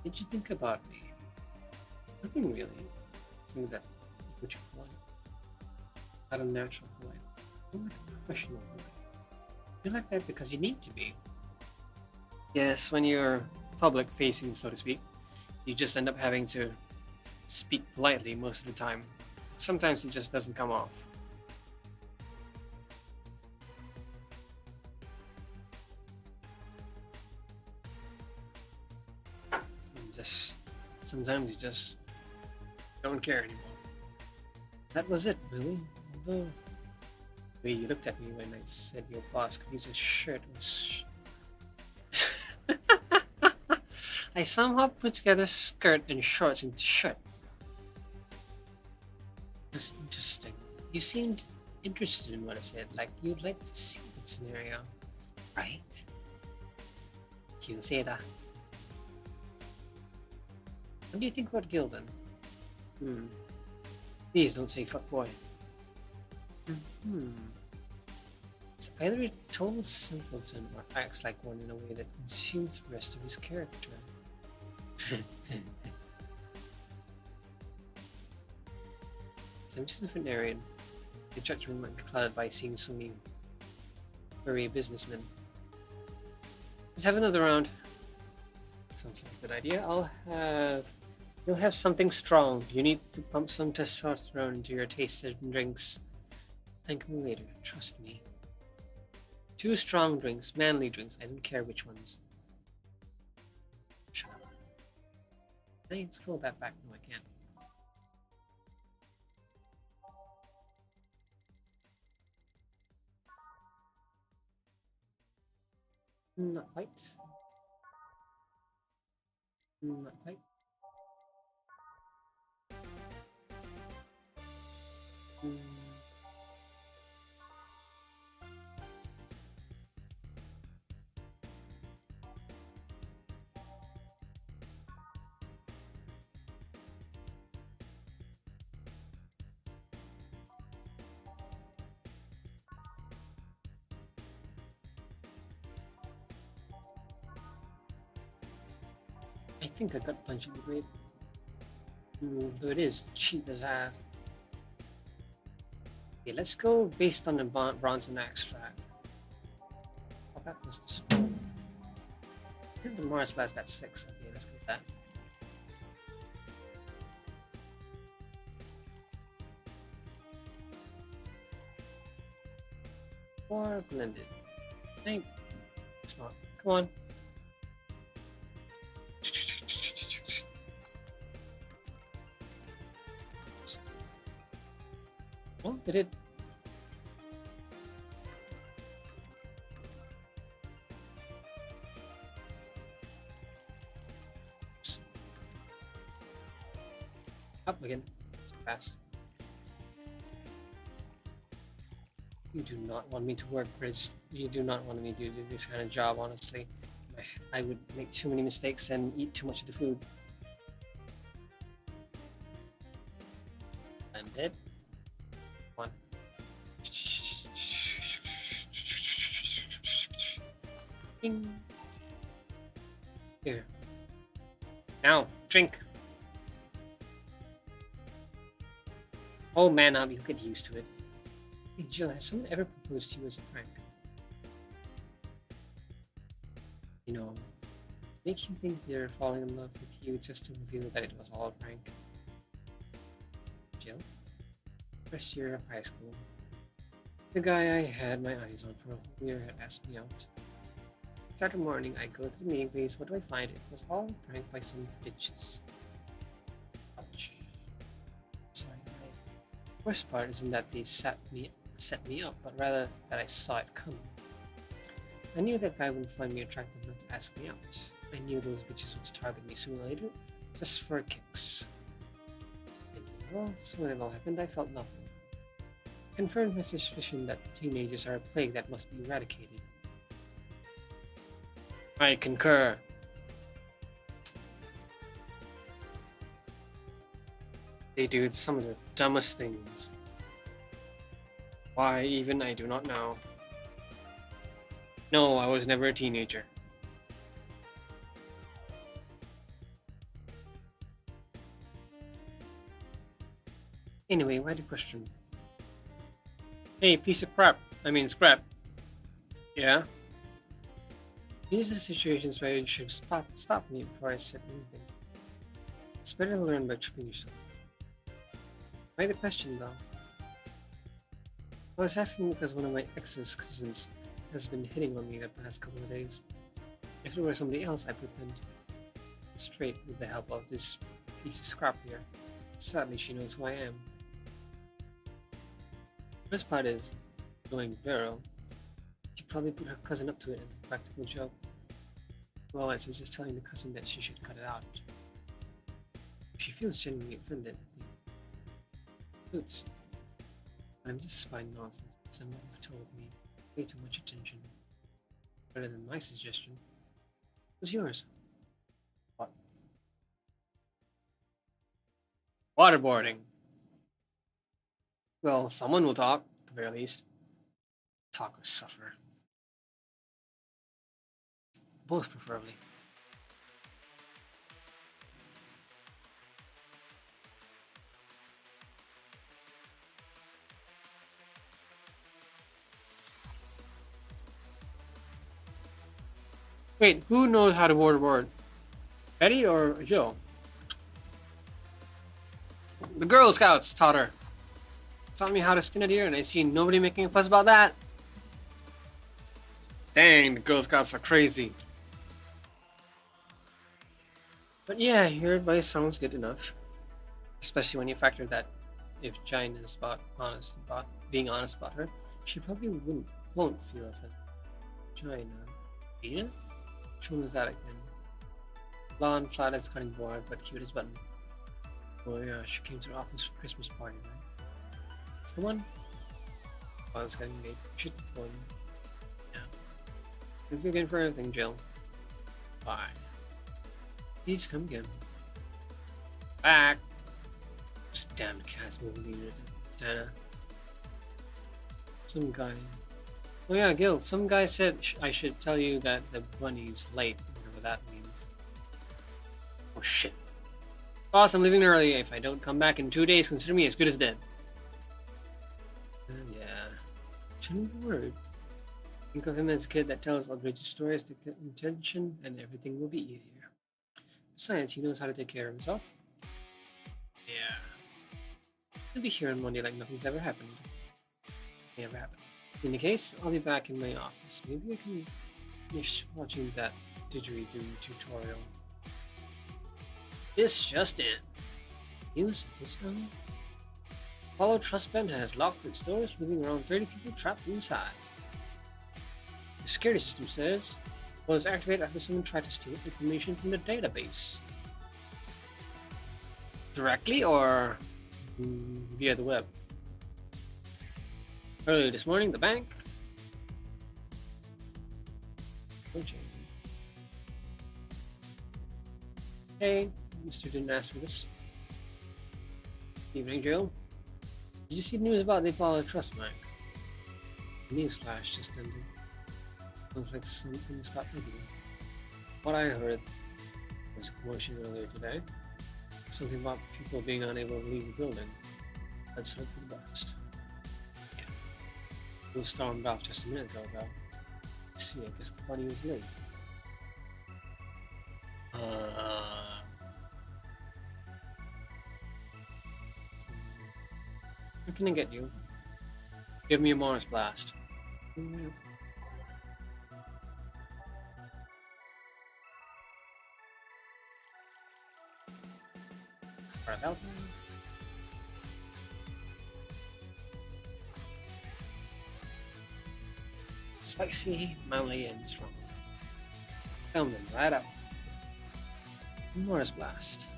What did you think about me? Nothing really. Something that would you polite. Not a natural polite. You're like a professional polite. You're like that because you need to be. Yes, when you're public facing, so to speak, you just end up having to speak politely most of the time. Sometimes it just doesn't come off. Sometimes you just don't care anymore. That was it, really. Although, The way you looked at me when I said your boss could use his shirt was. I somehow put together skirt and shorts into shirt. That's interesting. You seemed interested in what I said, like you'd like to see that scenario, right? You say that. What do you think about Gildan? Please don't say fuckboy. It's either a total simpleton or acts like one in a way that consumes the rest of his character. So I'm just a veterinarian. The judgment might be clouded by seeing so many furry businessmen. Let's have another round. Sounds like a good idea. You'll have something strong. You need to pump some testosterone into your tasted drinks. Thank me later. Trust me. 2 strong drinks, manly drinks. I don't care which ones. Shut up. Can I scroll that back? No, I can't. Not quite. Not quite. I think I got punched in the grade. Though it is cheap as ass. Okay, let's go based on the bronze and extract. Oh, that was the slow. I think the Mars Blast, that's 6. Okay, let's go with that. Or blended. I think it's not. Come on. Oh, did it? Oops. Up again. So fast. You do not want me to work, Bridge. You do not want me to do this kind of job, honestly. I would make too many mistakes and eat too much of the food. And it. One. Ding. Here. Now, drink. Oh man, you'll get used to it. Hey Jill, has someone ever proposed to you as a prank? You know, make you think they're falling in love with you just to reveal that it was all a prank. Jill? First year of high school. The guy I had my eyes on for a whole year had asked me out. Saturday morning, I go to the meeting place. What do I find? It was all a prank by some bitches. Ouch. Sorry. The worst part isn't that they set me up, but rather that I saw it coming. I knew that guy wouldn't find me attractive enough to ask me out. I knew those bitches would target me sooner or later, just for kicks. And well, so when it all happened, I felt nothing. Confirmed my suspicion that teenagers are a plague that must be eradicated. I concur. They do some of the dumbest things. Why even, I do not know. No, I was never a teenager. Anyway, why the question? Hey, piece of crap. I mean, scrap. Yeah? These are situations where you should stop me before I said anything. It's better to learn by tripping yourself. Why the question, though? I was asking because one of my ex's cousins has been hitting on me the past couple of days. If it were somebody else, I pretend straight with the help of this piece of scrap here. Sadly, she knows who I am. The best part is, Knowing Vero, she probably put her cousin up to it as a practical joke. Well, she was just telling the cousin that she should cut it out. If she feels genuinely offended, it's. I'm just spouting nonsense because my mother told me way too much attention. Better than my suggestion. What's yours? What? Waterboarding. Well, someone will talk, at the very least. Talk or suffer. Both, preferably. Wait, who knows how to waterboard? Betty or Jill? The Girl Scouts taught her. Taught me how to skin a deer, and I see nobody making a fuss about that. Dang, the Girl Scouts are crazy. But yeah, your advice sounds good enough. Especially when you factor that if Jane is being honest about her, she probably won't feel offended. Jane, Dina? Which one was that again? Blonde, flat as a cutting board, but cute as button. Oh yeah, she came to the office for Christmas party, right? That's the one? Oh, it's getting late. Should phone. Yeah. Thank you again for everything, Jill. Bye. Please come again. Back. This damn cat's moving unit, Dana. Some guy. Oh yeah, Gil. Some guy said I should tell you that the bunny's late, whatever that means. Oh shit. Boss, I'm leaving early. If I don't come back in 2 days, consider me as good as dead. Yeah. Shouldn't be worried. Think of him as a kid that tells outrageous stories to get attention, and everything will be easier. Besides, he knows how to take care of himself. Yeah. He'll be here on Monday like nothing's ever happened. Never happened. In the case, I'll be back in my office. Maybe I can finish watching that didgeridoo tutorial. This just in. News at this time. Apollo Trust Fund has locked its doors, leaving around 30 people trapped inside. The security system says it was activated after someone tried to steal information from the database. Directly or via the web? Earlier this morning, the bank. Hey, Mr. didn't ask for this. Evening, Jill. Did you see the news about the Apollo Trust Bank? The news flash just ended. Sounds like something's got ugly. What I heard was a commotion earlier today. Something about people being unable to leave the building. Let's hope for the best. Yeah. It was stormed off just a minute ago, though. See, I guess the bunny was late. What can I get you? Give me a Mars blast. Yeah. Spicy, manly, and strong. Coming right up. Mars blast.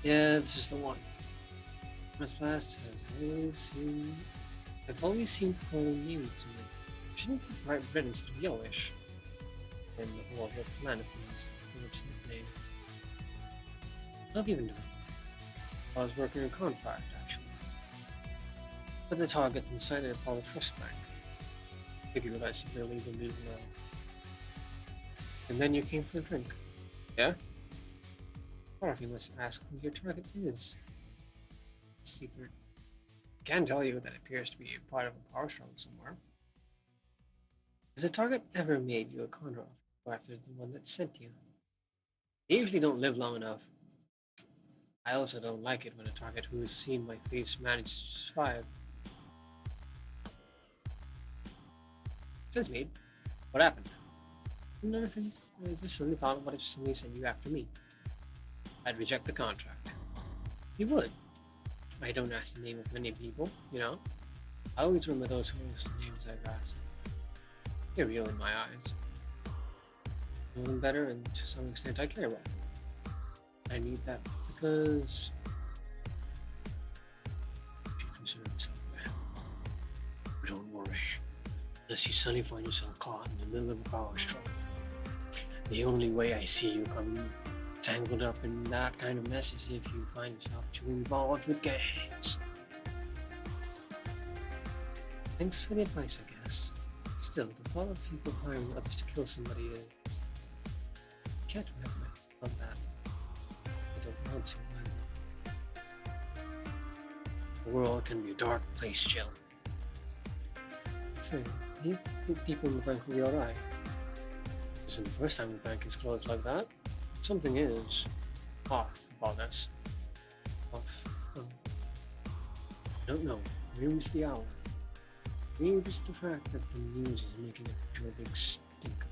Yeah, this is the one. Mars blast I've always seen crawling new to me. Shouldn't be bright red instead of yellowish. And the whole red planet is its nickname. What have you been doing? I was working a contract, actually. But the target's inside the Apollo Trust Bank. Figured I severely the leave now. And then you came for a drink. Yeah? Part of you must ask who your target is. Secret. I can tell you that it appears to be a part of a power struggle somewhere. Has a target ever made you a counter offer after the one that sent you? They usually don't live long enough. I also don't like it when a target who's seen my face manages to survive. Sense made. What happened? Nothing. I just suddenly thought about it if somebody sent you after me. I'd reject the contract. You would. I don't ask the name of many people, you know. I always remember those host names I've asked. They're real in my eyes. Know them better, and to some extent, I care about them. I need that because you consider yourself bad. But don't worry, unless you suddenly find yourself caught in the middle of a power struggle. The only way I see you coming tangled up in that kind of mess is if you find yourself too involved with gangs. Thanks for the advice, I guess. Still, the thought of people hiring others to kill somebody is... I can't wrap my head on that. I don't want to. The world can be a dark place, Jill. So, do you think people in the bank will be alright? This isn't the first time the bank is closed like that. Something is off about this. Off. I don't know. Maybe it's the hour. Maybe it's the fact that the news is making it into a big stink.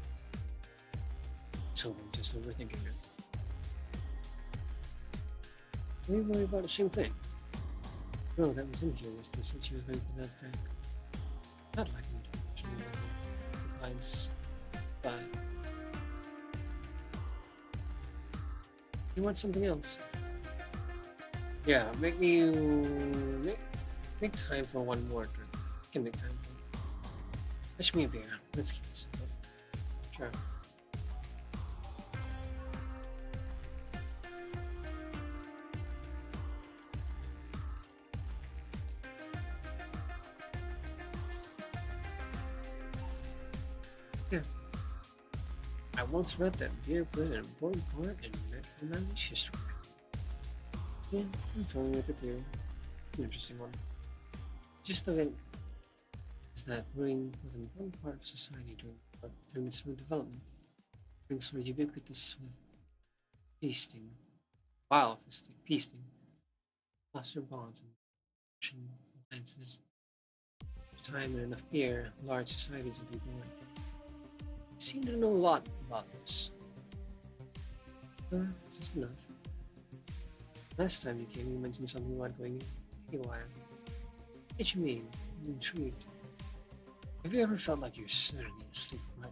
So I'm just overthinking it. We worry about the same thing. No, that was infurious since she was going to that bank. Not like me to as a client's but you want something else? Yeah, make time for one more drink. I can make time for it. Fetch me a beer. Let's keep it simple. Sure. Yeah. I once read that beer played an important part in Irish history. Yeah, I'm familiar with the theory. An interesting one. Gist of it is that brewing was an important part of society during its development. Drinks were ubiquitous with feasting, foster bonds and Russian alliances. With time and enough beer, large societies would be born. I seem to know a lot about this. Just enough. Last time you came, you mentioned something about going haywire. What you mean? I'm intrigued. Have you ever felt like you're suddenly asleep right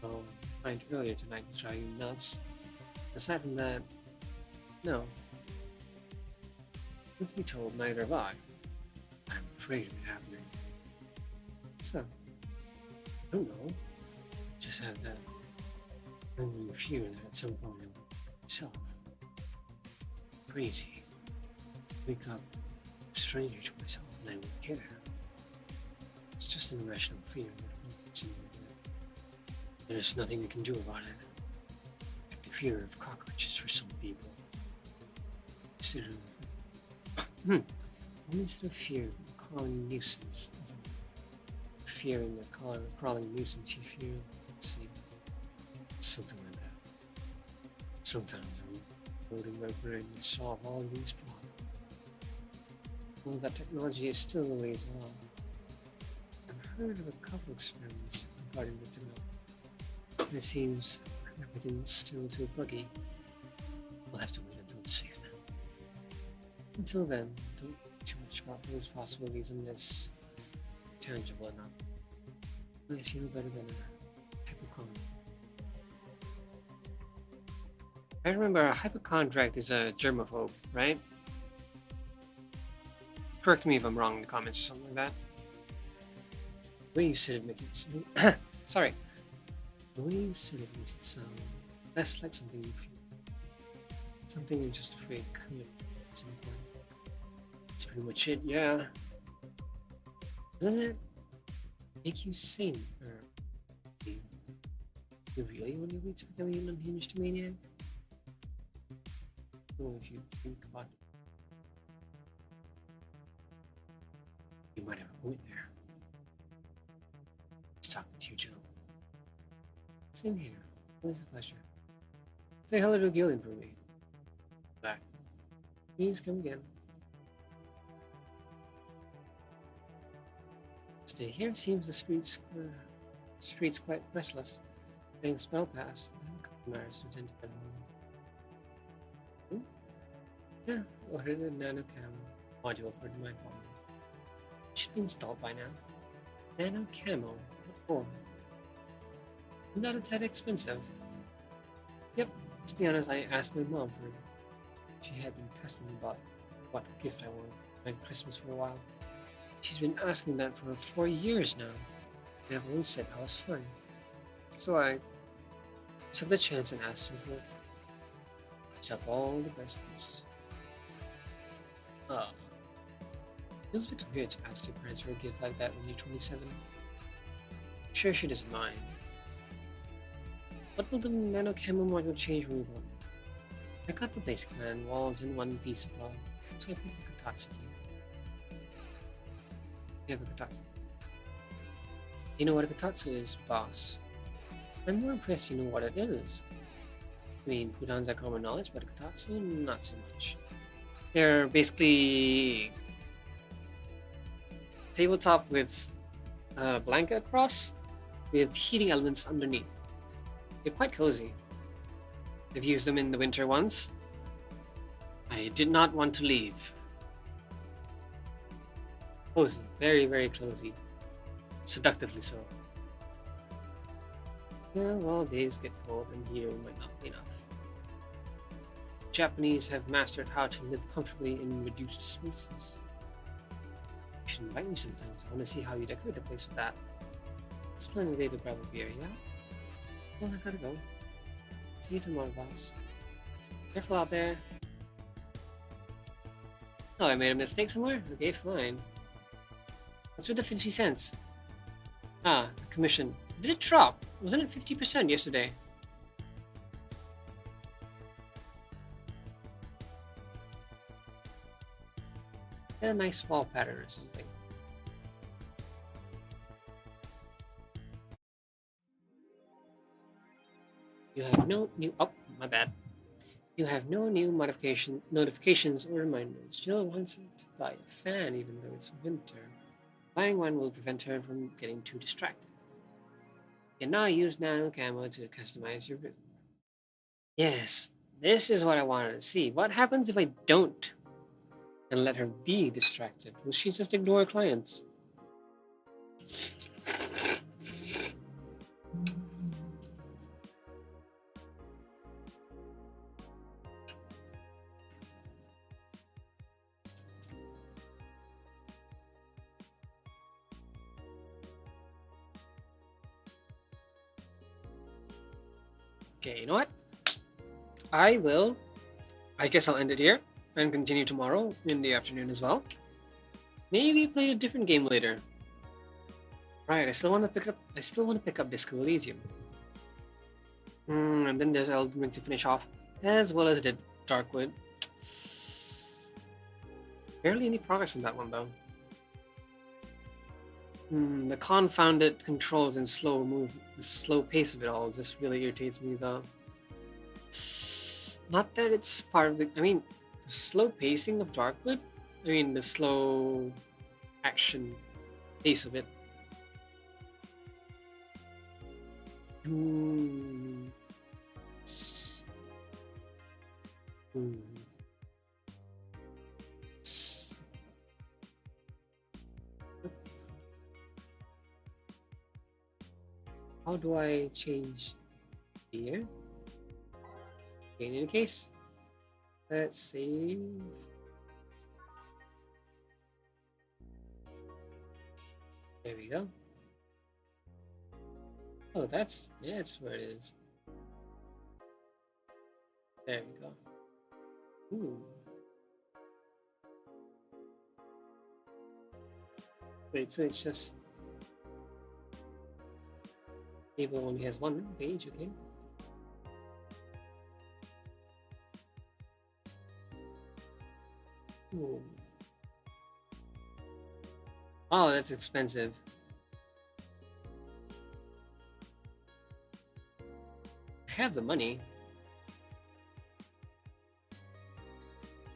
now? Oh, I find earlier tonight was driving you nuts. Aside from that, no. Truth be told, neither have I. I'm afraid of it happening. So, I don't know. Just have that lingering fear that at some point I'll be myself. Crazy. Wake up a stranger to myself and I won't care. It's just an irrational fear. There's nothing we can do about it. Like the fear of cockroaches for some people. Instead of fear of a crawling nuisance, fearing the crawling nuisance, you fear sleep. Something like that. Sometimes I'm loading my brain to solve all these problems. Well, that technology is still a ways off. I've heard of a couple experiments regarding the technology. It seems everything's still too buggy. We'll have to wait until it's safe then. Until then, don't think too much about those possibilities unless tangible enough. Unless you know better than a hypochondriac. I remember a hypochondriac is a germaphobe, right? Correct me if I'm wrong in the comments or something like that. The way you said it makes it sound... Sorry. The way you said it makes it sound less like something you feel. Something you're just afraid could at some point. That's pretty much it, yeah. Doesn't it make you sane? Or you really want to lead to becoming an unhinged maniac? Well, if you think about it, you might have a point there. Just talking to you, Jill. Same here. Always a pleasure. Say hello to Gillian for me. Back. Please come again. Stay here. Seems the streets quite restless. Playing spell pass. Customers who tend to get home. Yeah, ordered a nanocam module for my apartment. Should be installed by now. Nano camo. What for? Not a tad expensive. Yep. To be honest, I asked my mom for it. She had been testing me about what gift I wanted for my Christmas for a while. She's been asking that for 4 years now. And I've always said I was fine. So I took the chance and asked her for it. She took all the best gifts. Oh. Feels a bit weird to ask your parents for a gift like that when you're 27. I'm sure she doesn't mind. What will the nano camo module change when we want? I got the basic man walls and one piece of cloth, so I picked the Katatsu team. You have a Katatsu. You know what a Katatsu is, boss? I'm more impressed you know what it is. I mean, Pudans are common knowledge, but a Katatsu, not so much. They're basically tabletop with a blanket across, with heating elements underneath. They're quite cozy. I've used them in the winter once. I did not want to leave. Cozy, very, very cozy. Seductively so. Yeah, well, days get cold and heater might not be enough. Japanese have mastered how to live comfortably in reduced spaces. You should invite me sometimes. I want to see how you decorate the place with that. It's plenty of day to grab a beer, yeah? Well, I gotta go. See you tomorrow, boss. Careful out there. Oh, I made a mistake somewhere? Okay, fine. What's with the 50 cents? Ah, the commission. Did it drop? Wasn't it 50% yesterday? Get a nice wall pattern or something. You have no new... Oh, my bad. You have no new notifications or reminders. Jill wants to buy a fan even though it's winter. Buying one will prevent her from getting too distracted. You can now use Nano Camo to customize your room. Yes, this is what I wanted to see. What happens if I don't? And let her be distracted? Will she just ignore clients? Okay, you know what? I guess I'll end it here and continue tomorrow in the afternoon as well. Maybe play a different game later. Right, I still want to pick up Disco Elysium. And then there's Elden Ring to finish off, as well as I did Darkwood. Barely any progress in that one though. The confounded controls and the slow pace of it all just really irritates me though. Not that it's part of the slow pacing of Darkwood. The slow action pace of it. How do I change here? Okay, in any case, let's save. There we go. Oh, that's where it is. There we go. Ooh. Wait, so it's just table only has one page, okay? Ooh. Oh, that's expensive. I have the money.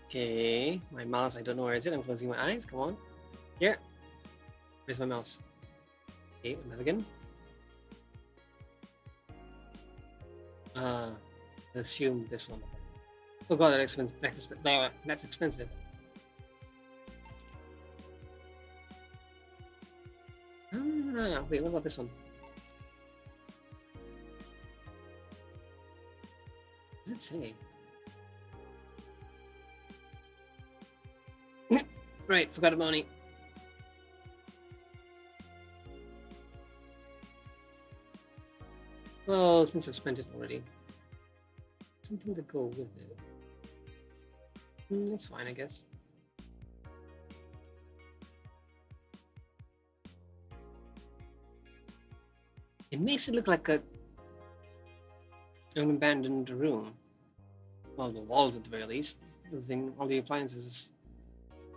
Okay, my mouse, I don't know where is it. I'm closing my eyes. Come on. Here. Where's my mouse? Okay, another again. Assume this one. Oh god, that's expensive. That's expensive. Wait, what about this one? What does it say? Right, forgot about it. Well, since I've spent it already. Something to go with it. That's fine, I guess. It makes it look like an abandoned room. Well, the walls at the very least. Everything, all the appliances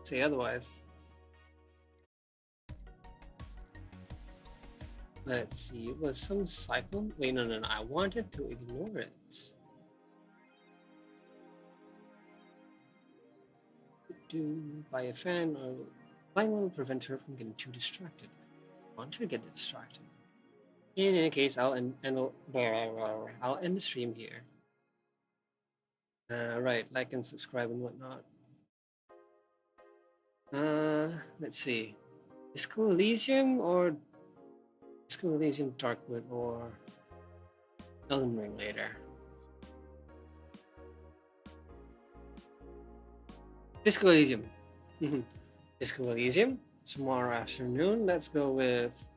say otherwise. Let's see, it was some cyclone? Wait, no, I wanted to ignore it. Buy a fan or buying will prevent her from getting too distracted. I want her to get distracted. In any case, I'll end the stream here. Right, like and subscribe and whatnot. Let's see. Disco Elysium or Disco Elysium Darkwood or Elden Ring later. Disco Elysium. Disco Elysium tomorrow afternoon. Let's go with.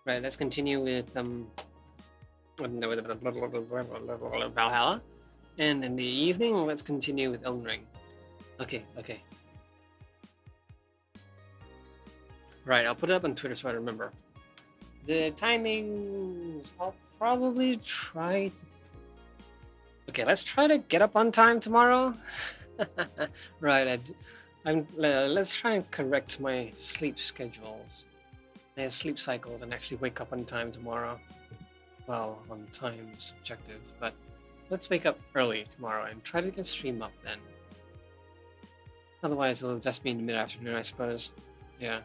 Right, let's continue with Valhalla, and in the evening let's continue with Elden Ring. Okay. Right, I'll put it up on Twitter so I remember. The timings, I'll probably try to. Okay, let's try to get up on time tomorrow. Right, let's try and correct my sleep schedules. Sleep cycles and actually wake up on time tomorrow. Well, on time is subjective, but let's wake up early tomorrow and try to get stream up then. Otherwise, it'll just be in the mid-afternoon, I suppose. Yeah.